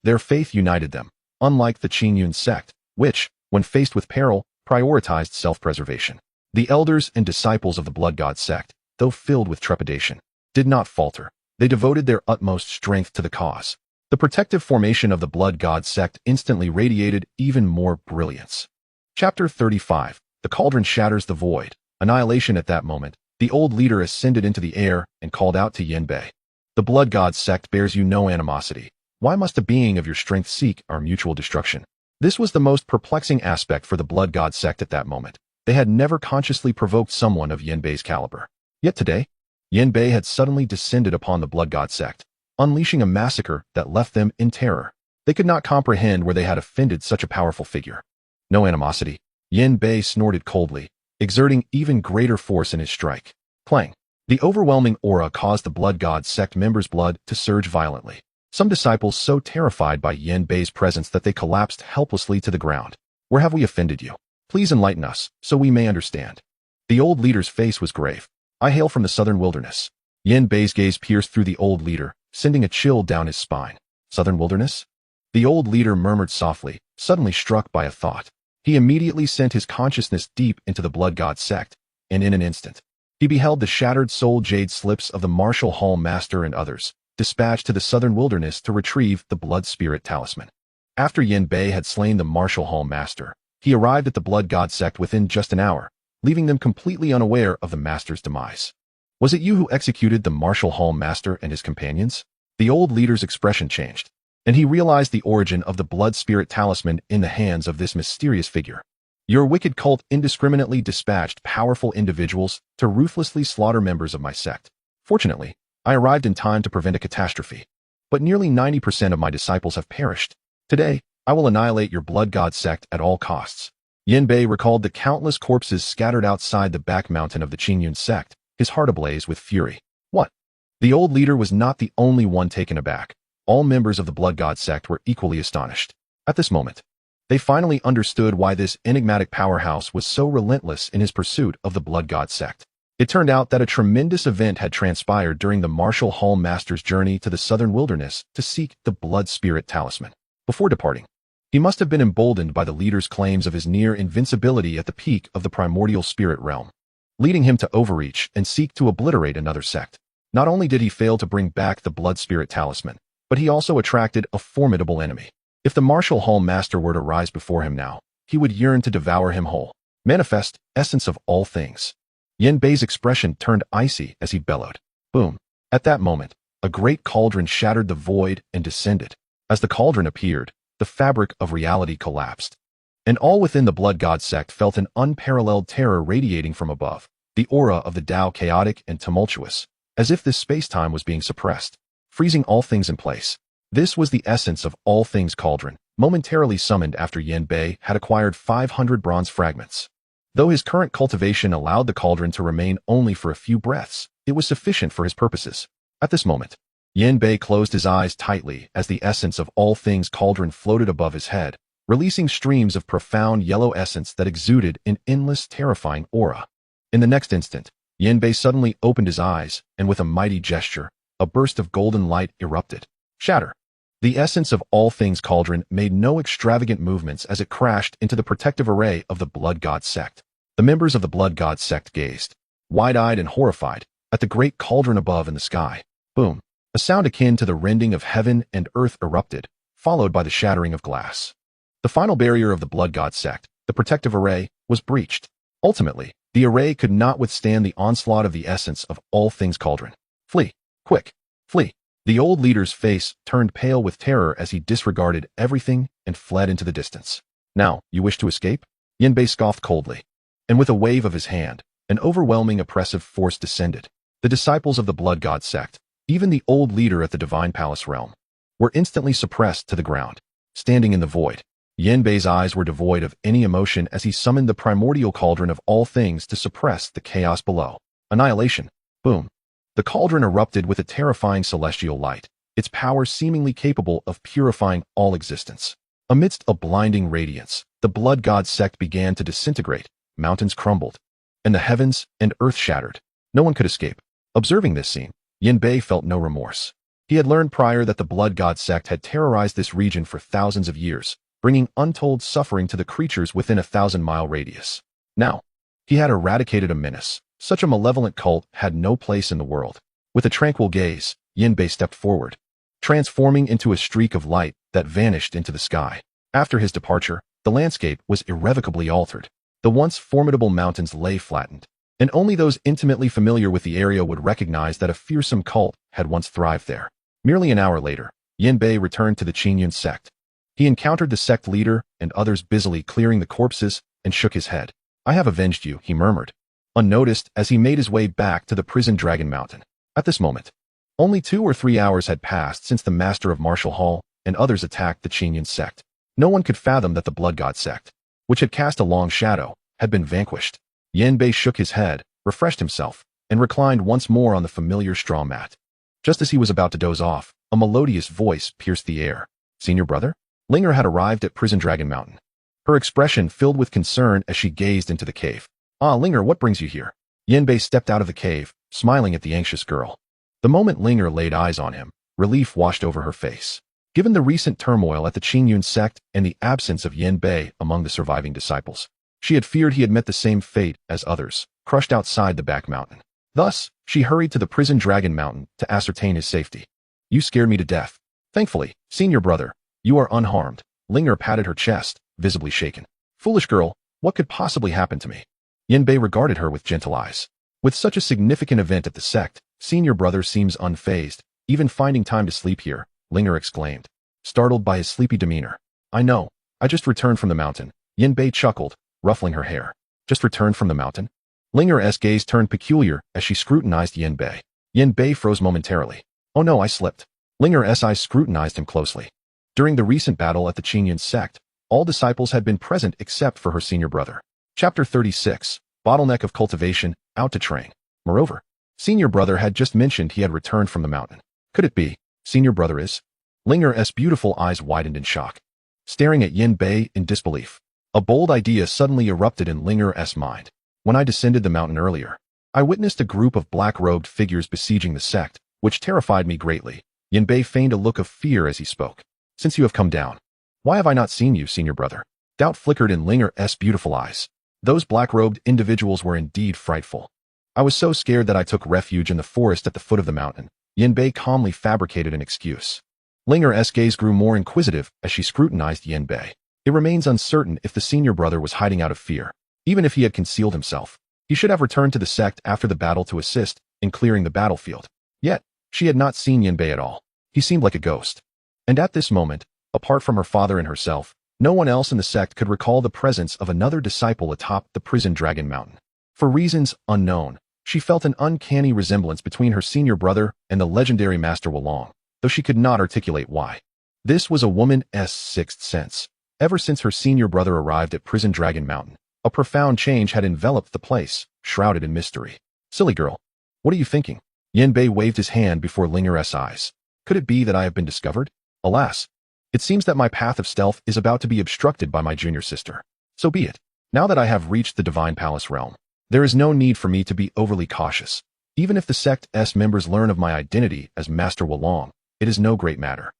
Their faith united them, unlike the Qingyun sect, which, when faced with peril, prioritized self-preservation. The elders and disciples of the blood god sect, though filled with trepidation, did not falter. They devoted their utmost strength to the cause. The protective formation of the blood god sect instantly radiated even more brilliance. Chapter 35. The cauldron shatters the void. Annihilation. At that moment, the old leader ascended into the air and called out to Yanbei. "The blood god sect bears you no animosity. Why must a being of your strength seek our mutual destruction?" This was the most perplexing aspect for the blood god sect at that moment. They had never consciously provoked someone of Yanbei's caliber. Yet today, Yanbei had suddenly descended upon the blood god sect, unleashing a massacre that left them in terror. They could not comprehend where they had offended such a powerful figure. "No animosity," Yanbei snorted coldly, exerting even greater force in his strike. Clang. The overwhelming aura caused the blood god sect members' blood to surge violently. Some disciples so terrified by Yanbei's presence that they collapsed helplessly to the ground. "Where have we offended you? Please enlighten us, so we may understand." The old leader's face was grave. "I hail from the southern wilderness." Yanbei's gaze pierced through the old leader, sending a chill down his spine. "Southern wilderness?" The old leader murmured softly, suddenly struck by a thought. He immediately sent his consciousness deep into the blood god sect, and in an instant, he beheld the shattered soul jade slips of the martial hall master and others, dispatched to the southern wilderness to retrieve the blood spirit talisman. After Yanbei had slain the martial hall master, he arrived at the blood god sect within just an hour, leaving them completely unaware of the master's demise. "Was it you who executed the martial hall master and his companions?" The old leader's expression changed, and he realized the origin of the blood spirit talisman in the hands of this mysterious figure. "Your wicked cult indiscriminately dispatched powerful individuals to ruthlessly slaughter members of my sect. Fortunately, I arrived in time to prevent a catastrophe, but nearly 90% of my disciples have perished. Today, I will annihilate your blood god sect at all costs." Yanbei recalled the countless corpses scattered outside the back mountain of the Qingyun sect, his heart ablaze with fury. "What?" The old leader was not the only one taken aback. All members of the Blood God sect were equally astonished. At this moment, they finally understood why this enigmatic powerhouse was so relentless in his pursuit of the Blood God sect. It turned out that a tremendous event had transpired during the Martial Hall Master's journey to the southern wilderness to seek the Blood Spirit Talisman. Before departing, he must have been emboldened by the leader's claims of his near invincibility at the peak of the primordial spirit realm, leading him to overreach and seek to obliterate another sect. Not only did he fail to bring back the Blood Spirit Talisman, but he also attracted a formidable enemy. If the Martial Hall Master were to rise before him now, he would yearn to devour him whole. Manifest, essence of all things. Yen Bei's expression turned icy as he bellowed. Boom. At that moment, a great cauldron shattered the void and descended. As the cauldron appeared, the fabric of reality collapsed. And all within the Blood God sect felt an unparalleled terror radiating from above, the aura of the Tao chaotic and tumultuous, as if this space-time was being suppressed, freezing all things in place. This was the essence of all things cauldron, momentarily summoned after Yen Bei had acquired 500 bronze fragments. Though his current cultivation allowed the cauldron to remain only for a few breaths, it was sufficient for his purposes. At this moment, Yen Bei closed his eyes tightly as the essence of all things cauldron floated above his head, releasing streams of profound yellow essence that exuded an endless, terrifying aura. In the next instant, Yen Bei suddenly opened his eyes, and with a mighty gesture, a burst of golden light erupted. Shatter. The essence of all things cauldron made no extravagant movements as it crashed into the protective array of the Blood God sect. The members of the Blood God sect gazed, wide-eyed and horrified, at the great cauldron above in the sky. Boom. A sound akin to the rending of heaven and earth erupted, followed by the shattering of glass. The final barrier of the Blood God sect, the protective array, was breached. Ultimately, the array could not withstand the onslaught of the essence of all things cauldron. Flee. Quick. Flee. The old leader's face turned pale with terror as he disregarded everything and fled into the distance. Now, you wish to escape? Yen Bei scoffed coldly. And with a wave of his hand, an overwhelming oppressive force descended. The disciples of the Blood God sect, even the old leader at the Divine Palace realm, were instantly suppressed to the ground. Standing in the void, Yen Bei's eyes were devoid of any emotion as he summoned the primordial cauldron of all things to suppress the chaos below. Annihilation. Boom. The cauldron erupted with a terrifying celestial light, its power seemingly capable of purifying all existence. Amidst a blinding radiance, the Blood God sect began to disintegrate, mountains crumbled, and the heavens and earth shattered. No one could escape. Observing this scene, Yen Bei felt no remorse. He had learned prior that the Blood God sect had terrorized this region for thousands of years, bringing untold suffering to the creatures within a 1,000-mile radius. Now, he had eradicated a menace. Such a malevolent cult had no place in the world. With a tranquil gaze, Yen Bei stepped forward, transforming into a streak of light that vanished into the sky. After his departure, the landscape was irrevocably altered. The once formidable mountains lay flattened, and only those intimately familiar with the area would recognize that a fearsome cult had once thrived there. Merely an hour later, Yen Bei returned to the Qingyun sect. He encountered the sect leader and others busily clearing the corpses and shook his head. I have avenged you, he murmured, unnoticed as he made his way back to the prison Dragon Mountain. At this moment, only 2 or 3 hours had passed since the master of Martial Hall and others attacked the Qingyun sect. No one could fathom that the Blood God sect, which had cast a long shadow, had been vanquished. Yen Bei shook his head, refreshed himself, and reclined once more on the familiar straw mat. Just as he was about to doze off, a melodious voice pierced the air. Senior brother? Linger had arrived at prison Dragon Mountain, her expression filled with concern as she gazed into the cave. Ah, Linger, what brings you here? Yen Bei stepped out of the cave, smiling at the anxious girl. The moment Linger laid eyes on him, relief washed over her face. Given the recent turmoil at the Qingyun sect and the absence of Yen Bei among the surviving disciples, she had feared he had met the same fate as others, crushed outside the back mountain. Thus, she hurried to the prison Dragon Mountain to ascertain his safety. You scared me to death. Thankfully, senior brother, you are unharmed. Linger patted her chest, visibly shaken. Foolish girl, what could possibly happen to me? Yen Bei regarded her with gentle eyes. With such a significant event at the sect, senior brother seems unfazed, even finding time to sleep here, Linger exclaimed, startled by his sleepy demeanor. I know, I just returned from the mountain. Yen Bei chuckled, ruffling her hair. Just returned from the mountain? Linger's gaze turned peculiar as she scrutinized Yen Bei. Yen Bei froze momentarily. Oh no, I slipped. Linger's eyes scrutinized him closely. During the recent battle at the Qingyun sect, all disciples had been present except for her senior brother. Chapter 36, Bottleneck of Cultivation, Out to Train. Moreover, senior brother had just mentioned he had returned from the mountain. Could it be, senior brother is? Linger's beautiful eyes widened in shock, staring at Yin Bei in disbelief. A bold idea suddenly erupted in Linger's mind. When I descended the mountain earlier, I witnessed a group of black-robed figures besieging the sect, which terrified me greatly. Yin Bei feigned a look of fear as he spoke. Since you have come down, why have I not seen you, senior brother? Doubt flickered in Linger's beautiful eyes. Those black-robed individuals were indeed frightful. I was so scared that I took refuge in the forest at the foot of the mountain. Yin Bei calmly fabricated an excuse. Linger's gaze grew more inquisitive as she scrutinized Yin Bei. It remains uncertain if the senior brother was hiding out of fear. Even if he had concealed himself, he should have returned to the sect after the battle to assist in clearing the battlefield. Yet, she had not seen Yin Bei at all. He seemed like a ghost. And at this moment, apart from her father and herself, no one else in the sect could recall the presence of another disciple atop the prison dragon mountain. For reasons unknown, she felt an uncanny resemblance between her senior brother and the legendary Master Wulong, though she could not articulate why. This was a woman's sixth sense. Ever since her senior brother arrived at Prison Dragon Mountain, a profound change had enveloped the place, shrouded in mystery. Silly girl, what are you thinking? Yin Bei waved his hand before Linger's eyes. Could it be that I have been discovered? Alas, it seems that my path of stealth is about to be obstructed by my junior sister. So be it. Now that I have reached the Divine Palace realm, there is no need for me to be overly cautious. Even if the sect's members learn of my identity as Master Wulong, it is no great matter.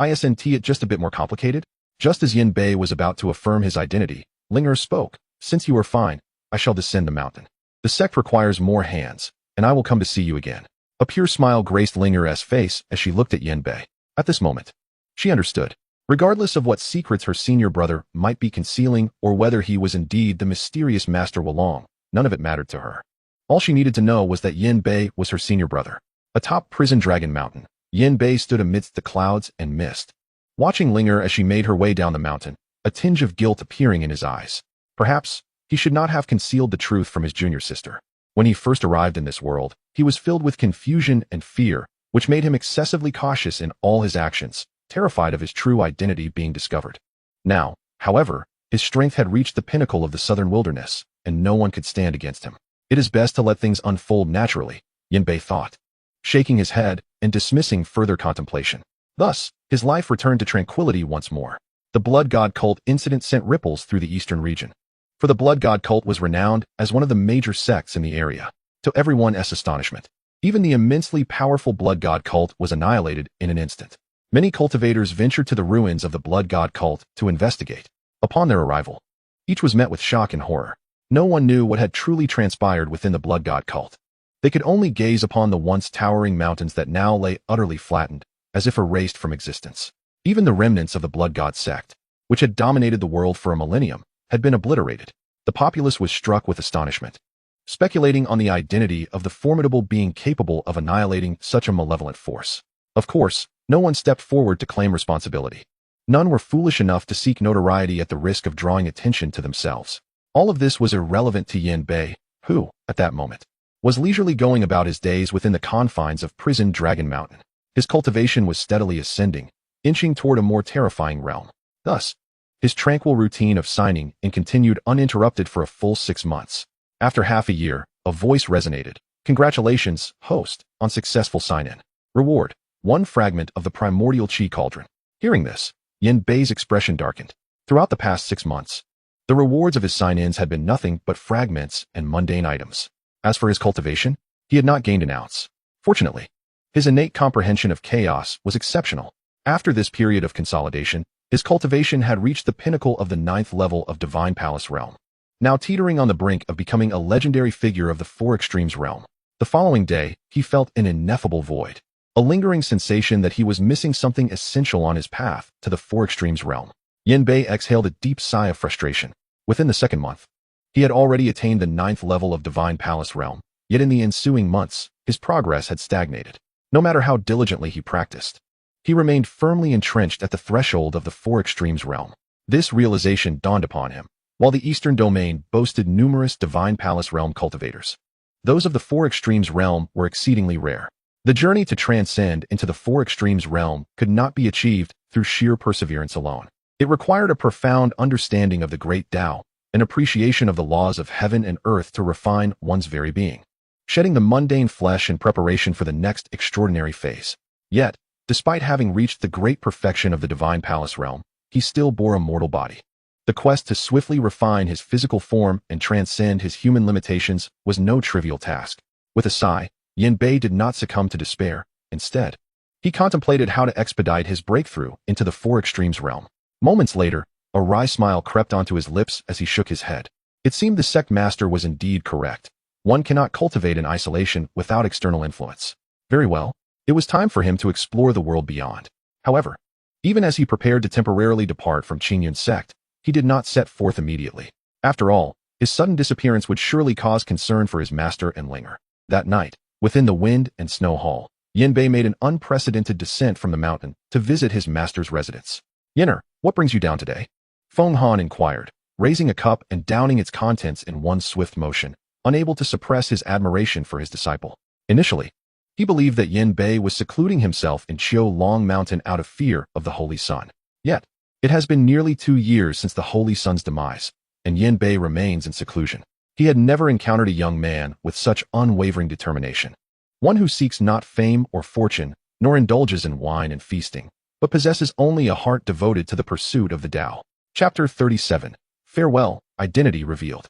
Isn't it just a bit more complicated? Just as Yin Bei was about to affirm his identity, Linger spoke. Since you are fine, I shall descend the mountain. The sect requires more hands, and I will come to see you again. A pure smile graced Linger's face as she looked at Yin Bei. At this moment, she understood. Regardless of what secrets her senior brother might be concealing or whether he was indeed the mysterious Master Wulong, none of it mattered to her. All she needed to know was that Yin Bei was her senior brother. Atop Prison Dragon Mountain, Yin Bei stood amidst the clouds and mist, watching Linger as she made her way down the mountain, a tinge of guilt appearing in his eyes. Perhaps, he should not have concealed the truth from his junior sister. When he first arrived in this world, he was filled with confusion and fear, which made him excessively cautious in all his actions, terrified of his true identity being discovered. Now, however, his strength had reached the pinnacle of the southern wilderness, and no one could stand against him. It is best to let things unfold naturally, Yin Bei thought, shaking his head and dismissing further contemplation. Thus, his life returned to tranquility once more. The Blood God cult incident sent ripples through the eastern region, for the Blood God cult was renowned as one of the major sects in the area. To everyone's astonishment, even the immensely powerful Blood God cult was annihilated in an instant. Many cultivators ventured to the ruins of the Blood God cult to investigate. Upon their arrival, each was met with shock and horror. No one knew what had truly transpired within the Blood God cult. They could only gaze upon the once towering mountains that now lay utterly flattened, as if erased from existence. Even the remnants of the Blood God sect, which had dominated the world for a millennium, had been obliterated. The populace was struck with astonishment, speculating on the identity of the formidable being capable of annihilating such a malevolent force. Of course, no one stepped forward to claim responsibility. None were foolish enough to seek notoriety at the risk of drawing attention to themselves. All of this was irrelevant to Yin Bei, who, at that moment, was leisurely going about his days within the confines of Prison Dragon Mountain. His cultivation was steadily ascending, inching toward a more terrifying realm. Thus, his tranquil routine of signing in continued uninterrupted for a full 6 months. After half a year, a voice resonated. Congratulations, host, on successful sign-in. Reward: 1 fragment of the primordial chi cauldron. Hearing this, Yin Bei's expression darkened. Throughout the past 6 months, the rewards of his sign-ins had been nothing but fragments and mundane items. As for his cultivation, he had not gained an ounce. Fortunately, his innate comprehension of chaos was exceptional. After this period of consolidation, his cultivation had reached the pinnacle of the 9th level of Divine Palace realm, now teetering on the brink of becoming a legendary figure of the Four Extremes realm. The following day, he felt an ineffable void, a lingering sensation that he was missing something essential on his path to the Four Extremes realm. Yin Bei exhaled a deep sigh of frustration. Within the 2nd month, he had already attained the 9th level of Divine Palace realm, yet in the ensuing months, his progress had stagnated. No matter how diligently he practiced, he remained firmly entrenched at the threshold of the Four Extremes realm. This realization dawned upon him. While the Eastern Domain boasted numerous Divine Palace realm cultivators, those of the Four Extremes realm were exceedingly rare. The journey to transcend into the Four Extremes realm could not be achieved through sheer perseverance alone. It required a profound understanding of the great Tao, an appreciation of the laws of heaven and earth to refine one's very being, shedding the mundane flesh in preparation for the next extraordinary phase. Yet, Despite having reached the great perfection of the divine palace realm, he still bore a mortal body. The quest to swiftly refine his physical form and transcend his human limitations was no trivial task. With a sigh, Yin Bei did not succumb to despair. Instead, he contemplated how to expedite his breakthrough into the Four Extremes realm. Moments later, a wry smile crept onto his lips as he shook his head. It seemed the sect master was indeed correct. One cannot cultivate in isolation without external influence. Very well. It was time for him to explore the world beyond. However, even as he prepared to temporarily depart from Qingyun's sect, he did not set forth immediately. After all, his sudden disappearance would surely cause concern for his master and Linger. That night, within the Wind and Snow Hall, Yin Bei made an unprecedented descent from the mountain to visit his master's residence. "Yinner, what brings you down today?" Feng Han inquired, raising a cup and downing its contents in one swift motion, unable to suppress his admiration for his disciple. Initially, he believed that Yin Bei was secluding himself in Qiu Long Mountain out of fear of the Holy Sun. Yet, it has been nearly 2 years since the Holy Sun's demise, and Yin Bei remains in seclusion. He had never encountered a young man with such unwavering determination. One who seeks not fame or fortune, nor indulges in wine and feasting, but possesses only a heart devoted to the pursuit of the Tao. Chapter 37. Farewell, Identity Revealed.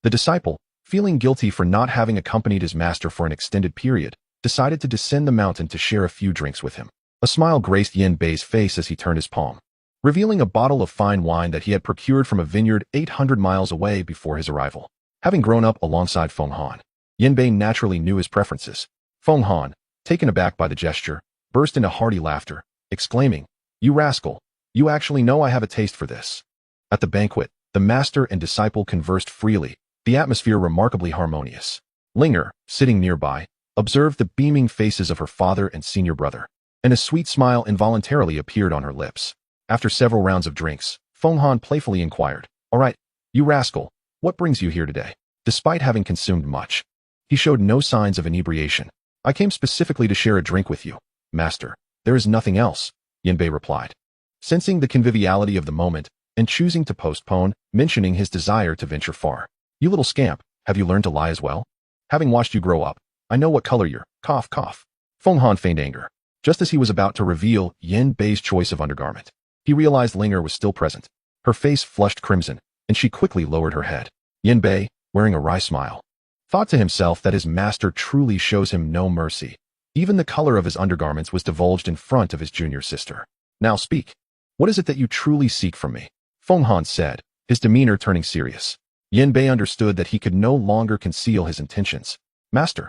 The disciple, feeling guilty for not having accompanied his master for an extended period, decided to descend the mountain to share a few drinks with him. A smile graced Yin Bei's face as he turned his palm, revealing a bottle of fine wine that he had procured from a vineyard 800 miles away before his arrival. Having grown up alongside Feng Han, Yin Bei naturally knew his preferences. Feng Han, taken aback by the gesture, burst into hearty laughter, exclaiming, "You rascal, you actually know I have a taste for this." At the banquet, the master and disciple conversed freely, the atmosphere remarkably harmonious. Linger, sitting nearby, observed the beaming faces of her father and senior brother, and a sweet smile involuntarily appeared on her lips. After several rounds of drinks, Feng Han playfully inquired, "All right, you rascal, what brings you here today?" Despite having consumed much, he showed no signs of inebriation. "I came specifically to share a drink with you, master. There is nothing else," Yin Bei replied. Sensing the conviviality of the moment, and choosing to postpone mentioning his desire to venture far. "You little scamp, have you learned to lie as well? Having watched you grow up, I know what color you're." Cough, cough. Feng Han feigned anger. Just as he was about to reveal Yin Bei's choice of undergarment, he realized Linger was still present. Her face flushed crimson, and she quickly lowered her head. Yin Bei, wearing a wry smile, thought to himself that his master truly shows him no mercy. Even the color of his undergarments was divulged in front of his junior sister. "Now speak. What is it that you truly seek from me?" Feng Han said, his demeanor turning serious. Yin Bei understood that he could no longer conceal his intentions. "Master,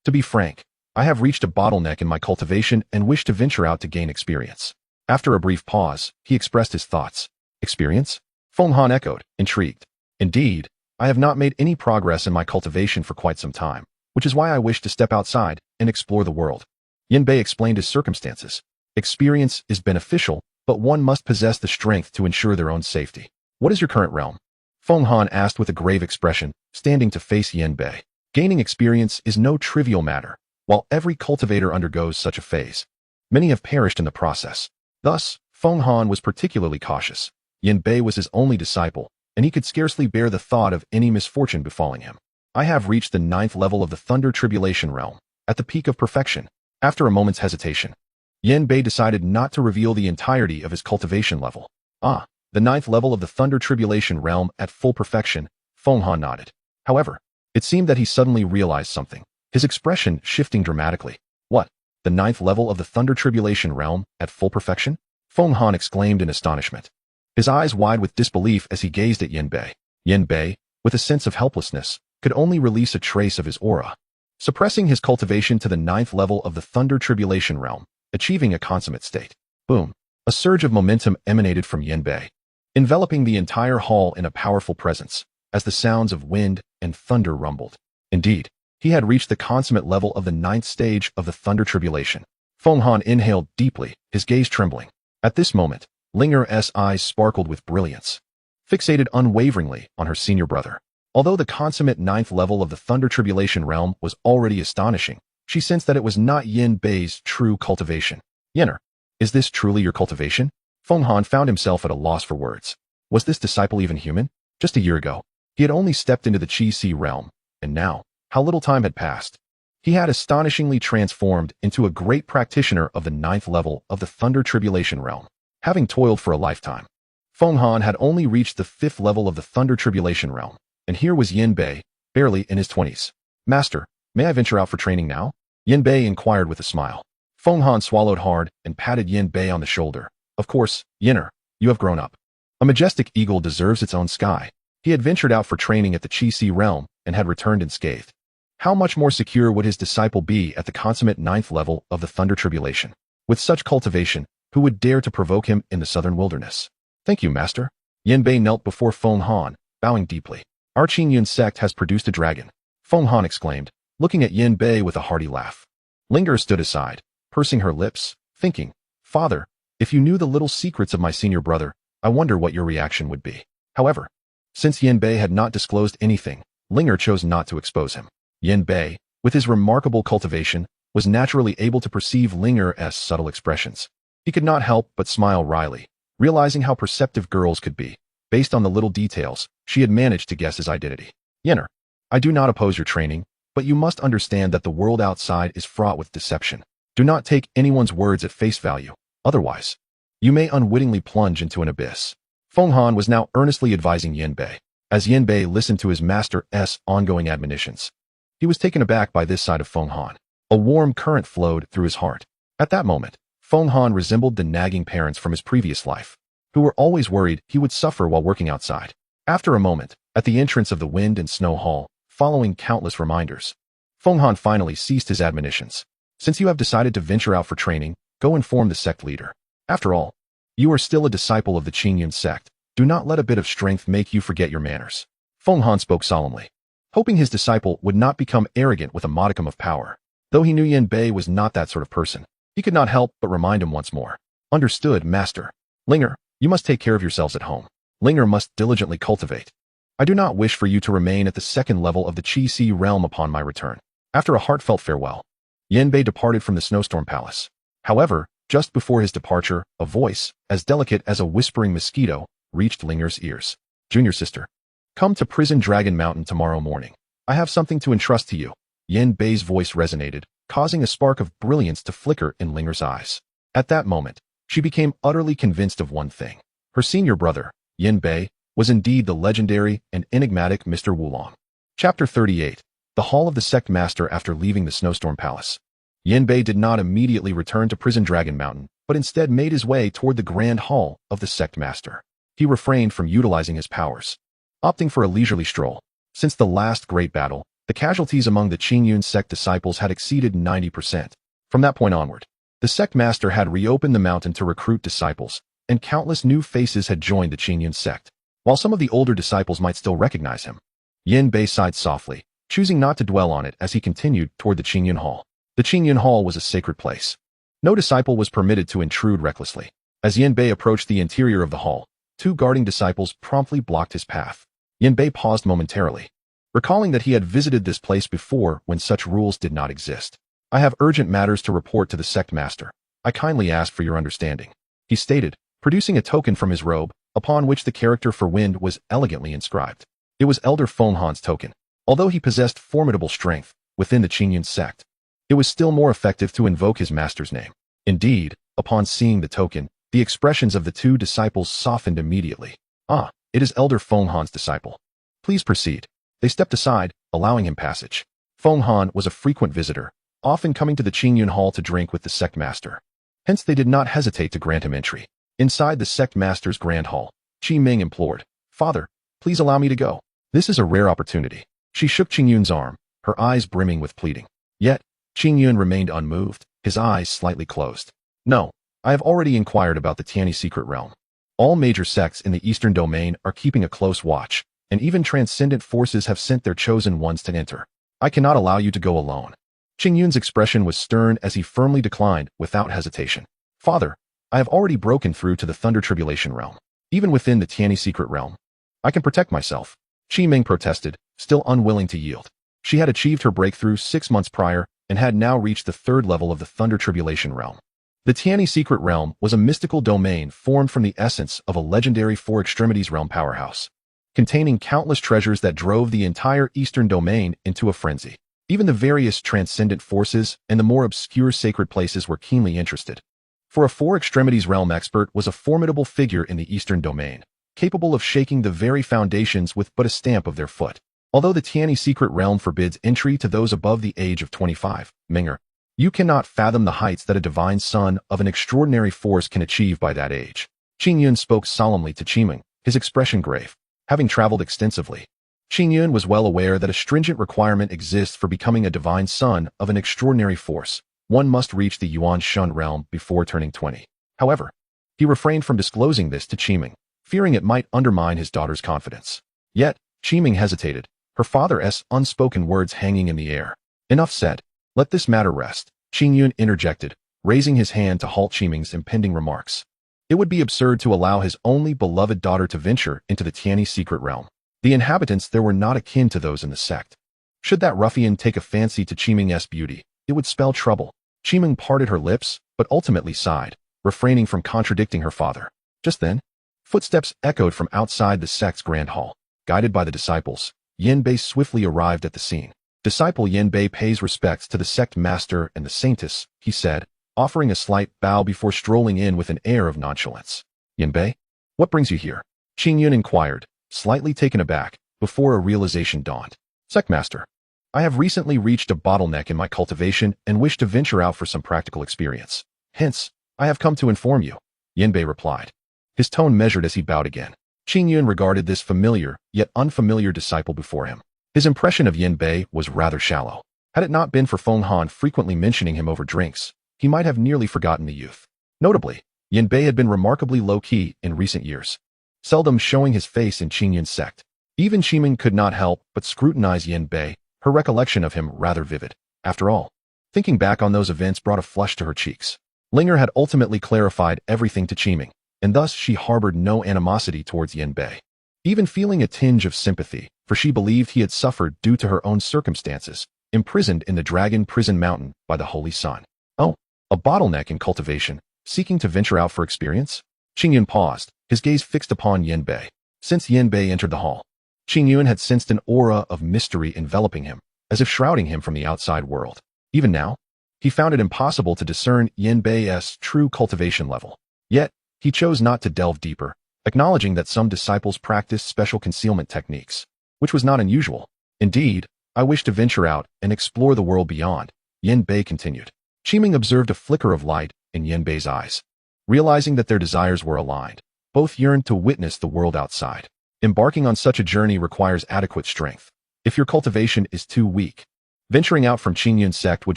to be frank, I have reached a bottleneck in my cultivation and wish to venture out to gain experience." After a brief pause, he expressed his thoughts. "Experience?" Feng Han echoed, intrigued. "Indeed, I have not made any progress in my cultivation for quite some time, which is why I wish to step outside and explore the world." Yin Bei explained his circumstances. "Experience is beneficial, but one must possess the strength to ensure their own safety." "What is your current realm?" Feng Han asked with a grave expression, standing to face Yin Bei. Gaining experience is no trivial matter. While every cultivator undergoes such a phase, many have perished in the process. Thus, Feng Han was particularly cautious. Yin Bei was his only disciple, and he could scarcely bear the thought of any misfortune befalling him. "I have reached the 9th level of the Thunder Tribulation realm, at the peak of perfection." After a moment's hesitation, Yin Bei decided not to reveal the entirety of his cultivation level. "Ah, the 9th level of the Thunder Tribulation realm at full perfection," Feng Han nodded. However, it seemed that he suddenly realized something, his expression shifting dramatically. "What? The 9th level of the Thunder Tribulation realm at full perfection?" Feng Han exclaimed in astonishment, his eyes wide with disbelief as he gazed at Yin Bei. Yin Bei, with a sense of helplessness, could only release a trace of his aura, suppressing his cultivation to the 9th level of the Thunder Tribulation realm, achieving a consummate state. Boom! A surge of momentum emanated from Yin Bei, enveloping the entire hall in a powerful presence, as the sounds of wind and thunder rumbled. Indeed, he had reached the consummate level of the 9th stage of the Thunder Tribulation. Feng Han inhaled deeply, his gaze trembling. At this moment, Linger's eyes sparkled with brilliance, fixated unwaveringly on her senior brother. Although the consummate 9th level of the Thunder Tribulation realm was already astonishing, she sensed that it was not Yin Bei's true cultivation. "Yinner, is this truly your cultivation?" Feng Han found himself at a loss for words. Was this disciple even human? Just a year ago, he had only stepped into the Qi Si realm, and now, how little time had passed. He had astonishingly transformed into a great practitioner of the 9th level of the Thunder Tribulation realm. Having toiled for a lifetime, Feng Han had only reached the 5th level of the Thunder Tribulation realm, and here was Yin Bei, barely in his 20s. Master, may I venture out for training now? Yin Bei inquired with a smile. Feng Han swallowed hard and patted Yin Bei on the shoulder. Of course, Yinner, you have grown up. A majestic eagle deserves its own sky. He had ventured out for training at the Qi realm and had returned unscathed. How much more secure would his disciple be at the consummate 9th level of the Thunder Tribulation? With such cultivation, who would dare to provoke him in the southern wilderness? Thank you, Master. Yin Bei knelt before Feng Han, bowing deeply. Our Qingyun sect has produced a dragon, Feng Han exclaimed, looking at Yin Bei with a hearty laugh. Linger stood aside, pursing her lips, thinking, Father, if you knew the little secrets of my senior brother, I wonder what your reaction would be. However, since Yin Bei had not disclosed anything, Linger chose not to expose him. Yin Bei, with his remarkable cultivation, was naturally able to perceive Linger's subtle expressions. He could not help but smile wryly, realizing how perceptive girls could be. Based on the little details, she had managed to guess his identity. Yinner, I do not oppose your training, but you must understand that the world outside is fraught with deception. Do not take anyone's words at face value, otherwise, you may unwittingly plunge into an abyss. Feng Han was now earnestly advising Yin Bei. As Yin Bei listened to his master's ongoing admonitions, he was taken aback by this side of Feng Han. A warm current flowed through his heart. At that moment, Feng Han resembled the nagging parents from his previous life, who were always worried he would suffer while working outside. After a moment, at the entrance of the Wind and Snow Hall, following countless reminders, Feng Han finally ceased his admonitions. Since you have decided to venture out for training, go inform the sect leader. After all, you are still a disciple of the Qingyun sect. Do not let a bit of strength make you forget your manners. Feng Han spoke solemnly, hoping his disciple would not become arrogant with a modicum of power. Though he knew Yin Bei was not that sort of person, he could not help but remind him once more. Understood, Master. Linger, you must take care of yourselves at home. Linger must diligently cultivate. I do not wish for you to remain at the 2nd level of the Qi realm upon my return. After a heartfelt farewell, Yin Bei departed from the Snowstorm Palace. However, just before his departure, a voice, as delicate as a whispering mosquito, reached Linger's ears. Junior sister, come to Prison Dragon Mountain tomorrow morning. I have something to entrust to you. Yin Bei's voice resonated, causing a spark of brilliance to flicker in Linger's eyes. At that moment, she became utterly convinced of one thing. Her senior brother, Yin Bei, was indeed the legendary and enigmatic Mr. Wulong. Chapter 38. The Hall of the Sect Master. After leaving the Snowstorm Palace, Yin Bei did not immediately return to Prison Dragon Mountain, but instead made his way toward the Grand Hall of the Sect Master. He refrained from utilizing his powers, opting for a leisurely stroll. Since the last great battle, the casualties among the Qingyun sect disciples had exceeded 90%. From that point onward, the sect master had reopened the mountain to recruit disciples, and countless new faces had joined the Qingyun sect. While some of the older disciples might still recognize him, Yin Bei sighed softly, choosing not to dwell on it as he continued toward the Qingyun Hall. The Qingyun Hall was a sacred place. No disciple was permitted to intrude recklessly. As Yin Bei approached the interior of the hall, 2 guarding disciples promptly blocked his path. Yin Bei paused momentarily, recalling that he had visited this place before when such rules did not exist. I have urgent matters to report to the sect master. I kindly ask for your understanding, he stated, producing a token from his robe, upon which the character for wind was elegantly inscribed. It was Elder Feng Han's token. Although he possessed formidable strength within the Qingyun sect, it was still more effective to invoke his master's name. Indeed, upon seeing the token, the expressions of the 2 disciples softened immediately. Ah, it is Elder Feng Han's disciple. Please proceed. They stepped aside, allowing him passage. Feng Han was a frequent visitor, often coming to the Qingyun Hall to drink with the sect master. Hence they did not hesitate to grant him entry. Inside the sect master's grand hall, Qi Ming implored, Father, please allow me to go. This is a rare opportunity. She shook Qingyun's arm, her eyes brimming with pleading. Yet, Qingyun remained unmoved, his eyes slightly closed. No, I have already inquired about the Tianyi secret realm. All major sects in the eastern domain are keeping a close watch, and even transcendent forces have sent their chosen ones to enter. I cannot allow you to go alone. Qingyun's expression was stern as he firmly declined without hesitation. Father, I have already broken through to the Thunder Tribulation realm. Even within the Tianyi secret realm, I can protect myself. Qi Ming protested, still unwilling to yield. She had achieved her breakthrough 6 months prior and had now reached the 3rd level of the Thunder Tribulation realm. The Tianyi secret realm was a mystical domain formed from the essence of a legendary 4 extremities realm powerhouse, containing countless treasures that drove the entire eastern domain into a frenzy. Even the various transcendent forces and the more obscure sacred places were keenly interested. For a four-extremities realm expert was a formidable figure in the Eastern domain, capable of shaking the very foundations with but a stamp of their foot. Although the Tiani secret realm forbids entry to those above the age of 25, Minger, you cannot fathom the heights that a divine son of an extraordinary force can achieve by that age. Qingyun spoke solemnly to Qimeng, his expression grave. Having traveled extensively, Qingyun was well aware that a stringent requirement exists for becoming a divine son of an extraordinary force. One must reach the Yuan Shun realm before turning 20. However, he refrained from disclosing this to Qimeng, fearing it might undermine his daughter's confidence. Yet, Qimeng hesitated, her father's unspoken words hanging in the air. Enough said. Let this matter rest, Qingyun interjected, raising his hand to halt Qimeng's impending remarks. It would be absurd to allow his only beloved daughter to venture into the Tiani secret realm. The inhabitants there were not akin to those in the sect. Should that ruffian take a fancy to Qimeng's beauty, it would spell trouble. Qimeng parted her lips, but ultimately sighed, refraining from contradicting her father. Just then, footsteps echoed from outside the sect's grand hall. Guided by the disciples, Yanbei swiftly arrived at the scene. Disciple Yanbei pays respects to the sect master and the saintess, he said, offering a slight bow before strolling in with an air of nonchalance. Yanbei, what brings you here? Qingyun inquired, slightly taken aback, before a realization dawned. Sect master, I have recently reached a bottleneck in my cultivation and wish to venture out for some practical experience. Hence, I have come to inform you, Yanbei replied, his tone measured as he bowed again. Qingyun regarded this familiar, yet unfamiliar disciple before him. His impression of Yanbei was rather shallow. Had it not been for Feng Han frequently mentioning him over drinks, he might have nearly forgotten the youth. Notably, Yanbei had been remarkably low-key in recent years, seldom showing his face in Qingyun's sect. Even Qimeng could not help but scrutinize Yanbei, her recollection of him rather vivid. After all, thinking back on those events brought a flush to her cheeks. Linger had ultimately clarified everything to Qimeng, and thus she harbored no animosity towards Yanbei, even feeling a tinge of sympathy, for she believed he had suffered due to her own circumstances, imprisoned in the Dragon Prison Mountain by the Holy Sun. Oh, a bottleneck in cultivation, seeking to venture out for experience? Qingyun paused, his gaze fixed upon Yanbei. Since Yanbei entered the hall, Qingyun had sensed an aura of mystery enveloping him, as if shrouding him from the outside world. Even now, he found it impossible to discern Yanbei's true cultivation level. Yet, he chose not to delve deeper, acknowledging that some disciples practiced special concealment techniques, which was not unusual. Indeed, I wish to venture out and explore the world beyond, Yanbei continued. Qimeng observed a flicker of light in Yanbei's eyes. Realizing that their desires were aligned, both yearned to witness the world outside. Embarking on such a journey requires adequate strength. If your cultivation is too weak, venturing out from Qingyun's sect would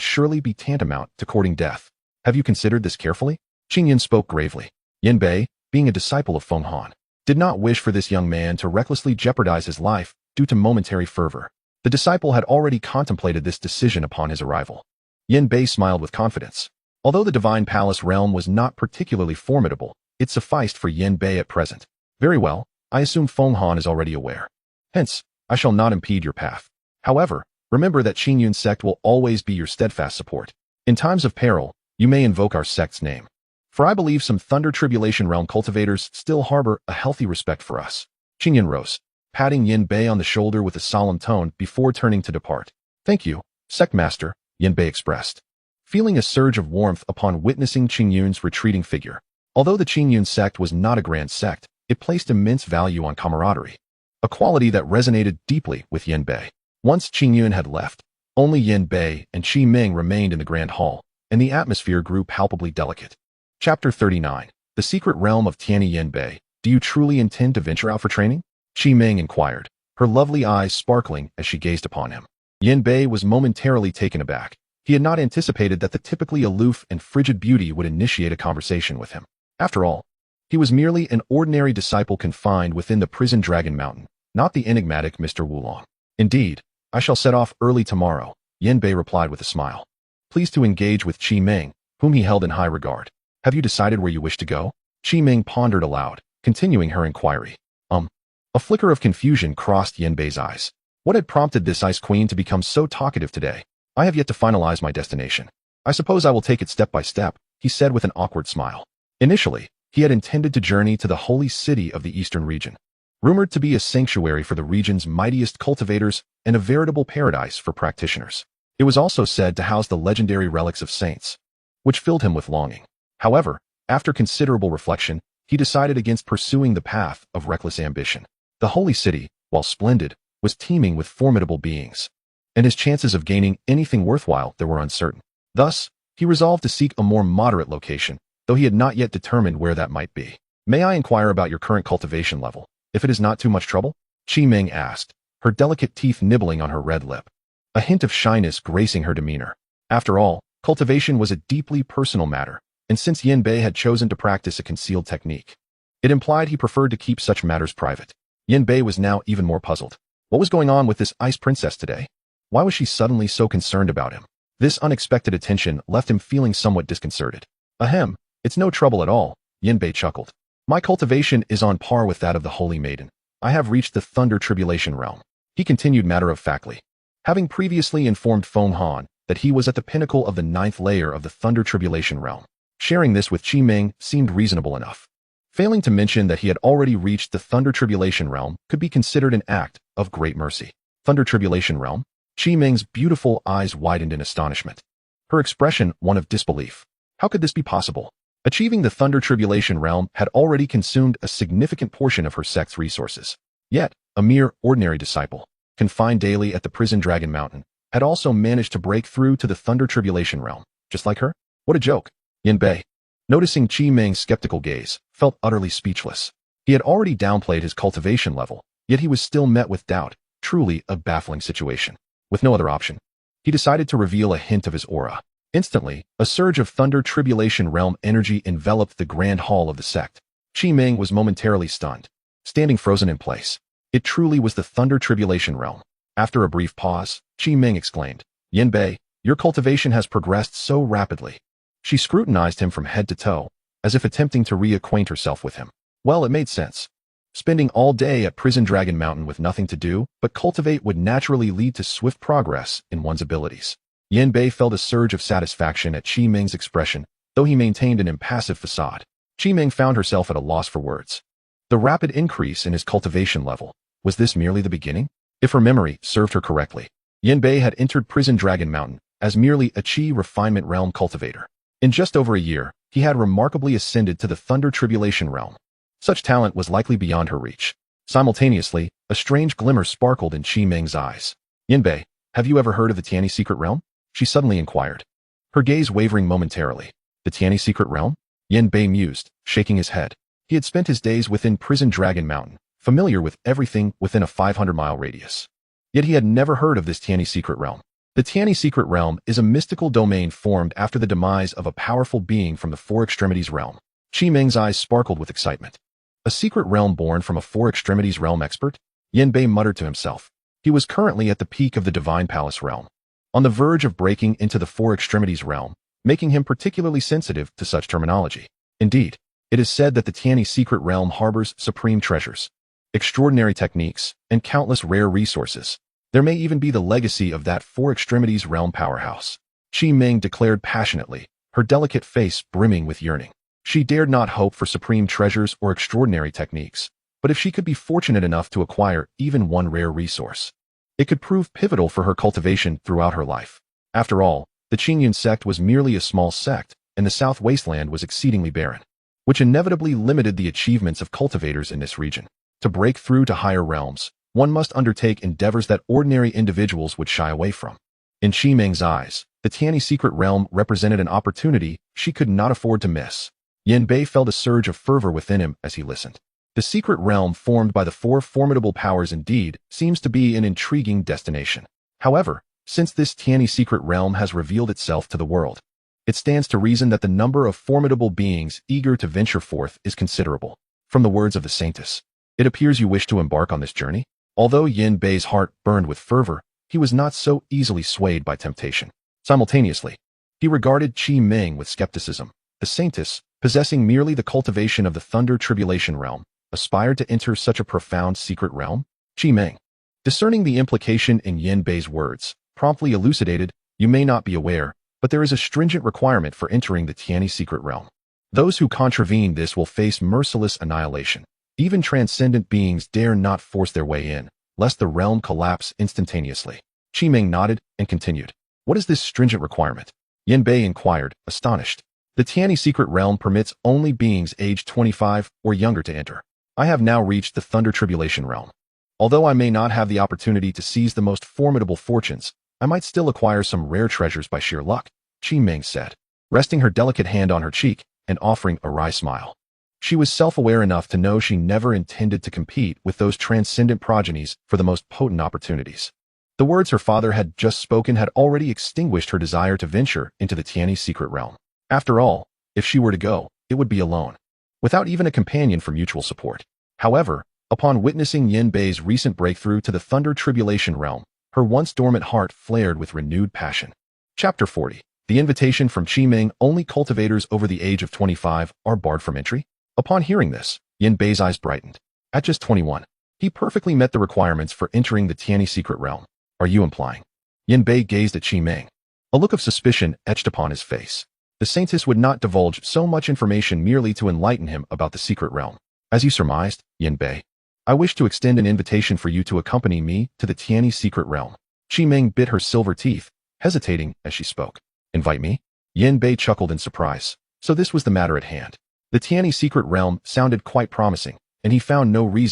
surely be tantamount to courting death. Have you considered this carefully? Qingyun spoke gravely. Yanbei, being a disciple of Feng Han, did not wish for this young man to recklessly jeopardize his life due to momentary fervor. The disciple had already contemplated this decision upon his arrival. Yanbei smiled with confidence. Although the Divine Palace realm was not particularly formidable, it sufficed for Yanbei at present. Very well, I assume Feng Han is already aware. Hence, I shall not impede your path. However, remember that Qingyun's sect will always be your steadfast support. In times of peril, you may invoke our sect's name. For I believe some Thunder Tribulation Realm cultivators still harbor a healthy respect for us. Qingyun rose, patting Yanbei on the shoulder with a solemn tone before turning to depart. Thank you, Sect Master, Yanbei expressed, feeling a surge of warmth upon witnessing Qingyun's retreating figure. Although the Qingyun sect was not a grand sect, it placed immense value on camaraderie, a quality that resonated deeply with Yanbei. Once Qingyun had left, only Yanbei and Qimeng remained in the grand hall, and the atmosphere grew palpably delicate. Chapter 39. The Secret Realm of Tiani. Yanbei, do you truly intend to venture out for training? Qimeng inquired, her lovely eyes sparkling as she gazed upon him. Yanbei was momentarily taken aback. He had not anticipated that the typically aloof and frigid beauty would initiate a conversation with him. After all, he was merely an ordinary disciple confined within the prison Dragon Mountain, not the enigmatic Mr. Wulong. Indeed, I shall set off early tomorrow, Yanbei replied with a smile, pleased to engage with Qimeng, whom he held in high regard. Have you decided where you wish to go? Qimeng pondered aloud, continuing her inquiry. A flicker of confusion crossed Yanbei's eyes. What had prompted this Ice Queen to become so talkative today? I have yet to finalize my destination. I suppose I will take it step by step, he said with an awkward smile. Initially, he had intended to journey to the holy city of the eastern region, rumored to be a sanctuary for the region's mightiest cultivators and a veritable paradise for practitioners. It was also said to house the legendary relics of saints, which filled him with longing. However, after considerable reflection, he decided against pursuing the path of reckless ambition. The holy city, while splendid, was teeming with formidable beings, and his chances of gaining anything worthwhile there were uncertain. Thus, he resolved to seek a more moderate location, though he had not yet determined where that might be. "May I inquire about your current cultivation level, if it is not too much trouble?" Qi Ming asked, her delicate teeth nibbling on her red lip, a hint of shyness gracing her demeanor. After all, cultivation was a deeply personal matter, and since Yin Bei had chosen to practice a concealed technique, it implied he preferred to keep such matters private. Yin Bei was now even more puzzled. What was going on with this ice princess today? Why was she suddenly so concerned about him? This unexpected attention left him feeling somewhat disconcerted. "Ahem, it's no trouble at all," Yin Bei chuckled. "My cultivation is on par with that of the Holy Maiden. I have reached the Thunder Tribulation realm," he continued matter-of-factly, having previously informed Feng Han that he was at the pinnacle of the 9th layer of the Thunder Tribulation realm. Sharing this with Qi Ming seemed reasonable enough. Failing to mention that he had already reached the Thunder Tribulation realm could be considered an act of great mercy. Thunder Tribulation realm? Qi Ming's beautiful eyes widened in astonishment, her expression one of disbelief. How could this be possible? Achieving the Thunder Tribulation realm had already consumed a significant portion of her sect's resources. Yet, a mere ordinary disciple, confined daily at the prison Dragon Mountain, had also managed to break through to the Thunder Tribulation realm, just like her? What a joke. Yin Bei, noticing Qi Ming's skeptical gaze, felt utterly speechless. He had already downplayed his cultivation level, yet he was still met with doubt, truly a baffling situation. With no other option, he decided to reveal a hint of his aura. Instantly, a surge of Thunder Tribulation realm energy enveloped the grand hall of the sect. Qi Ming was momentarily stunned, standing frozen in place. It truly was the Thunder Tribulation realm. After a brief pause, Qi Ming exclaimed, "Yin Bei, your cultivation has progressed so rapidly." She scrutinized him from head to toe, as if attempting to reacquaint herself with him. Well, it made sense. Spending all day at Prison Dragon Mountain with nothing to do but cultivate would naturally lead to swift progress in one's abilities. Yin Bei felt a surge of satisfaction at Qi Ming's expression, though he maintained an impassive facade. Qi Ming found herself at a loss for words. The rapid increase in his cultivation level, was this merely the beginning? If her memory served her correctly, Yin Bei had entered Prison Dragon Mountain as merely a Qi refinement realm cultivator. In just over a year, he had remarkably ascended to the Thunder Tribulation realm. Such talent was likely beyond her reach. Simultaneously, a strange glimmer sparkled in Qi Ming's eyes. "Yin Bei, have you ever heard of the Tianyi secret realm?" she suddenly inquired, her gaze wavering momentarily. "The Tianyi secret realm?" Yin Bei mused, shaking his head. He had spent his days within Prison Dragon Mountain, familiar with everything within a 500-mile radius. Yet he had never heard of this Tianyi secret realm. The Tianyi secret realm is a mystical domain formed after the demise of a powerful being from the Four Extremities realm. Qi Ming's eyes sparkled with excitement. A secret realm born from a Four Extremities realm expert? Yin Bei muttered to himself. He was currently at the peak of the Divine Palace realm, on the verge of breaking into the Four Extremities realm, making him particularly sensitive to such terminology. Indeed, it is said that the Tianyi secret realm harbors supreme treasures, extraordinary techniques, and countless rare resources. There may even be the legacy of that Four Extremities realm powerhouse. Qi Ming declared passionately, her delicate face brimming with yearning. She dared not hope for supreme treasures or extraordinary techniques, but if she could be fortunate enough to acquire even one rare resource, it could prove pivotal for her cultivation throughout her life. After all, the Qingyun sect was merely a small sect, and the South Wasteland was exceedingly barren, which inevitably limited the achievements of cultivators in this region. To break through to higher realms, one must undertake endeavors that ordinary individuals would shy away from. In Qi Ming's eyes, the Tianyi secret realm represented an opportunity she could not afford to miss. Yin Bei felt a surge of fervor within him as he listened. The secret realm formed by the four formidable powers indeed seems to be an intriguing destination. However, since this Tianyi secret realm has revealed itself to the world, it stands to reason that the number of formidable beings eager to venture forth is considerable. From the words of the saintess, it appears you wish to embark on this journey. Although Yin Bei's heart burned with fervor, he was not so easily swayed by temptation. Simultaneously, he regarded Qi Ming with skepticism. The saintess, possessing merely the cultivation of the Thunder Tribulation realm, aspired to enter such a profound secret realm? Qi Ming, discerning the implication in Yin Bei's words, promptly elucidated, "You may not be aware, but there is a stringent requirement for entering the Tianyi secret realm. Those who contravene this will face merciless annihilation. Even transcendent beings dare not force their way in, lest the realm collapse instantaneously." Qi Ming nodded and continued. What is this stringent requirement? Yin Bei inquired, astonished. The Tiani secret realm permits only beings aged 25 or younger to enter. I have now reached the Thunder Tribulation realm. Although I may not have the opportunity to seize the most formidable fortunes, I might still acquire some rare treasures by sheer luck, Qi Ming said, resting her delicate hand on her cheek and offering a wry smile. She was self-aware enough to know she never intended to compete with those transcendent progenies for the most potent opportunities. The words her father had just spoken had already extinguished her desire to venture into the Tiani secret realm. After all, if she were to go, it would be alone, without even a companion for mutual support. However, upon witnessing Yin Bei's recent breakthrough to the Thunder Tribulation realm, her once dormant heart flared with renewed passion. Chapter 40. The invitation from Qi Ming: only cultivators over the age of 25 are barred from entry? Upon hearing this, Yin Bei's eyes brightened. At just 21, he perfectly met the requirements for entering the Tiani secret realm. Are you implying? Yin Bei gazed at Qi Ming. A look of suspicion etched upon his face. The saintess would not divulge so much information merely to enlighten him about the secret realm. As you surmised, Yin Bei, I wish to extend an invitation for you to accompany me to the Tiani secret realm. Qi Ming bit her silver teeth, hesitating as she spoke. Invite me? Yin Bei chuckled in surprise. So this was the matter at hand. The Tiani secret realm sounded quite promising, and he found no reason